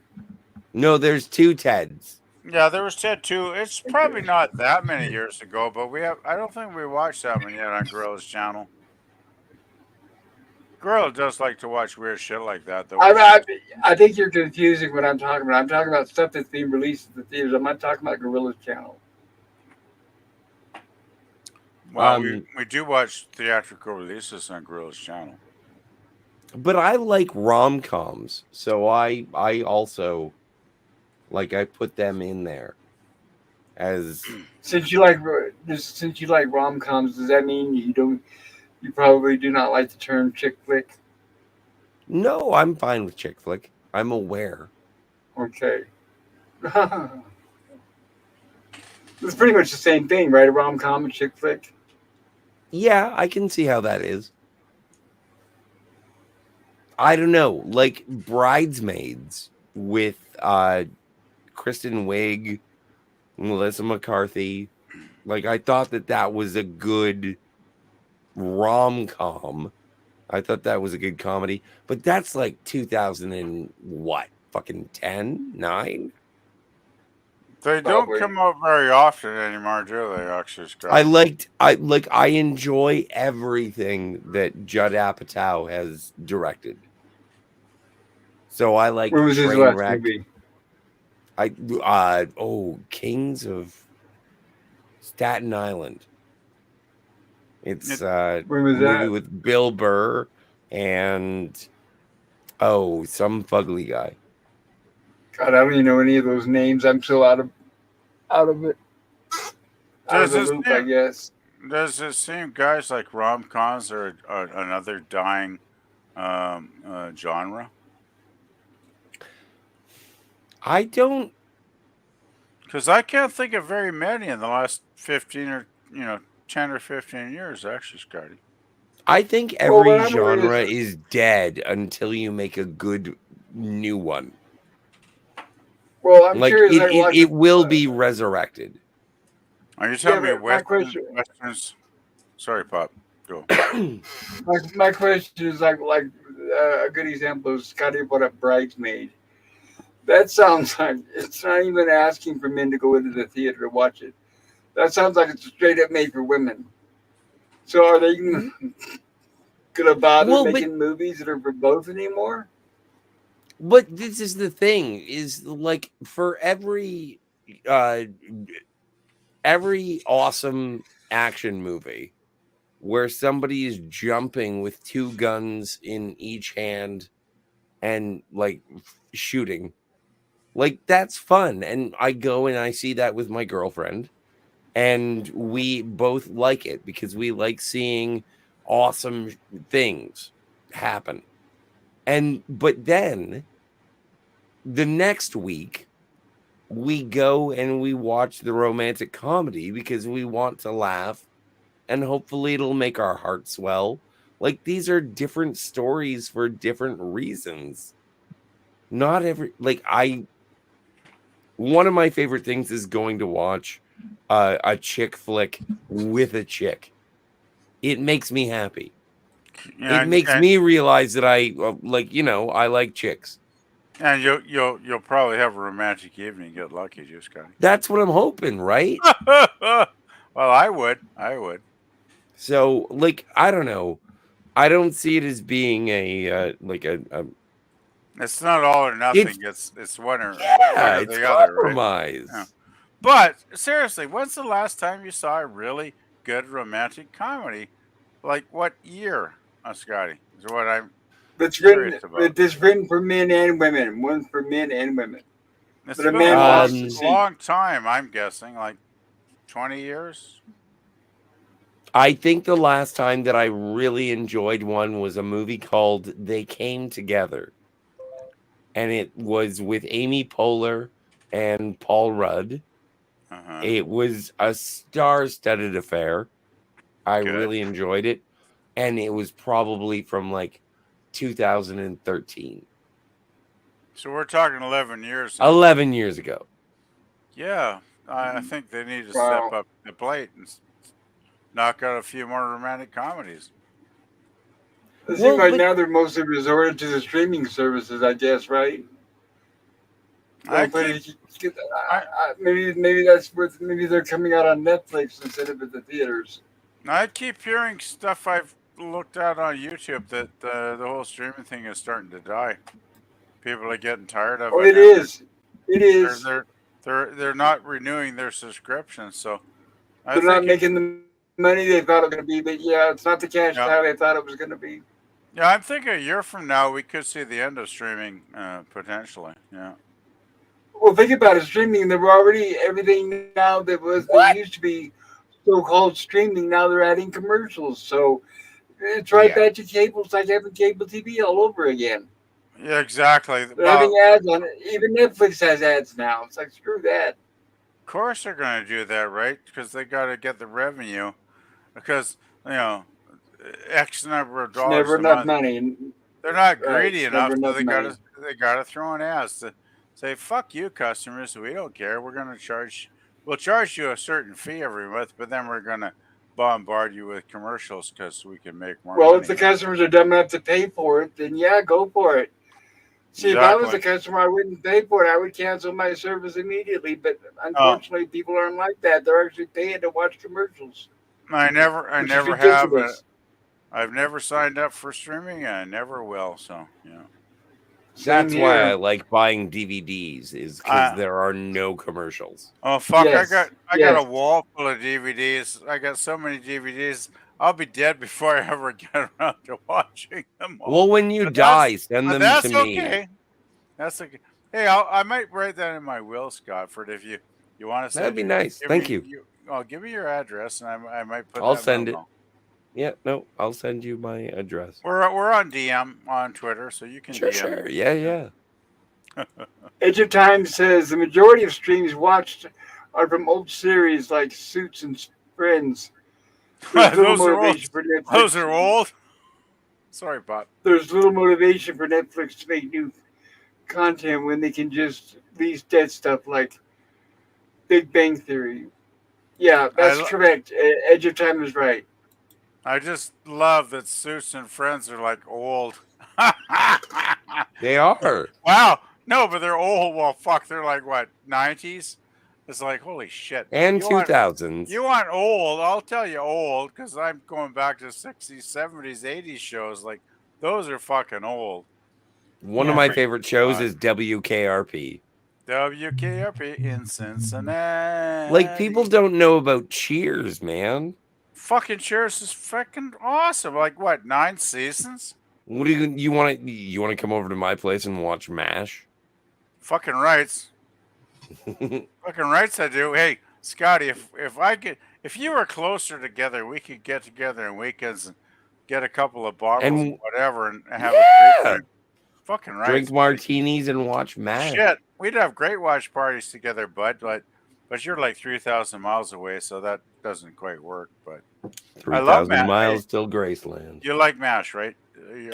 no, there's two Teds. Yeah, there was Ted 2. It's probably not that many years ago, but I don't think we watched that one yet on Gorilla's channel. Gorilla does like to watch weird shit like that, though. I think you're confusing what I'm talking about. I'm talking about stuff that's being released at the theaters. I'm not talking about Gorilla's channel. Well, we do watch theatrical releases on Gorilla's channel. But I like rom-coms, so I also like I put them in there as Since you like rom-coms, does that mean you probably do not like the term chick flick? no, I'm fine with chick flick. I'm aware. Okay. It's pretty much the same thing, right? A rom-com and chick flick. Yeah, I can see how that is. I don't know, like Bridesmaids with Kristen Wiig, Melissa McCarthy. Like I thought that was a good rom-com. I thought that was a good comedy, but that's like 2000 and what? Fucking 10, 9? They don't come out very often anymore, do they? Actually, Scott? I enjoy everything that Judd Apatow has directed. So I like When was his last movie? Kings of Staten Island. It's a When was movie that? with Bill Burr and some fugly guy. God, I don't even know any of those names. I'm so out of it. Out of the loop, I guess. Does it seem guys like rom-coms are another dying genre? I don't, because I can't think of very many in the last 10 or 15 years, actually, Scotty. I think every genre is dead until you make a good new one. Well, I'm like curious. It will be resurrected. Are you telling me Westerns? Sorry, Pop. Go. my question is like a good example is Scotty brought up Bridesmaid. That sounds like it's not even asking for men to go into the theater to watch it. That sounds like it's straight up made for women. So are they gonna bother making movies that are for both anymore? But this is the thing: is like for every awesome action movie where somebody is jumping with two guns in each hand and like shooting, like that's fun, and I go and I see that with my girlfriend, and we both like it because we like seeing awesome things happen. But then the next week we go and we watch the romantic comedy because we want to laugh and hopefully it'll make our heart swell, Like, these are different stories for different reasons. Not every one of my favorite things is going to watch a chick flick with a chick. It makes me happy. Yeah, It makes me realize that I like chicks. and you'll probably have a romantic evening. Get lucky, just Scotty. That's what I'm hoping, right? Well, I would. So, like, I don't know. I don't see it as being a It's not all or nothing. It's one or it's the other, right? compromise. Yeah. But seriously, when's the last time you saw a really good romantic comedy? Like what year, Scotty? Is what I'm curious about. It's written for men and women. One's for men and women. It's But a been man wants to a see. long time. I'm guessing like 20 years. I think the last time that I really enjoyed one was a movie called They Came Together. And it was with Amy Poehler and Paul Rudd. Uh-huh. It was a star-studded affair. I Good. really enjoyed it. And it was probably from like 2013. So we're talking 11 years. 11 years ago. Yeah, I think they need to Wow. step up the plate and knock out a few more romantic comedies. It seems Well, like but- now they're mostly resorted to the streaming services, I guess, right? I But keep- maybe that's worth. Maybe they're coming out on Netflix instead of at the theaters. I keep hearing stuff I've looked at on YouTube that the whole streaming thing is starting to die. People are getting tired of Oh, it. it is. It is. They're not renewing their subscription, so I They're think not making the money they thought it was going to be. But yeah, it's not the cash Yeah. cow they thought it was going to be. Yeah, I'm thinking a year from now we could see the end of streaming potentially. Yeah. Well, think about it. Streaming. There were already everything now that was that used to be so-called streaming. Now they're adding commercials. So it's right Yeah. back to cable. It's like having cable TV all over again. Yeah, exactly. They're having ads on it. Even Netflix has ads now. It's like, screw that. Of course they're going to do that, right? Because they got to get the revenue. Because X number of It's dollars never a enough month. money. They're not Right, greedy it's enough, never so enough they got to throw in ads to say, "Fuck you, customers. We don't care. We'll charge you a certain fee every month, but then we're going to bombard you with commercials because we can make more Well, money." if the customers are dumb enough to pay for it, then yeah, go for it. See, if I was a Exactly. customer, I wouldn't pay for it. I would cancel my service immediately. But unfortunately, people aren't like that. They're actually paying to watch commercials. I which is never have. ridiculous. I've never signed up for streaming, and I never will. So yeah. Same That's why I here. like buying DVDs, is because Ah. there are no commercials. Oh fuck! Yes, I got a yes. wall full of DVDs. I got so many DVDs. I'll be dead before I ever get around to watching them all. Well, when you But die, send But them that's to me. okay. That's okay. Hey, I might write that in my will, Scott. For if you want to send. That'd be nice. Thank you. Give me your address, and I might put. I'll that send it. logo. Yeah, no, I'll send you my address. We're on DM on Twitter, so you can Sure, DM. sure. Yeah. Edge of Time says the majority of streams watched are from old series like Suits and Friends. There's little Those are old. motivation for Netflix. Those are old. Sorry, Bob. There's little motivation for Netflix to make new content when they can just release dead stuff like Big Bang Theory. Yeah, that's correct. Edge of Time is right. I just love that Suits and Friends are like old. They are. Wow. No, but they're old. Well, fuck. They're like, what, 90s? It's like, holy shit. And You want- 2000s. You want old? I'll tell you old, because I'm going back to 60s, 70s, 80s shows. Like, those are fucking old. One of my favorite shows is WKRP. WKRP in Cincinnati. Like, people don't know about Cheers, man. Fucking Cheers is fucking awesome. Like, what, 9 seasons? What do you want to come over to my place and watch MASH? Fucking rights. Fucking rights I do. Hey, Scotty, if you were closer together, we could get together on weekends and get a couple of bottles And- of whatever and have a great time. Fucking rights. Drink martinis and watch MASH. Shit, we'd have great watch parties together, bud. But but you're like 3,000 miles away, so that doesn't quite work. But I love 3,000 miles till Graceland. you like MASH, right?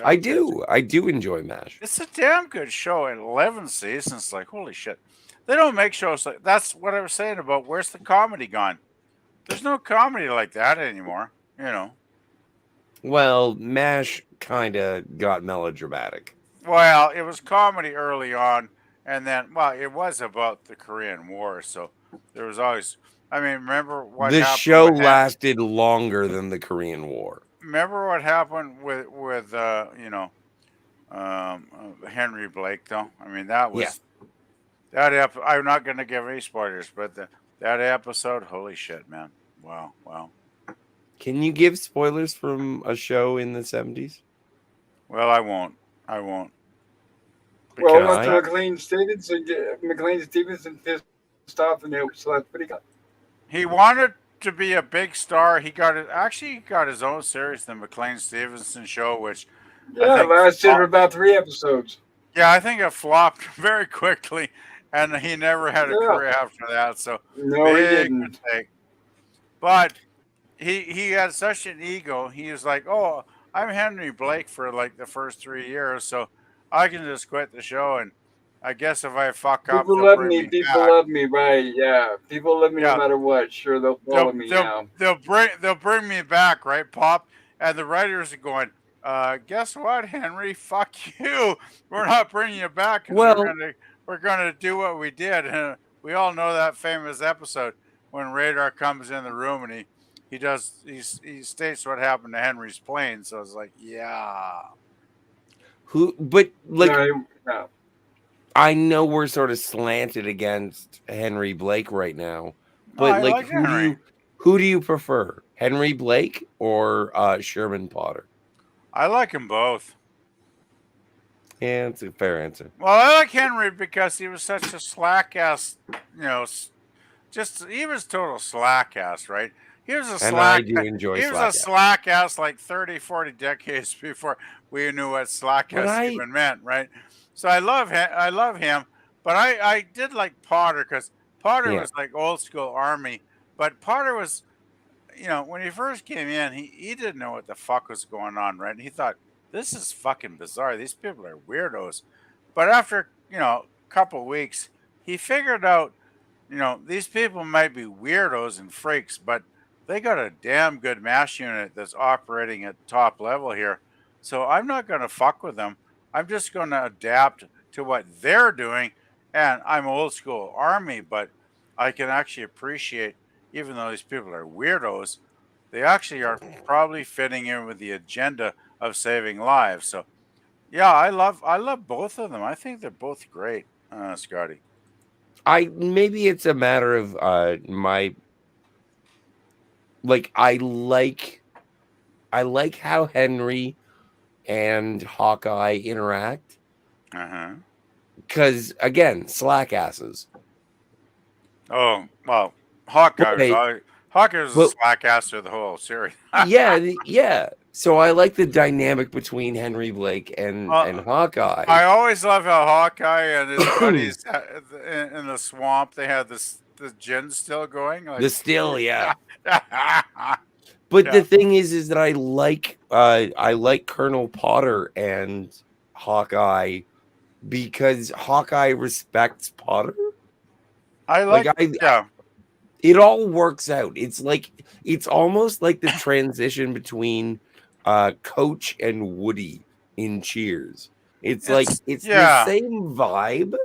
I do. I do enjoy MASH. It's a damn good show. And 11 seasons, like holy shit. They don't make shows like that's what I was saying about where's the comedy gone? There's no comedy like that anymore. You know. Well, MASH kind of got melodramatic. Well, it was comedy early on, and then well, it was about the Korean War, so there was always. I mean, remember what The happened? show lasted longer than the Korean War. Remember what happened with Henry Blake, though. I mean, that was I'm not going to give any spoilers, but that episode, holy shit, man! Wow, wow. Can you give spoilers from a show in the 70s? Well, I won't. I won't. Well, Because once McLean Stevenson pissed off, and so that's what he got. he wanted to be a big star. He got it. Actually, he got his own series, the McLean Stevenson Show, which Yeah, lasted for about 3 episodes. yeah, I think it flopped very quickly, and he never had a career after that. So No, he big didn't. mistake. But he had such an ego. He was like, "Oh, I'm Henry Blake for like the first 3 years, so I can just quit the show, and I guess if I fuck up, People they'll love bring me. me People back." love me, right? Yeah, people love me Yeah. no matter what. Sure, they'll follow me now. They'll bring me back, right, Pop? And the writers are going, guess what, Henry? Fuck you. We're not bringing you back. 'Cause Well- we're gonna do what we did. And we all know that famous episode when Radar comes in the room and he states what happened to Henry's plane. So it's like, yeah. But like, No. I know we're sort of slanted against Henry Blake right now, No, but I like, like Henry. who do you prefer, Henry Blake or Sherman Potter? I like them both. Yeah, it's a fair answer. Well, I like Henry because he was such a slack ass, he was total slack ass, right? He was a And slack. I do enjoy He was slack a slack ass like 30, 40 decades before we knew what slack But ass even meant, right? So I love him, but I did like Potter because Potter Yeah. was like old school army, but Potter was, when he first came in, he didn't know what the fuck was going on, right? And he thought, this is fucking bizarre. These people are weirdos. But after, a couple weeks, he figured out, these people might be weirdos and freaks, but they got a damn good MASH unit that's operating at top level here. So I'm not going to fuck with them. I'm just going to adapt to what they're doing. And I'm old school army, but I can actually appreciate, even though these people are weirdos, they actually are probably fitting in with the agenda of saving lives. So yeah, I love both of them. I think they're both great, Scotty. Maybe it's a matter of my like I like how Henry and Hawkeye interact. Because again, slack asses. Oh well, Hawkeye was a slack ass through the whole series. yeah. So I like the dynamic between Henry Blake and Hawkeye. I always love how Hawkeye and his buddies in the swamp, they had the gin still going. Like, the still, yeah. But the thing is that I like Colonel Potter and Hawkeye because Hawkeye respects Potter. It all works out. It's almost like the transition between Coach and Woody in Cheers. It's the same vibe.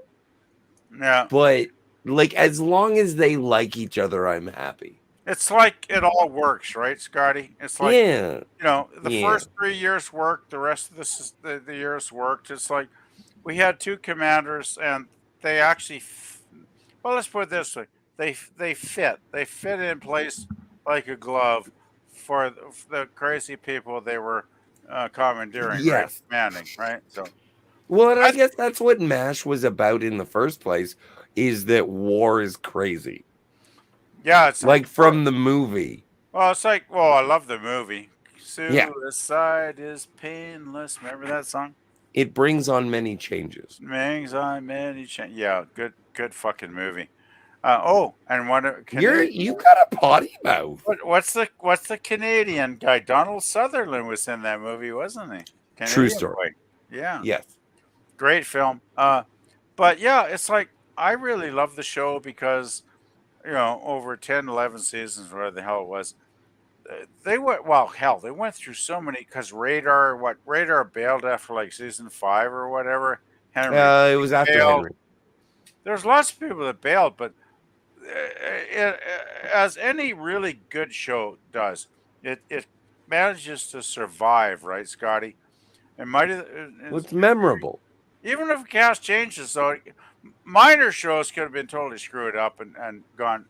Yeah. But like as long as they like each other, I'm happy. It's like it all works, right, Scotty? It's like the first 3 years worked, the rest of the years worked. It's like we had two commanders, and they actually, let's put it this way: they fit in place like a glove for the crazy people they were commandeering, right? Commanding, right? So, well, and I guess that's what MASH was about in the first place: is that war is crazy. Yeah, it's like from the movie. Well, it's like, I love the movie. Suicide is painless. Remember that song? It brings on many changes. Yeah, good fucking movie. And one of You got a potty mouth. what's the Canadian guy? Donald Sutherland was in that movie, wasn't he? True Canadian story. boy. Yeah, Yes. great film. But yeah, it's like I really love the show because over 10, 11 seasons, whatever the hell it was, they went hell. They went through so many because Radar bailed after like season 5 or whatever. Henry It was after bailed. Henry. There's lots of people that bailed, but as any really good show does, it manages to survive, right, Scotty? It might Well, it's memorable. even if cast changes, though, minor shows could have been totally screwed up and gone,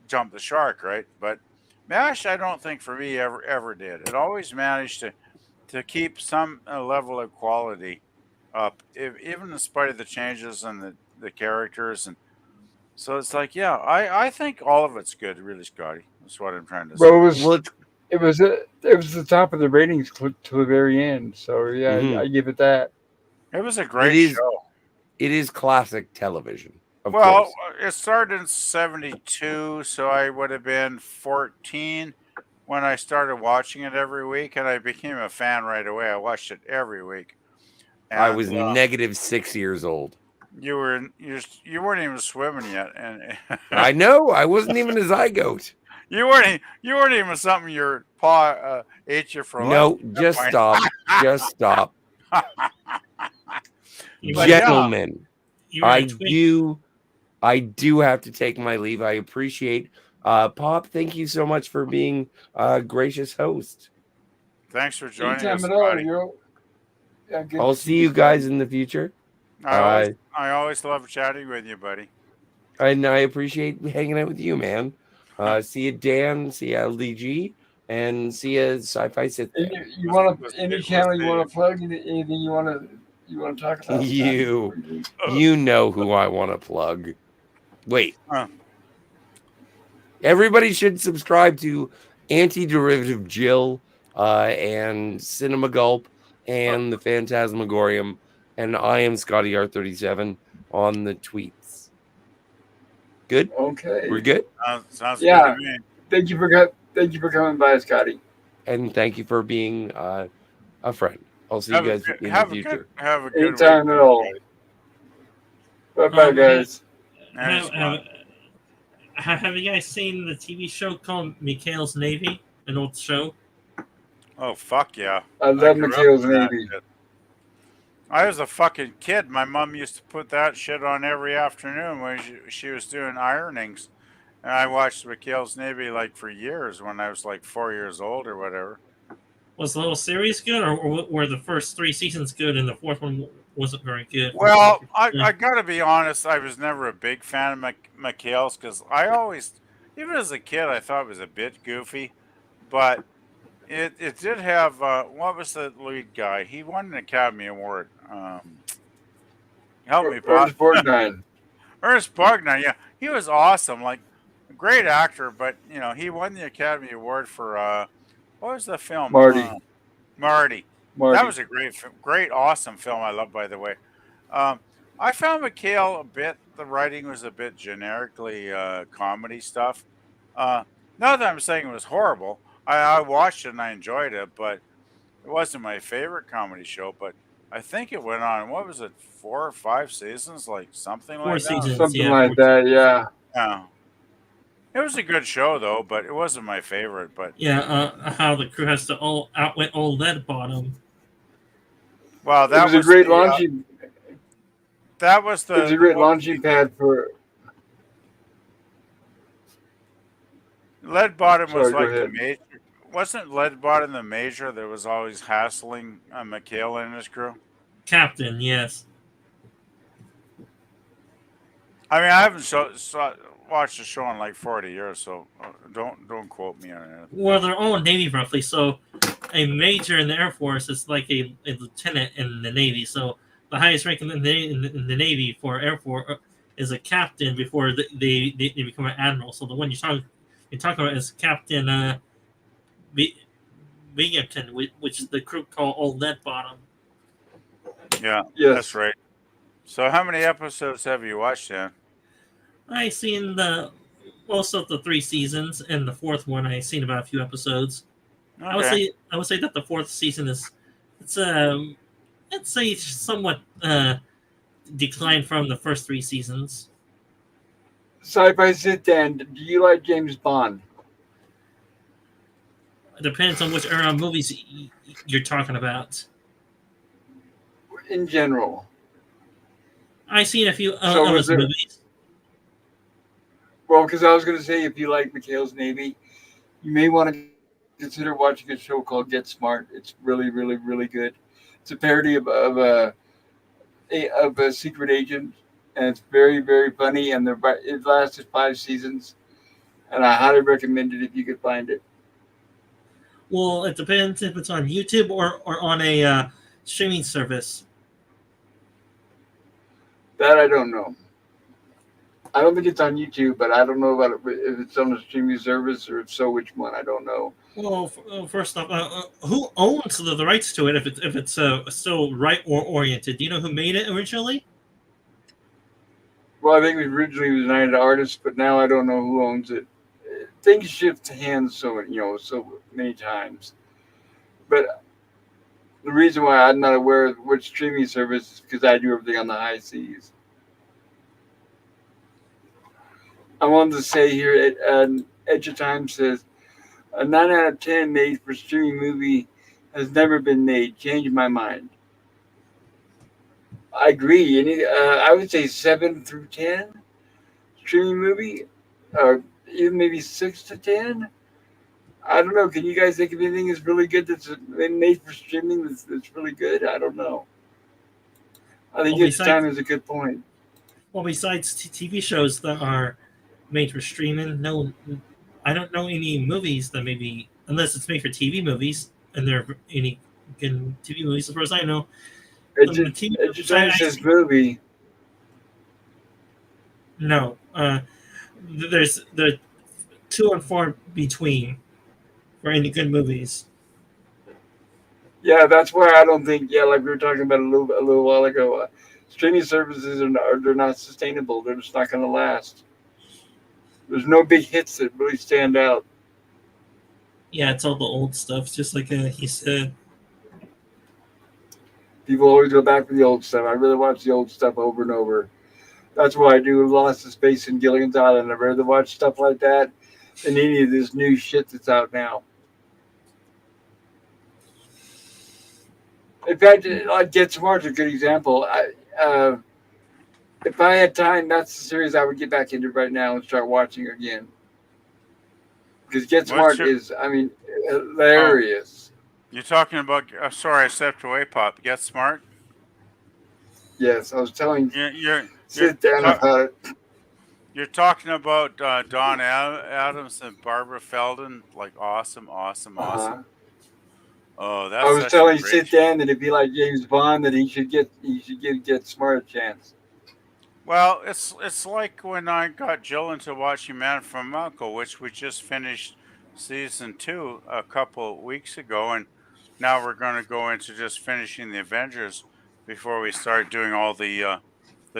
jump the shark, right? But MASH, I don't think for me ever did. It always managed to keep some level of quality up, even in spite of the changes and the characters. And so it's like, yeah, I think all of it's good, really, Scotty. That's what I'm trying to say. Well, Well, it was the top of the ratings to the very end. So yeah, Mhm. I give it that. It was a great is- show. it is classic television. Of Well, course. it started in 72, so I would have been 14 when I started watching it every week, and I became a fan right away. I watched it every week. I And, was -6 years old. you weren't even swimming yet, and I know. I wasn't even a zygote. you weren't even something your pa ate you for No, lunch. just stop. Just stop. You But were- yeah. Gentlemen, you were a twink. I do have to take my leave. I appreciate Pop, thank you so much for being a gracious host. Thanks for joining Anytime us, at all, Scotty. yeah, good I'll to see you guys in the future. I always love chatting with you, buddy. And I appreciate hanging out with you, man. See you, Dan. See you, LDG. And see you, Sci-Fi Sith. You want Let's to any let's channel you see. want to plug? Anything you want to talk about? You know who I want to plug. Wait. Huh. Everybody should subscribe to Anti-Derivative Jill and Cinema Gulp and the Phantasmagorium. And I am Scotty R37 on the tweets. Good? Okay. We're good? Sounds Yeah. good to me. Thank you for coming by, Scotty. And thank you for being a friend. I'll see you guys in the future. Have a good Anytime week, at all. everybody. Bye, guys. Thanks, man. Have you guys seen the TV show called Mikhail's Navy? An old show? Oh, fuck yeah. I love grew up Mikhail's with that Navy. shit. I was a fucking kid. My mom used to put that shit on every afternoon when she was doing ironings. And I watched Mikhail's Navy like for years when I was like 4 years old or whatever. Was the whole series good, or were the first 3 seasons good and the fourth one wasn't very good? Well, I gotta be honest, I was never a big fan of Mikhail's because I always, even as a kid, I thought it was a bit goofy. But it did have, what was the lead guy? He won an Academy Award. Help me, Bob. Ernest Borgnine. Ernest Borgnine, yeah. He was awesome. Like, a great actor, but, he won the Academy Award for, what was the film? Marty. Marty. Marty. That was a great, awesome film. I love, by the way. I found Mikhail the writing was a bit generically comedy stuff. Not that I'm saying it was horrible. I watched it and I enjoyed it, but it wasn't my favorite comedy show. But I think it went on, what was it, 4 or 5 seasons? Like something 4 like seasons. Something yeah, like that, yeah. that. Yeah. It was a good show, though, but it wasn't my favorite. But Yeah, how the crew has to outwit old lead bottom. wow, that It was a great the, launching. That was the. It was a great launching pad for. Lead Bottom was Sorry, go like the ahead. major. Wasn't Lead Bottom the major that was always hassling Mikhail and his crew? Captain, yes. I mean, I haven't watched the show in like 40 years, so don't quote me on it. Well, they're all Navy roughly. So, a major in the Air Force is like a lieutenant in the Navy. So, the highest rank in the Navy for Air Force is a captain before they become an admiral. So, the one you're talking about is Captain Binghamton, which is the crew called Old Lead Bottom. Yeah, Yes. that's right. So, how many episodes have you watched, Dan? I seen the most of the 3 seasons, and the fourth one I seen about a few episodes. Okay. I would say that the fourth season is it's let's say somewhat declined from the first 3 seasons. Sci-fi sit down. Do you like James Bond? It depends on which era of movies you're talking about. In general. I seen a few So of was his there? movies. Well, because I was going to say, if you like McHale's Navy, you may want to consider watching a show called Get Smart. It's really, really, really good. It's a parody of a secret agent, and it's very, very funny. And it lasted 5 seasons, and I highly recommend it if you could find it. Well, it depends if it's on YouTube or on a streaming service. That I don't know. I don't think it's on YouTube, but I don't know about it, if it's on a streaming service, or if so, which one. I don't know. Well, first off, who owns the rights to it? If it's still right or oriented, do you know who made it originally? Well, I think originally it was United Artists, but now I don't know who owns it. Things shift hands so many times. But the reason why I'm not aware of which streaming service is because I do everything on the high seas. I wanted to say here at Edge of Time says a 9 out of 10 made for streaming movie has never been made. Changed my mind. I agree. I would say 7 through 10 streaming movie, or even maybe 6 to 10. I don't know. Can you guys think of anything that's really good that's been made for streaming that's really good? I don't know. I think Well, Edge of besides Time is a good point. besides TV shows that are made for streaming, no, I don't know any movies that maybe unless it's made for TV movies, and there are any good TV movies. As far as I know, the TV Edge of movies Time says movie. no, there's the two and far between for any good movies. Yeah, that's why I don't think. Yeah, like we were talking about a little while ago, streaming services they're not sustainable. They're just not going to last. There's no big hits that really stand out. Yeah, it's all the old stuff, just like he said. People always go back to the old stuff. I really watch the old stuff over and over. That's why I do Lost in Space and Gilligan's Island. I'd rather watch stuff like that than any of this new shit that's out now. In fact, like Get Smart's a good example. If I had time, that's the series I would get back into right now and start watching again. Because Get What's Smart your? is, I mean, Oh, hilarious. you're talking about. Sorry, I stepped away. Pop. Get smart. Yes, I was telling You're sit down ta- about it. you're talking about Don Adams and Barbara Feldon. Like awesome, awesome, Uh-huh. awesome. Oh, I that's was such a telling great. sit down that if you like James Bond, that he should give Get Smart a chance. Well, it's like when I got Jill into watching Man from Uncle, which we just finished season 2 a couple weeks ago, and now we're going to go into just finishing the Avengers before we start doing all the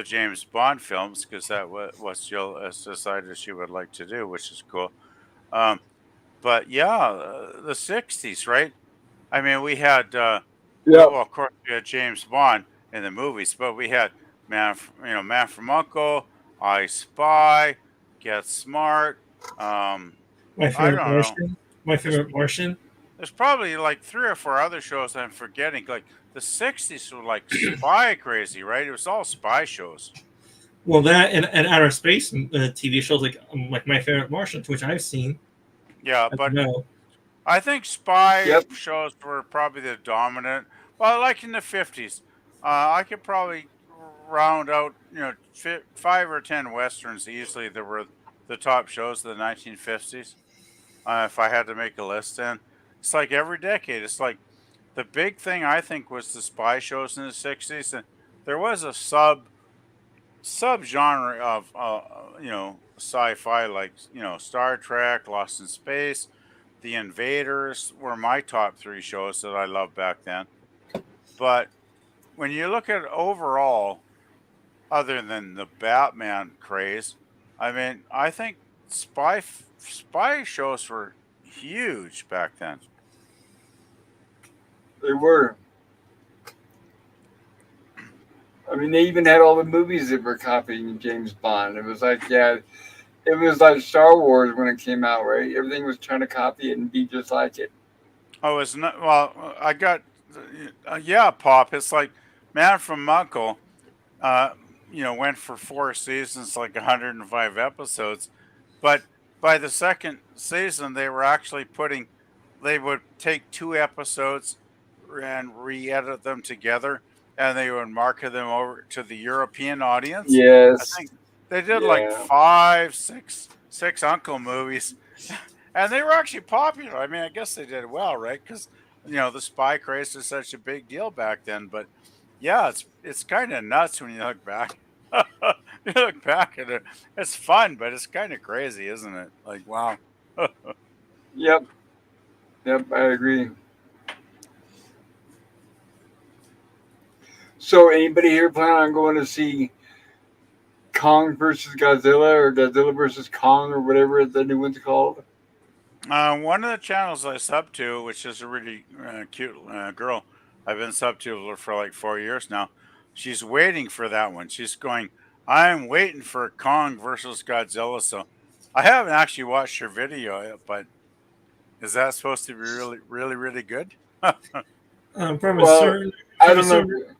James Bond films because that what Jill has decided she would like to do, which is cool. Um, but yeah, the '60s, right? I mean, we had Yep. well, of course, we had James Bond in the movies, but we had Man from Uncle, I Spy, Get Smart. Um, My I favorite don't know. Martian. My There's favorite Martian. there's probably like 3 or 4 other shows I'm forgetting. Like the '60s were like spy crazy, right? It was all spy shows. Well, that and outer space TV shows like My Favorite Martian, which I've seen. Yeah, As you but know. I think spy Yep. shows were probably the dominant. Well, like in the '50s, I could probably round out, 5 or 10 westerns easily that were the top shows of the 1950s. If I had to make a list, and it's like every decade, it's like the big thing I think was the spy shows in the '60s, and there was a subgenre of sci-fi like Star Trek, Lost in Space, The Invaders were my top 3 shows that I loved back then. But when you look at overall, other than the Batman craze, I mean, I think spy shows were huge back then. They were. I mean, they even had all the movies that were copying James Bond. It was like, yeah, it was like Star Wars when it came out, right? Everything was trying to copy it and be just like it. Oh, it's not. Well, I got. Yeah, Pop. It's like Man from Uncle. Uh, went for 4 seasons, like 105 episodes. But by the second season, they were actually they would take 2 episodes and re-edit them together, and they would market them over to the European audience. I Yes. think they did like Yeah. five, six Uncle movies, and they were actually popular. I mean, I guess they did well, right? Because the spy craze was such a big deal back then. But yeah, it's kind of nuts when you look back. You look back at it, it's fun, but it's kind of crazy, isn't it? Like, wow. Yep. Yep. I agree. So, anybody here plan on going to see Kong versus Godzilla or Godzilla versus Kong or whatever the new one's called? One of the channels I sub to, which is a really cute girl, I've been sub to for like 4 years now. She's waiting for that one. She's going, I'm waiting for Kong versus Godzilla. So I haven't actually watched her video yet, but is that supposed to be really, really, really good? From a Well, certain I from a don't know. certain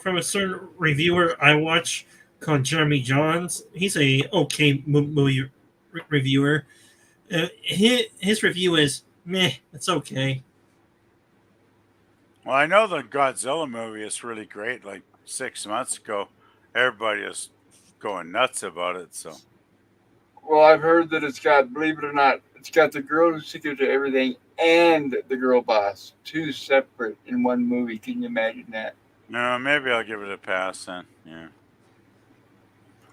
from a certain reviewer I watch called Jeremy Johns. He's a okay movie reviewer. His review is meh. It's okay. Well, I know the Godzilla movie is really great. Like 6 months ago, everybody is going nuts about it. So Well, I've heard that it's got, believe it or not, it's got the girl who's secret to everything and the girl boss, two separate in one movie. Can you imagine that? no, maybe I'll give it a pass then. Yeah.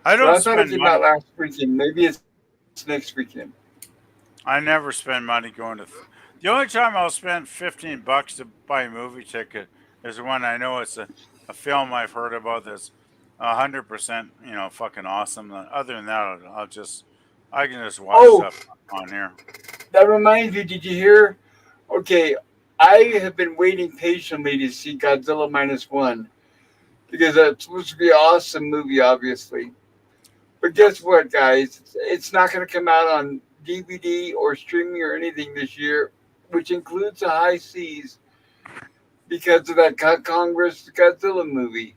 I But don't I thought it spend came out money. last weekend. Maybe it's next weekend. I never spend money going to. The only time I'll spend $15 to buy a movie ticket is when I know it's a film I've heard about that's 100%, fucking awesome. Other than that, I can just watch Oh, stuff on here. that reminds me. Did you hear? Okay, I have been waiting patiently to see Godzilla minus one because that's supposed to be an awesome movie, obviously. But Yep. guess what, guys? It's not going to come out on DVD or streaming or anything this year, which includes the high seas because of that Kong vs. Godzilla movie.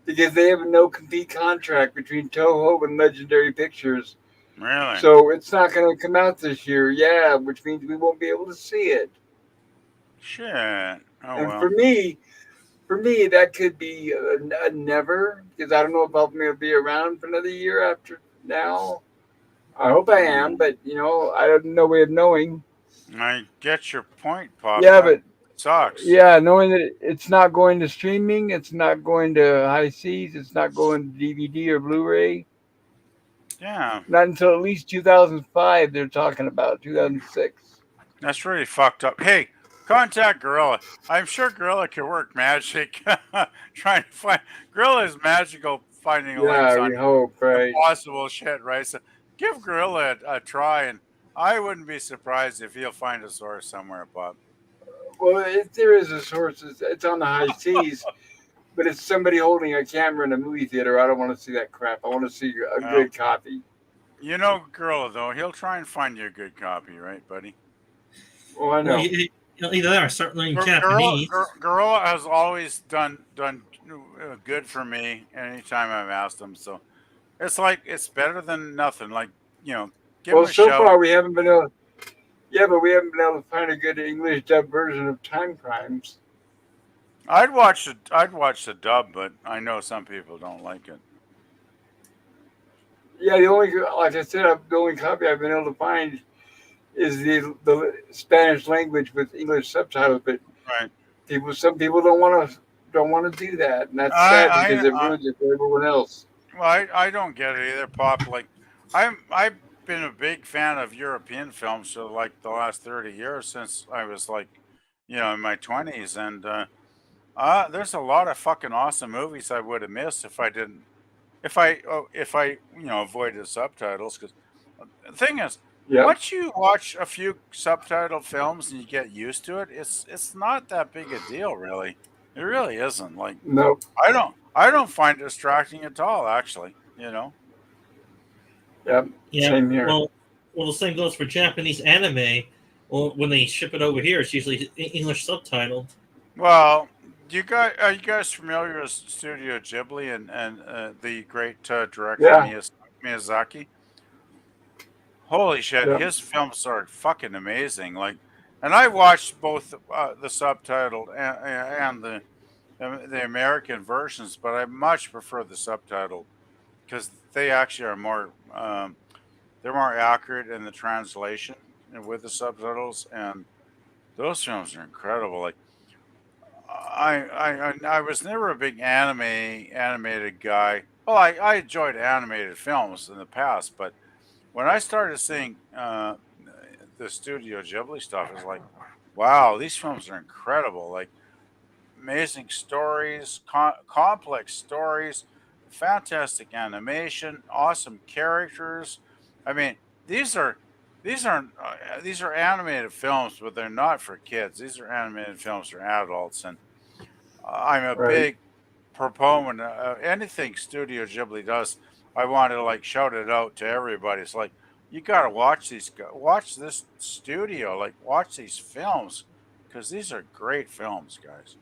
Because they have a no compete contract between Toho and Legendary Pictures. Really? So it's not going to come out this year. Yeah, which means we won't be able to see it. Shit. Oh And well. for me, that could be a never because I don't know if I'm going to be around for another year after now. I hope I am, Hmm. but I have no way of knowing. I get your point, Pop. Yeah, That but sucks. yeah, knowing that it's not going to streaming, it's not going to high seas, it's not going to DVD or Blu-ray. Yeah. Not until at least 2005. They're talking about 2006. That's really fucked up. Hey, contact Gorilla. I'm sure Gorilla can work magic. Trying to find Gorilla is magical finding links Yeah, we on hope, right? impossible shit, right? So give Gorilla a try, and I wouldn't be surprised if he'll find a source somewhere, Bob. Well, if there is a source, it's on the high seas, but it's somebody holding a camera in a movie theater. I don't want to see that crap. I want to see a Well, good copy. Gorilla though, he'll try and find you a good copy, right, buddy? Oh, I Well, know. either that or start learning Japanese. Gorilla has always done good for me anytime I've asked him. So it's like it's better than nothing. Like give him Well, a so shout. far we haven't been able. Yeah, but we haven't been able to find a good English dub version of Time Crimes. I'd watch the dub, but I know some people don't like it. Yeah, like I said, the only copy I've been able to find is the Spanish language with English subtitles. But Right. some people don't want to do that, and that's sad because it I ruins it for everyone else. well, I don't get it either, Pop. Like I've been a big fan of European films for like the last 30 years since I was like, in my 20s, and there's a lot of fucking awesome movies I would have missed if I didn't avoided subtitles, because the thing is, Yep. once you watch a few subtitled films and you get used to it, it's not that big a deal, really. It really isn't. Like, Nope. I don't find it distracting at all, actually. Yep. Yeah. Same here. Well, the same goes for Japanese anime. Well, when they ship it over here, it's usually English subtitled. Well, are you guys familiar with Studio Ghibli and the great director Yeah. Miyazaki? Holy shit, Yep. his films are fucking amazing. Like, and I watched both the subtitled and the American versions, but I much prefer the subtitled because they actually are they're more accurate in the translation and with the subtitles, and those films are incredible. Like, I was never a big animated guy. Well, I enjoyed animated films in the past, but when I started seeing the Studio Ghibli stuff, it's like, wow, these films are incredible. Like, amazing stories, complex stories, fantastic animation, awesome characters. I mean, these are these are animated films, but they're not for kids. These are animated films for adults, and I'm a Right. big proponent of anything Studio Ghibli does. I want to like shout it out to everybody. It's like, you got to watch this studio, like watch these films, because these are great films, guys.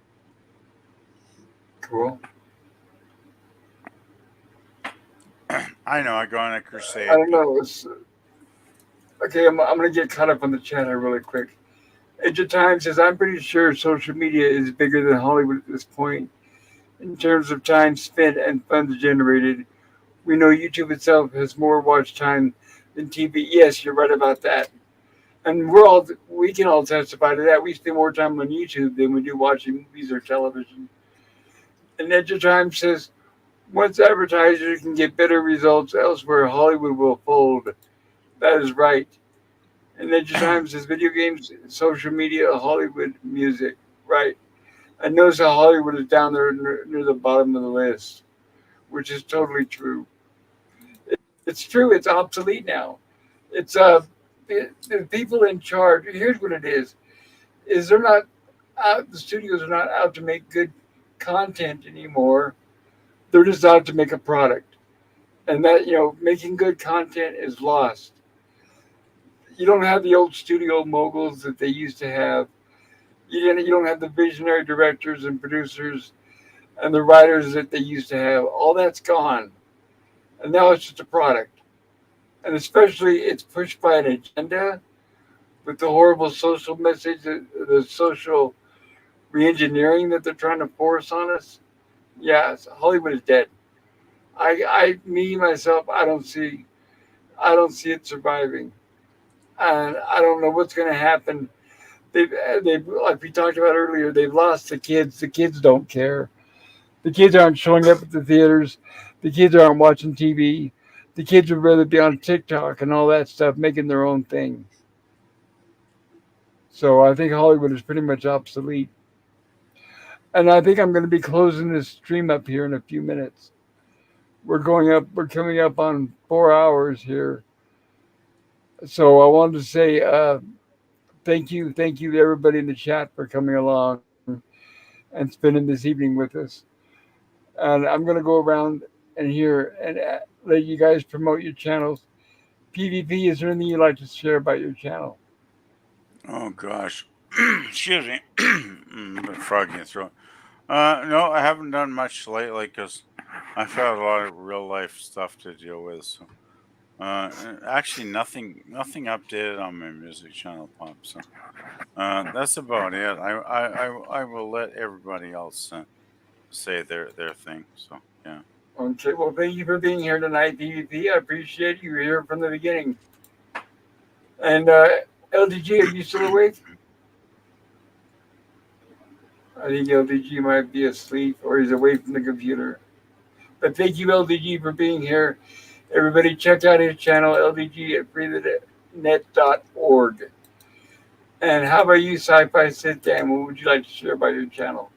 Cool. I know I go on a I crusade, don't but know. Okay. I'm gonna get caught up on the chat here really quick. Edge of Time says, I'm pretty sure social media is bigger than Hollywood at this point in terms of time spent and funds generated. We know YouTube itself has more watch time than TV. Yes, you're right about that. And we can all testify to that. We spend more time on YouTube than we do watching movies or television. And Edge of Time says, once advertisers can get better results elsewhere, Hollywood will fold. That is right. And Edge of Time says, video games, social media, Hollywood, music. Right. I notice how Hollywood is down there near the bottom of the list, which is totally true. It's true. It's obsolete now. It's the people in charge. Here's what it is they're not out. The studios are not out to make good content anymore. They're just out to make a product, and that making good content is lost. You don't have the old studio moguls that they used to have. You don't have the visionary directors and producers and the writers that they used to have. All that's gone, and now it's just a product. And especially, it's pushed by an agenda with the horrible social message, the social reengineering that they're trying to force on us. Yeah, Hollywood is dead. Me myself, I don't see it surviving, and I don't know what's going to happen. They've like we talked about earlier. They've lost the kids. The kids don't care. The kids aren't showing up at the theaters. The kids aren't watching TV. The kids would rather be on TikTok and all that stuff, making their own thing. So I think Hollywood is pretty much obsolete. And I think I'm going to be closing this stream up here in a few minutes. We're coming up on 4 hours here. So I wanted to say thank you to everybody in the chat for coming along and spending this evening with us. And I'm going to go around and here and let you guys promote your channels. PvP, is there anything you'd like to share about your channel? oh gosh, excuse me, a bit froggy in the throat. No, I haven't done much lately because I've had a lot of real life stuff to deal with. So, actually, nothing updated on my music channel, Pop. So, that's about it. I will let everybody else say their thing. So, yeah. Okay, well, thank you for being here tonight, PvP. I appreciate you. You were here from the beginning. And LDG, are you still awake? I think LDG might be asleep or he's away from the computer. But thank you, LDG, for being here. Everybody, check out his channel, LDG at freethenet.org. And how about you, Sci-Fi Sit Dan? What would you like to share about your channel?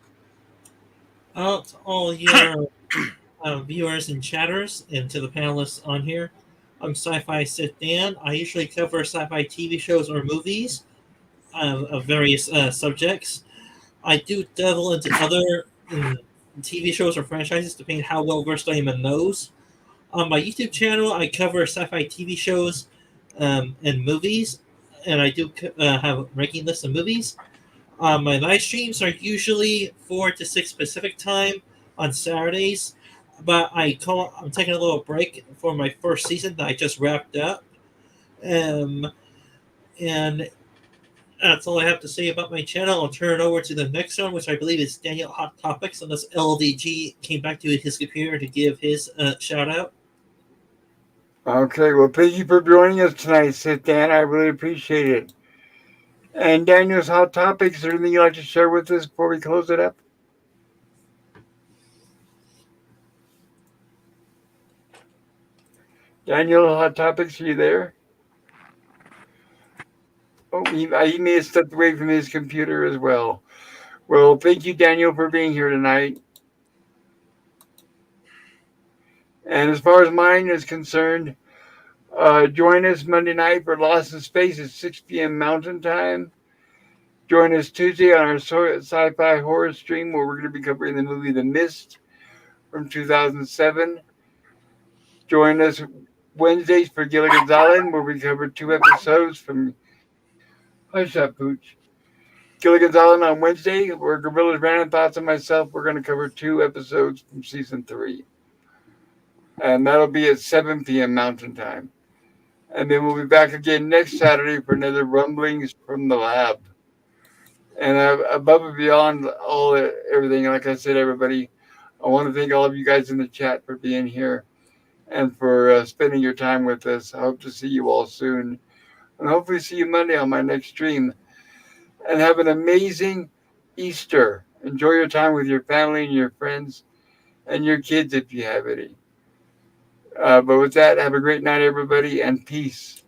All your viewers and chatters, and to the panelists on here. I'm Sci-Fi Sith Dan. I usually cover sci-fi TV shows or movies of various subjects. I do delve into other TV shows or franchises, depending on how well versed I am in those. On my YouTube channel, I cover sci-fi TV shows and movies, and I do have ranking lists of movies. My live streams are usually 4 to 6 Pacific time on Saturdays, but I'm taking a little break for my first season that I just wrapped up. And that's all I have to say about my channel. I'll turn it over to the next one, which I believe is Daniel Hot Topics, unless LDG came back to his computer to give his shout out. Okay, well, thank you for joining us tonight, Sith Dan. I really appreciate it. And Daniel's Hot Topics, is there anything you'd like to share with us before we close it up? Daniel, Hot Topics, are you there? Oh, he may have stepped away from his computer as well. Well, thank you, Daniel, for being here tonight. And as far as mine is concerned, join us Monday night for Lost in Space at 6 p.m. Mountain Time. Join us Tuesday on our sci-fi horror stream, where we're going to be covering the movie The Mist from 2007. Join us Wednesdays for Gilligan's Island, where we cover 2 episodes from Hush Up Pooch. Gilligan's Island on Wednesday, where Gorilla's Random Thoughts and myself, we're going to cover 2 episodes from season 3. And that'll be at 7 p.m. Mountain Time. And then we'll be back again next Saturday for another Rumblings from the Lab. And above and beyond everything, like I said, everybody, I want to thank all of you guys in the chat for being here and for spending your time with us. I hope to see you all soon. And hopefully see you Monday on my next stream. And have an amazing Easter. Enjoy your time with your family and your friends and your kids if you have any. But with that, have a great night, everybody, and peace.